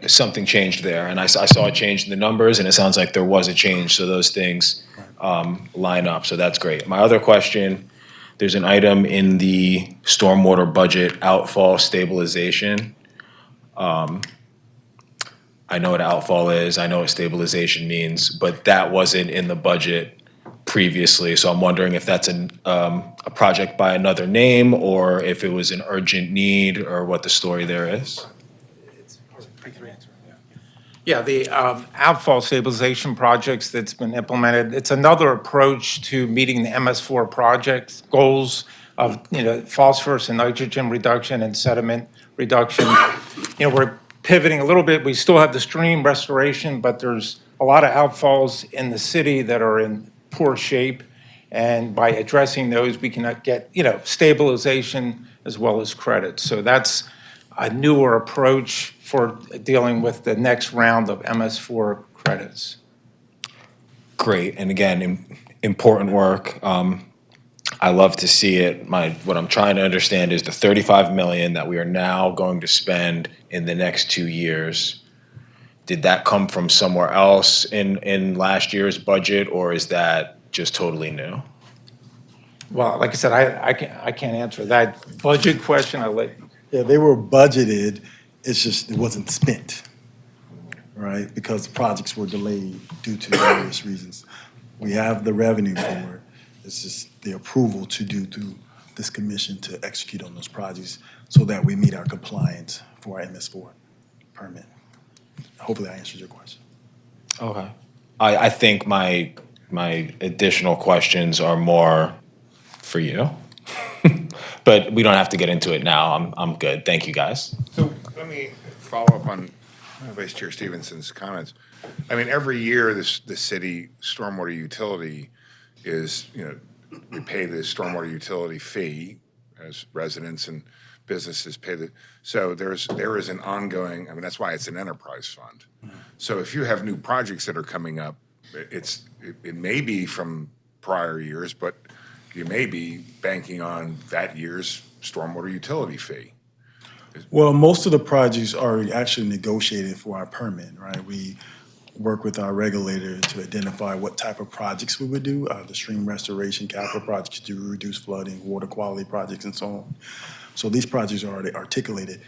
Something changed there, and I saw a change in the numbers, and it sounds like there was a change, so those things line up, so that's great. My other question, there's an item in the stormwater budget, outfall stabilization. I know what outfall is, I know what stabilization means, but that wasn't in the budget previously, so I'm wondering if that's a project by another name, or if it was an urgent need, or what the story there is. Yeah, the outfall stabilization projects that's been implemented, it's another approach to meeting the MS4 project goals of, phosphorus and nitrogen reduction and sediment reduction. We're pivoting a little bit. We still have the stream restoration, but there's a lot of outfalls in the city that are in poor shape. And by addressing those, we can get, stabilization as well as credit. So that's a newer approach for dealing with the next round of MS4 credits. Great, and again, important work. I love to see it. What I'm trying to understand is the 35 million that we are now going to spend in the next 2 years. Did that come from somewhere else in last year's budget, or is that just totally new? Well, like I said, I can't answer that budget question. Yeah, they were budgeted, it's just it wasn't spent, right? Because projects were delayed due to various reasons. We have the revenue for it. It's just the approval to do through this commission to execute on those projects so that we meet our compliance for our MS4 permit. Hopefully I answered your question. Okay. I think my additional questions are more for you. But we don't have to get into it now. I'm good. Thank you, guys. So let me follow up on Vice Chair Stevenson's comments. I mean, every year the city stormwater utility is, we pay the stormwater utility fee as residents and businesses pay so there is an ongoing, I mean, that's why it's an enterprise fund. So if you have new projects that are coming up, it may be from prior years, but you may be banking on that year's stormwater utility fee. Well, most of the projects are actually negotiated for our permit, right? We work with our regulator to identify what type of projects we would do, the stream restoration capital projects to reduce flooding, water quality projects, and so on. So these projects are already articulated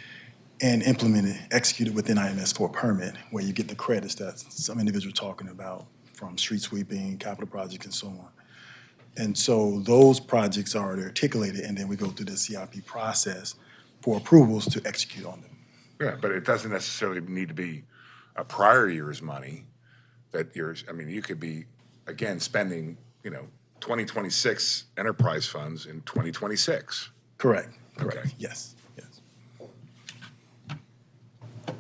and implemented, executed within our MS4 permit, where you get the credits that some individuals are talking about from street sweeping, capital projects, and so on. And so those projects are already articulated, and then we go through the CIP process for approvals to execute on them. Yeah, but it doesn't necessarily need to be a prior year's money that I mean, you could be, again, spending, 2026 enterprise funds in 2026. Correct. Okay. Yes.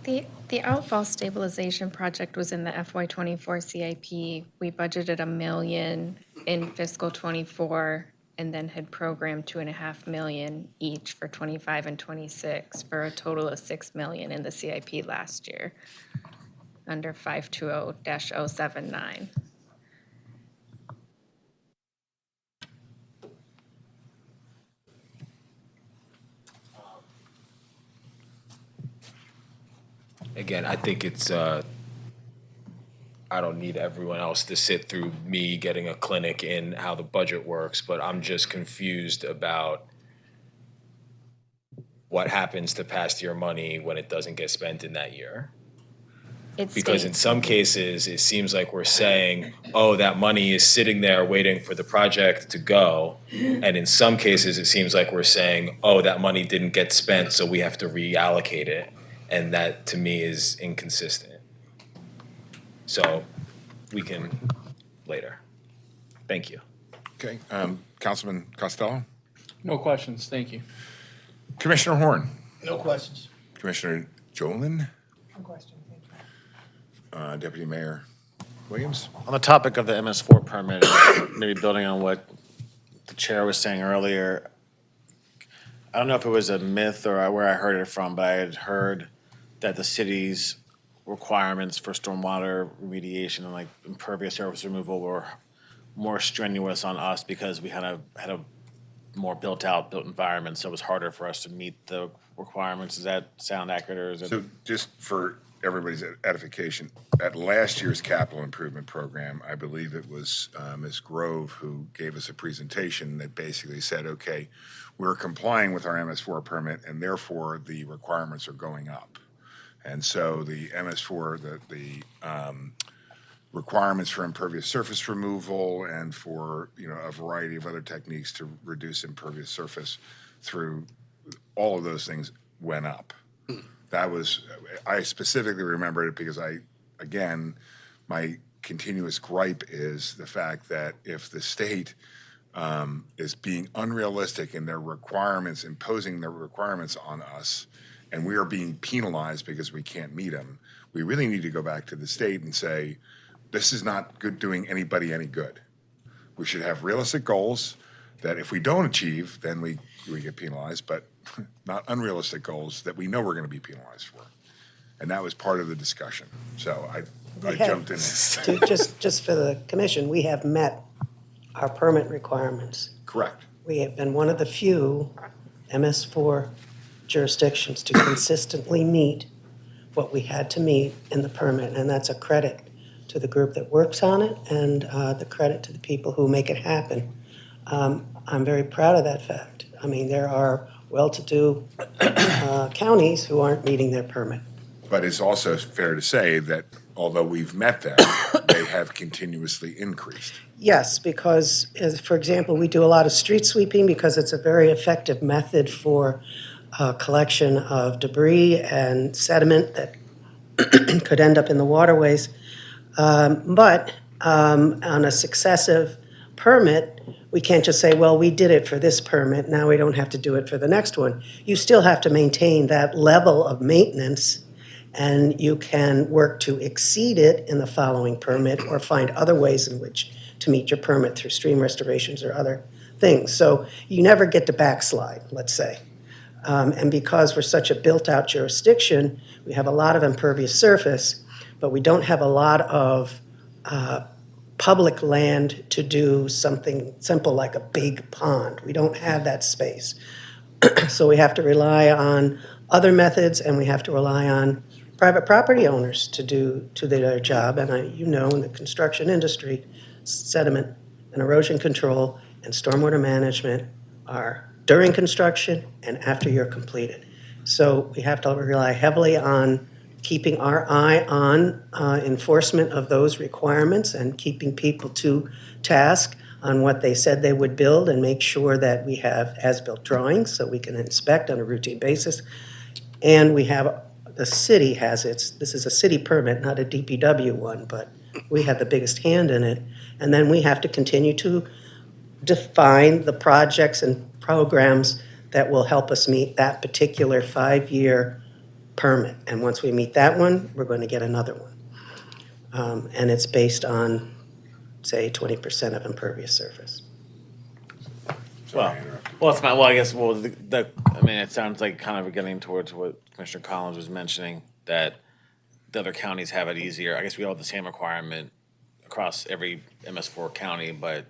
The outfall stabilization project was in the FY24 CIP. We budgeted $1 million in fiscal '24 and then had programmed $2.5 million each for '25 and '26 for a total of $6 million in the CIP last year under 520-079. Again, I think it's, I don't need everyone else to sit through me getting a clinic in how the budget works, but I'm just confused about what happens to past year money when it doesn't get spent in that year. Because in some cases, it seems like we're saying, oh, that money is sitting there waiting for the project to go. And in some cases, it seems like we're saying, oh, that money didn't get spent, so we have to reallocate it. And that, to me, is inconsistent. So we can later. Thank you. Okay. Councilman Costello? No questions, thank you. Commissioner Horn? No questions. Commissioner Jolin? No question, thank you. Deputy Mayor Williams? On the topic of the MS4 permit, maybe building on what the chair was saying earlier, I don't know if it was a myth or where I heard it from, but I had heard that the city's requirements for stormwater remediation and like impervious surface removal were more strenuous on us because we had a more built environment, so it was harder for us to meet the requirements. Does that sound accurate, or is it? So just for everybody's edification, at last year's capital improvement program, I believe it was Ms. Grove who gave us a presentation that basically said, okay, we're complying with our MS4 permit and therefore the requirements are going up. And so the MS4, the requirements for impervious surface removal and for, a variety of other techniques to reduce impervious surface through all of those things went up. I specifically remember it because my continuous gripe is the fact that if the state is being unrealistic in their requirements, imposing their requirements on us, and we are being penalized because we can't meet them, we really need to go back to the state and say, this is not doing anybody any good. We should have realistic goals that if we don't achieve, then we get penalized, but not unrealistic goals that we know we're going to be penalized for. And that was part of the discussion. So I jumped in. Just for the commission, we have met our permit requirements. Correct. We have been one of the few MS4 jurisdictions to consistently meet what we had to meet in the permit, and that's a credit to the group that works on it and the credit to the people who make it happen. I'm very proud of that fact. I mean, there are well-to-do counties who aren't meeting their permit. But it's also fair to say that although we've met them, they have continuously increased. Yes, because, for example, we do a lot of street sweeping because it's a very effective method for collection of debris and sediment that could end up in the waterways. But on a successive permit, we can't just say, well, we did it for this permit, now we don't have to do it for the next one. You still have to maintain that level of maintenance, and you can work to exceed it in the following permit or find other ways in which to meet your permit through stream restorations or other things. So you never get to backslide, let's say. And because we're such a built-out jurisdiction, we have a lot of impervious surface, but we don't have a lot of public land to do something simple like a big pond. We don't have that space. So we have to rely on other methods, and we have to rely on private property owners to do their job. And you know, in the construction industry, sediment and erosion control and stormwater management are during construction and after you're completed. So we have to rely heavily on keeping our eye on enforcement of those requirements and keeping people to task on what they said they would build, and make sure that we have as-built drawings so we can inspect on a routine basis. And we have, the city has its, this is a city permit, not a DPW one, but we have the biggest hand in it. And then we have to continue to define the projects and programs that will help us meet that particular 5-year permit. And once we meet that one, we're going to get another one. And it's based on, say, 20% of impervious surface. Well, it's not, well, I guess, well, I mean, it sounds like kind of getting towards what Commissioner Collins was mentioning, that the other counties have it easier. I guess we all have the same requirement across every MS4 county, but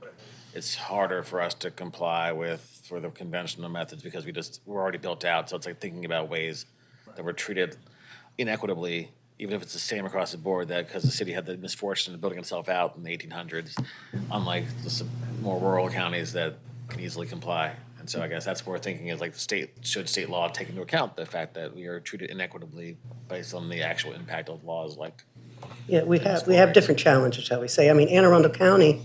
it's harder for us to comply with for the conventional methods because we're already built out. So it's like thinking about ways that we're treated inequitably, even if it's the same across the board, that because the city had the misfortune of building itself out in the 1800s, unlike the more rural counties that can easily comply. And so I guess that's what we're thinking is like should state law take into account the fact that we are treated inequitably based on the actual impact of laws like. Yeah, we have different challenges, shall we say. I mean, Anne Arundel County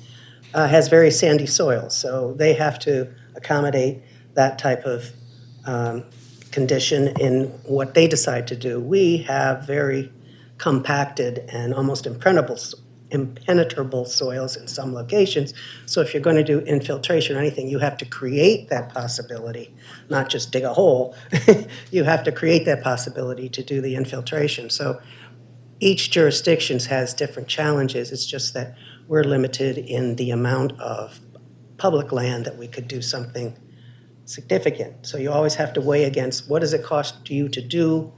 has very sandy soil, so they have to accommodate that type of condition in what they decide to do. We have very compacted and almost impenetrable soils in some locations. So if you're going to do infiltration or anything, you have to create that possibility, not just dig a hole. You have to create that possibility to do the infiltration. So each jurisdiction has different challenges. It's just that we're limited in the amount of public land that we could do something significant. So you always have to weigh against what does it cost you to do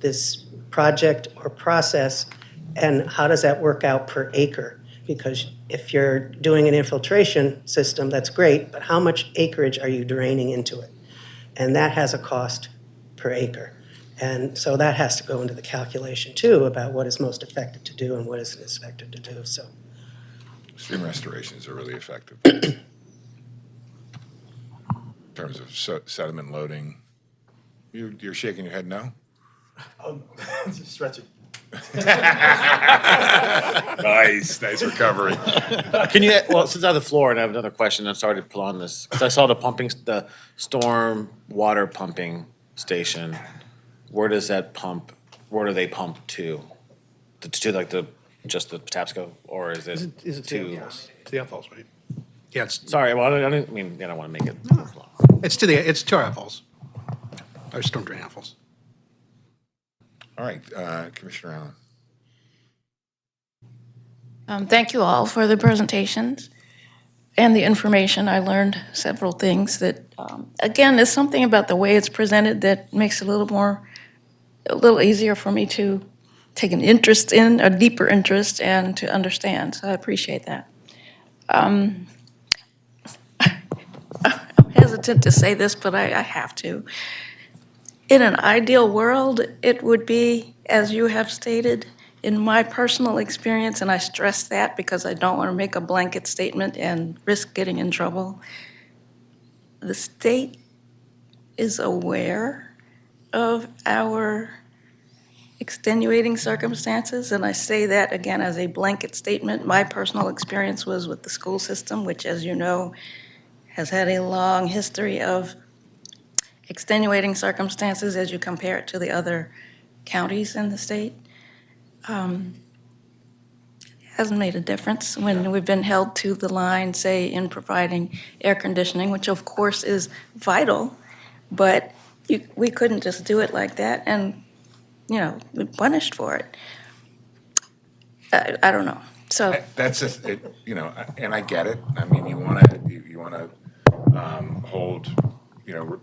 this project or process, and how does that work out per acre? Because if you're doing an infiltration system, that's great, but how much acreage are you draining into it? And that has a cost per acre. And so that has to go into the calculation too about what is most effective to do and what isn't effective to do. So stream restorations are really effective in terms of sediment loading. You're shaking your head no? Just stretching. Nice recovery. Can you, well, since I have the floor and I have another question, I'm sorry to pull on this, because I saw the storm water pumping station. Where does that pump, where do they pump to? To like just the Patapsco, or is it Is it to? It's the outfalls, right? Yeah, it's, Sorry, well, I didn't mean, I don't want to make it. it's to our outfalls. Our storm drain outfalls. All right, Commissioner Allen. Thank you all for the presentations and the information. I learned several things that, again, there's something about the way it's presented that makes it a little easier for me to take an interest in, a deeper interest, and to understand. So I appreciate that. I'm hesitant to say this, but I have to. In an ideal world, it would be, as you have stated, in my personal experience, and I stress that because I don't want to make a blanket statement and risk getting in trouble, the state is aware of our extenuating circumstances, and I say that again as a blanket statement. My personal experience was with the school system, which, as you know, has had a long history of extenuating circumstances as you compare it to the other counties in the state. Hasn't made a difference when we've been held to the line, say, in providing air conditioning, which of course is vital, but we couldn't just do it like that and, be punished for it. I don't know. So That's just, and I get it. I mean, you want to hold,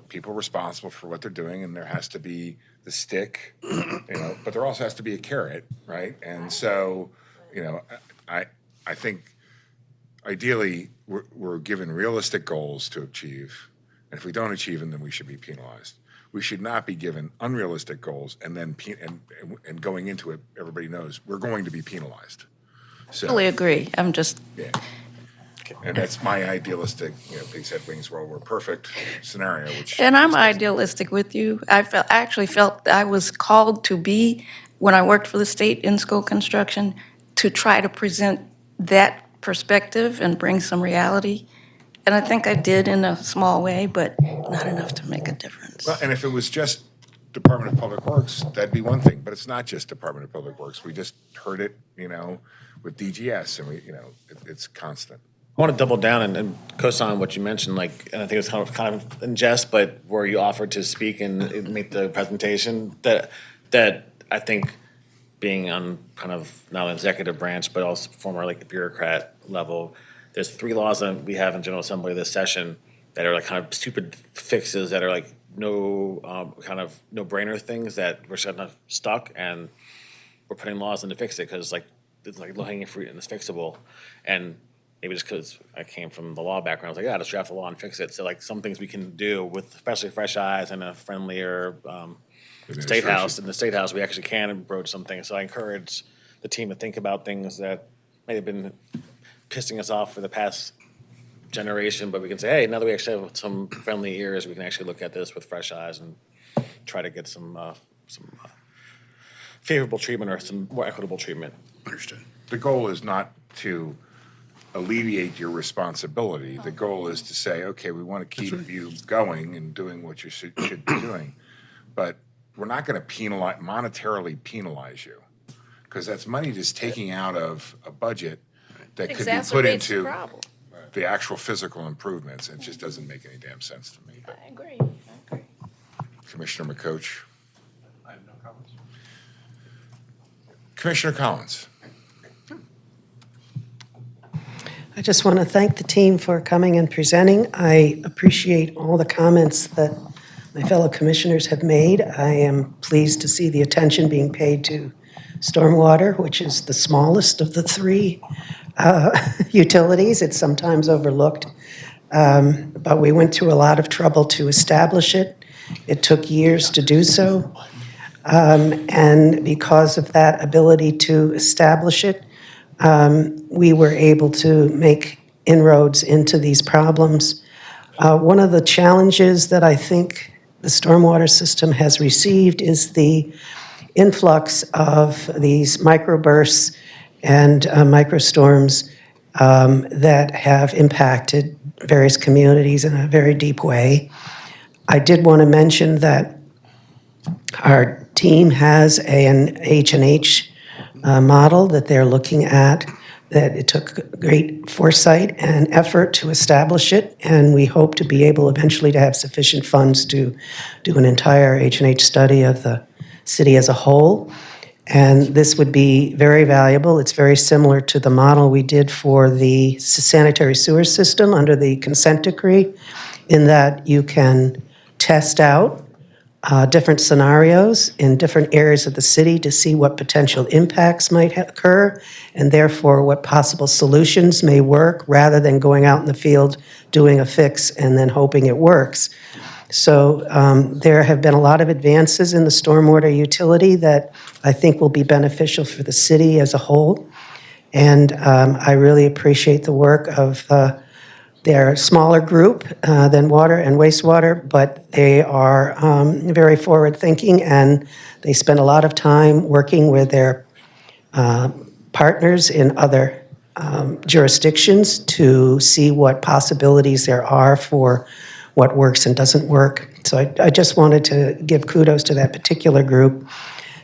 people responsible for what they're doing, and there has to be the stick, but there also has to be a carrot, right? And so, I think ideally we're given realistic goals to achieve, and if we don't achieve them, then we should be penalized. We should not be given unrealistic goals and then and going into it, everybody knows we're going to be penalized. So, totally agree. I'm just. yeah. And that's my idealistic, pigs had wings were perfect scenario. And I'm idealistic with you. I actually felt I was called to be, when I worked for the state in school construction, to try to present that perspective and bring some reality. And I think I did in a small way, but not enough to make a difference. Well, and if it was just Department of Public Works, that'd be one thing. But it's not just Department of Public Works. We just heard it, with DGS, and it's constant. I want to double down and co-sign what you mentioned, and I think it's kind of in jest, but where you offered to speak and make the presentation, that I think being on kind of not an executive branch, but also former bureaucrat level, there's 3 laws that we have in General Assembly this session that are kind of stupid fixes that are no kind of no-brainer things that we're kind of stuck, and we're putting laws in to fix it because it's low-hanging fruit and it's fixable. And maybe just because I came from the law background, I was like, yeah, just draft the law and fix it. So some things we can do with especially fresh eyes and a friendlier state house. In the state house, we actually can broach some things. So I encourage the team to think about things that may have been pissing us off for the past generation, but we can say, hey, now that we actually have some friendly ears, we can actually look at this with fresh eyes and try to get some favorable treatment or some more equitable treatment. Understood. The goal is not to alleviate your responsibility. The goal is to say, okay, we want to keep you going and doing what you should be doing, but we're not going to monetarily penalize you, because that's money just taking out of a budget that could be put into the actual physical improvements. It just doesn't make any damn sense to me. I agree. Commissioner McCoach. I have no comments. Commissioner Collins. I just want to thank the team for coming and presenting. I appreciate all the comments that my fellow commissioners have made. I am pleased to see the attention being paid to stormwater, which is the smallest of the 3 utilities. It's sometimes overlooked. But we went through a lot of trouble to establish it. It took years to do so. And because of that ability to establish it, we were able to make inroads into these problems. One of the challenges that I think the stormwater system has received is the influx of these microbursts and microstorms that have impacted various communities in a very deep way. I did want to mention that our team has an H&H model that they're looking at, that it took great foresight and effort to establish it, and we hope to be able eventually to have sufficient funds to do an entire H&H study of the city as a whole. And this would be very valuable. It's very similar to the model we did for the sanitary sewer system under the consent decree, in that you can test out different scenarios in different areas of the city to see what potential impacts might occur, and therefore what possible solutions may work, rather than going out in the field, doing a fix, and then hoping it works. So there have been a lot of advances in the stormwater utility that I think will be beneficial for the city as a whole. And I really appreciate the work of their smaller group than water and wastewater, but they are very forward-thinking, and they spend a lot of time working with their partners in other jurisdictions to see what possibilities there are for what works and doesn't work. So I just wanted to give kudos to that particular group,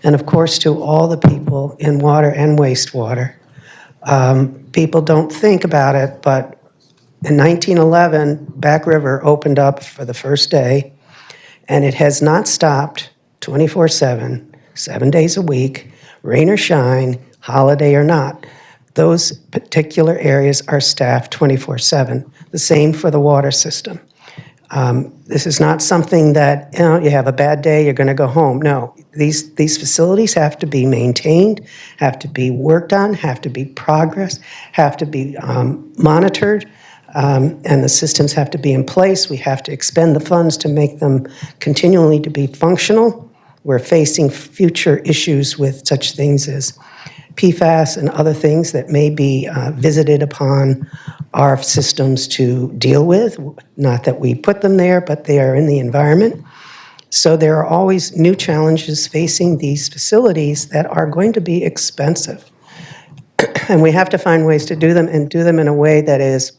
and of course to all the people in water and wastewater. People don't think about it, but in 1911, Back River opened up for the first day, and it has not stopped 24/7, 7 days a week, rain or shine, holiday or not. Those particular areas are staffed 24/7. The same for the water system. This is not something that, you have a bad day, you're going to go home. No, these facilities have to be maintained, have to be worked on, have to be progressed, have to be monitored, and the systems have to be in place. We have to expend the funds to make them continually to be functional. We're facing future issues with such things as PFAS and other things that may be visited upon our systems to deal with. Not that we put them there, but they are in the environment. So there are always new challenges facing these facilities that are going to be expensive. And we have to find ways to do them and do them in a way that is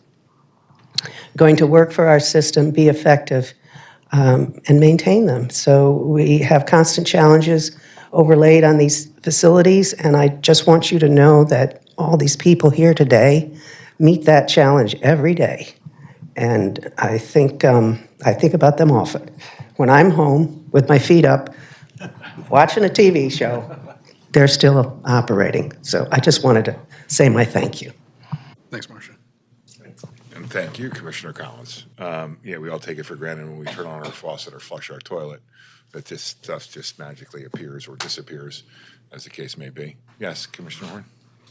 going to work for our system, be effective, and maintain them. So we have constant challenges overlaid on these facilities, and I just want you to know that all these people here today meet that challenge every day. And I think about them often. When I'm home with my feet up, watching a TV show, they're still operating. So I just wanted to say my thank you. Thanks, Marcia. And thank you, Commissioner Collins. We all take it for granted when we turn on our faucet or flush our toilet that this stuff just magically appears or disappears, as the case may be. Yes, Commissioner Horn?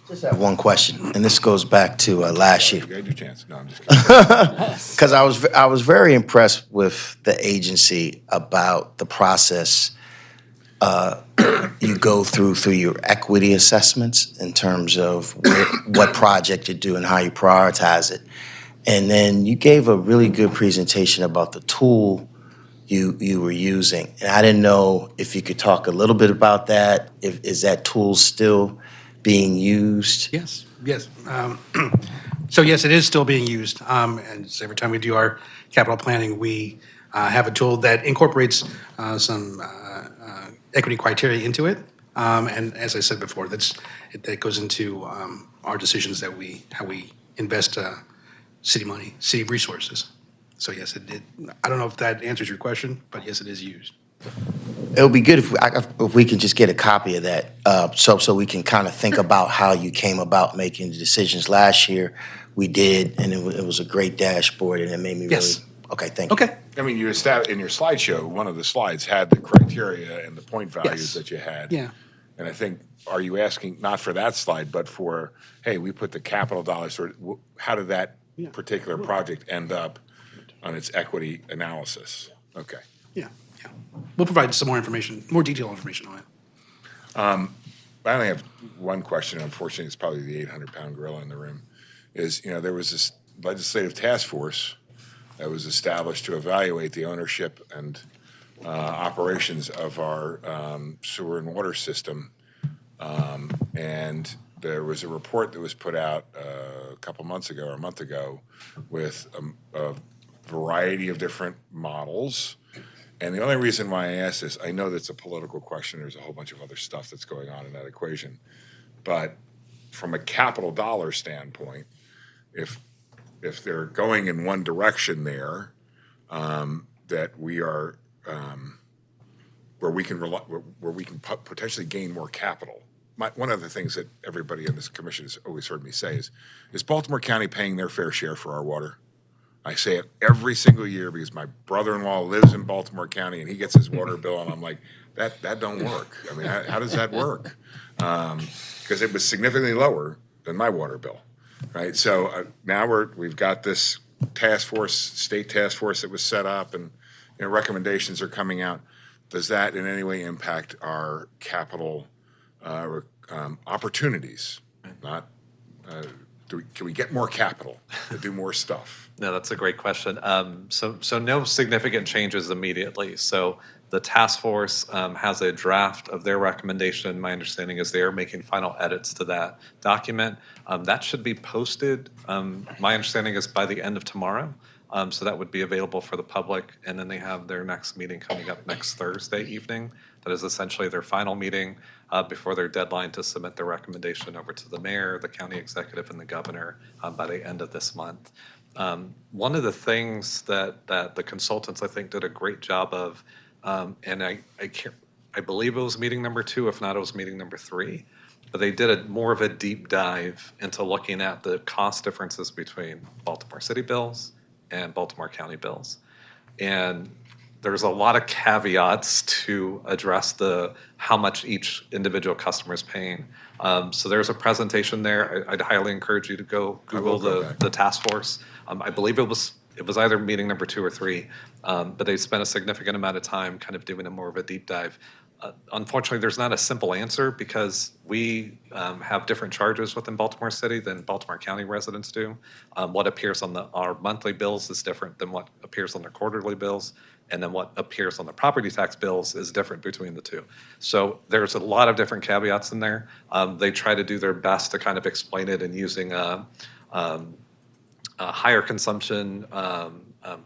Just have one question, and this goes back to last year. You got your chance. No, I'm just kidding. Because I was very impressed with the agency about the process you go through your equity assessments in terms of what project you do and how you prioritize it. And then you gave a really good presentation about the tool you were using. And I didn't know if you could talk a little bit about that. Is that tool still being used? Yes. So yes, it is still being used. And so every time we do our capital planning, we have a tool that incorporates some equity criteria into it. And as I said before, that goes into our decisions how we invest city money, city resources. So yes, I don't know if that answers your question, but yes, it is used. It would be good if we can just get a copy of that, so we can kind of think about how you came about making the decisions. Last year, we did, and it was a great dashboard, and it made me really. Okay, thank you. Okay. I mean, you established in your slideshow, one of the slides had the criteria and the point values that you had. Yeah. And I think, are you asking not for that slide, but for, hey, we put the capital dollars, or how did that particular project end up on its equity analysis? Okay. Yeah. We'll provide some more information, more detailed information on it. I only have one question. Unfortunately, it's probably the 800-pound gorilla in the room. There was this legislative task force that was established to evaluate the ownership and operations of our sewer and water system. And there was a report that was put out a couple months ago or a month ago with a variety of different models. And the only reason why I ask this, I know that's a political question. There's a whole bunch of other stuff that's going on in that equation. But from a capital dollar standpoint, if they're going in one direction there, that we are where we can potentially gain more capital. One of the things that everybody in this commission has always heard me say is Baltimore County paying their fair share for our water? I say it every single year because my brother-in-law lives in Baltimore County and he gets his water bill and I'm like, that don't work. I mean, how does that work? Because it was significantly lower than my water bill, right? So now we've got this task force, state task force that was set up, and recommendations are coming out. Does that in any way impact our capital opportunities? Not. Can we get more capital to do more stuff? No, that's a great question. So no significant changes immediately. So the task force has a draft of their recommendation. My understanding is they're making final edits to that document. That should be posted. My understanding is by the end of tomorrow. So that would be available for the public. And then they have their next meeting coming up next Thursday evening. That is essentially their final meeting before their deadline to submit their recommendation over to the mayor, the county executive, and the governor by the end of this month. One of the things that the consultants, I think, did a great job of, and I believe it was meeting number 2, if not, it was meeting number 3, but they did more of a deep dive into looking at the cost differences between Baltimore City bills and Baltimore County bills. And there's a lot of caveats to address how much each individual customer is paying. So there's a presentation there. I'd highly encourage you to go Google the task force. I believe it was either meeting number 2 or 3, but they spent a significant amount of time kind of doing a more of a deep dive. Unfortunately, there's not a simple answer because we have different charges within Baltimore City than Baltimore County residents do. What appears on our monthly bills is different than what appears on their quarterly bills, and then what appears on the property tax bills is different between the two. So there's a lot of different caveats in there. They try to do their best to kind of explain it in using a higher consumption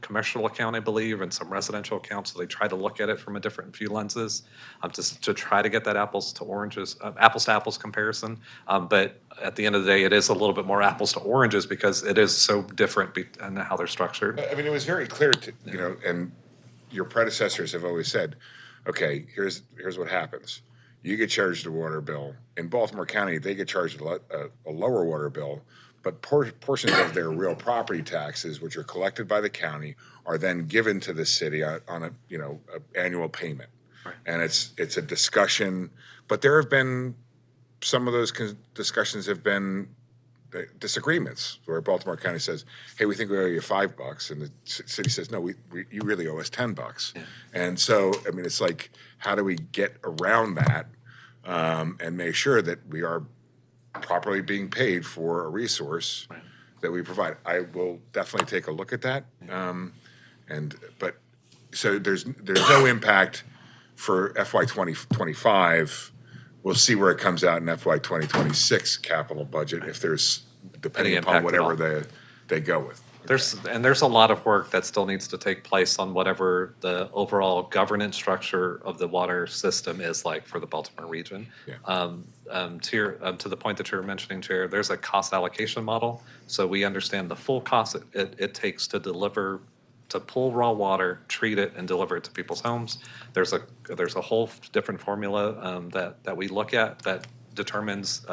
commercial account, I believe, and some residential accounts. So they try to look at it from a different few lenses to try to get that apples to apples comparison. But at the end of the day, it is a little bit more apples to oranges because it is so different in how they're structured. I mean, it was very clear to, and your predecessors have always said, okay, here's what happens. You get charged a water bill. In Baltimore County, they get charged a lower water bill, but portions of their real property taxes, which are collected by the county, are then given to the city on a annual payment. Right. And it's a discussion, but there have been some of those discussions have been disagreements where Baltimore County says, "Hey, we think we owe you $5," and the city says, "No, you really owe us $10." Yeah. And so, I mean, it's like, how do we get around that and make sure that we are properly being paid for a resource that we provide? I will definitely take a look at that. But so there's no impact for FY 2025. We'll see where it comes out in FY 2026 capital budget if there's, depending upon whatever they go with. There's a lot of work that still needs to take place on whatever the overall governance structure of the water system is like for the Baltimore region. Yeah. To the point that you were mentioning, Chair, there's a cost allocation model. So we understand the full cost it takes to pull raw water, treat it, and deliver it to people's homes. There's a whole different formula that we look at that determines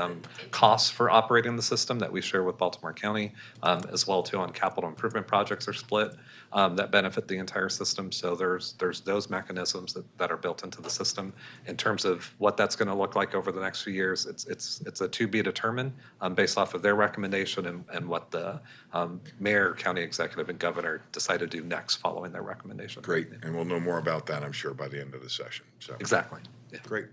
costs for operating the system that we share with Baltimore County, as well too on capital improvement projects are split that benefit the entire system. So there's those mechanisms that are built into the system. In terms of what that's going to look like over the next few years, it's a to be determined based off of their recommendation and what the mayor, county executive, and governor decide to do next following their recommendation. Great, and we'll know more about that, I'm sure, by the end of the session. So exactly. Yeah. Great.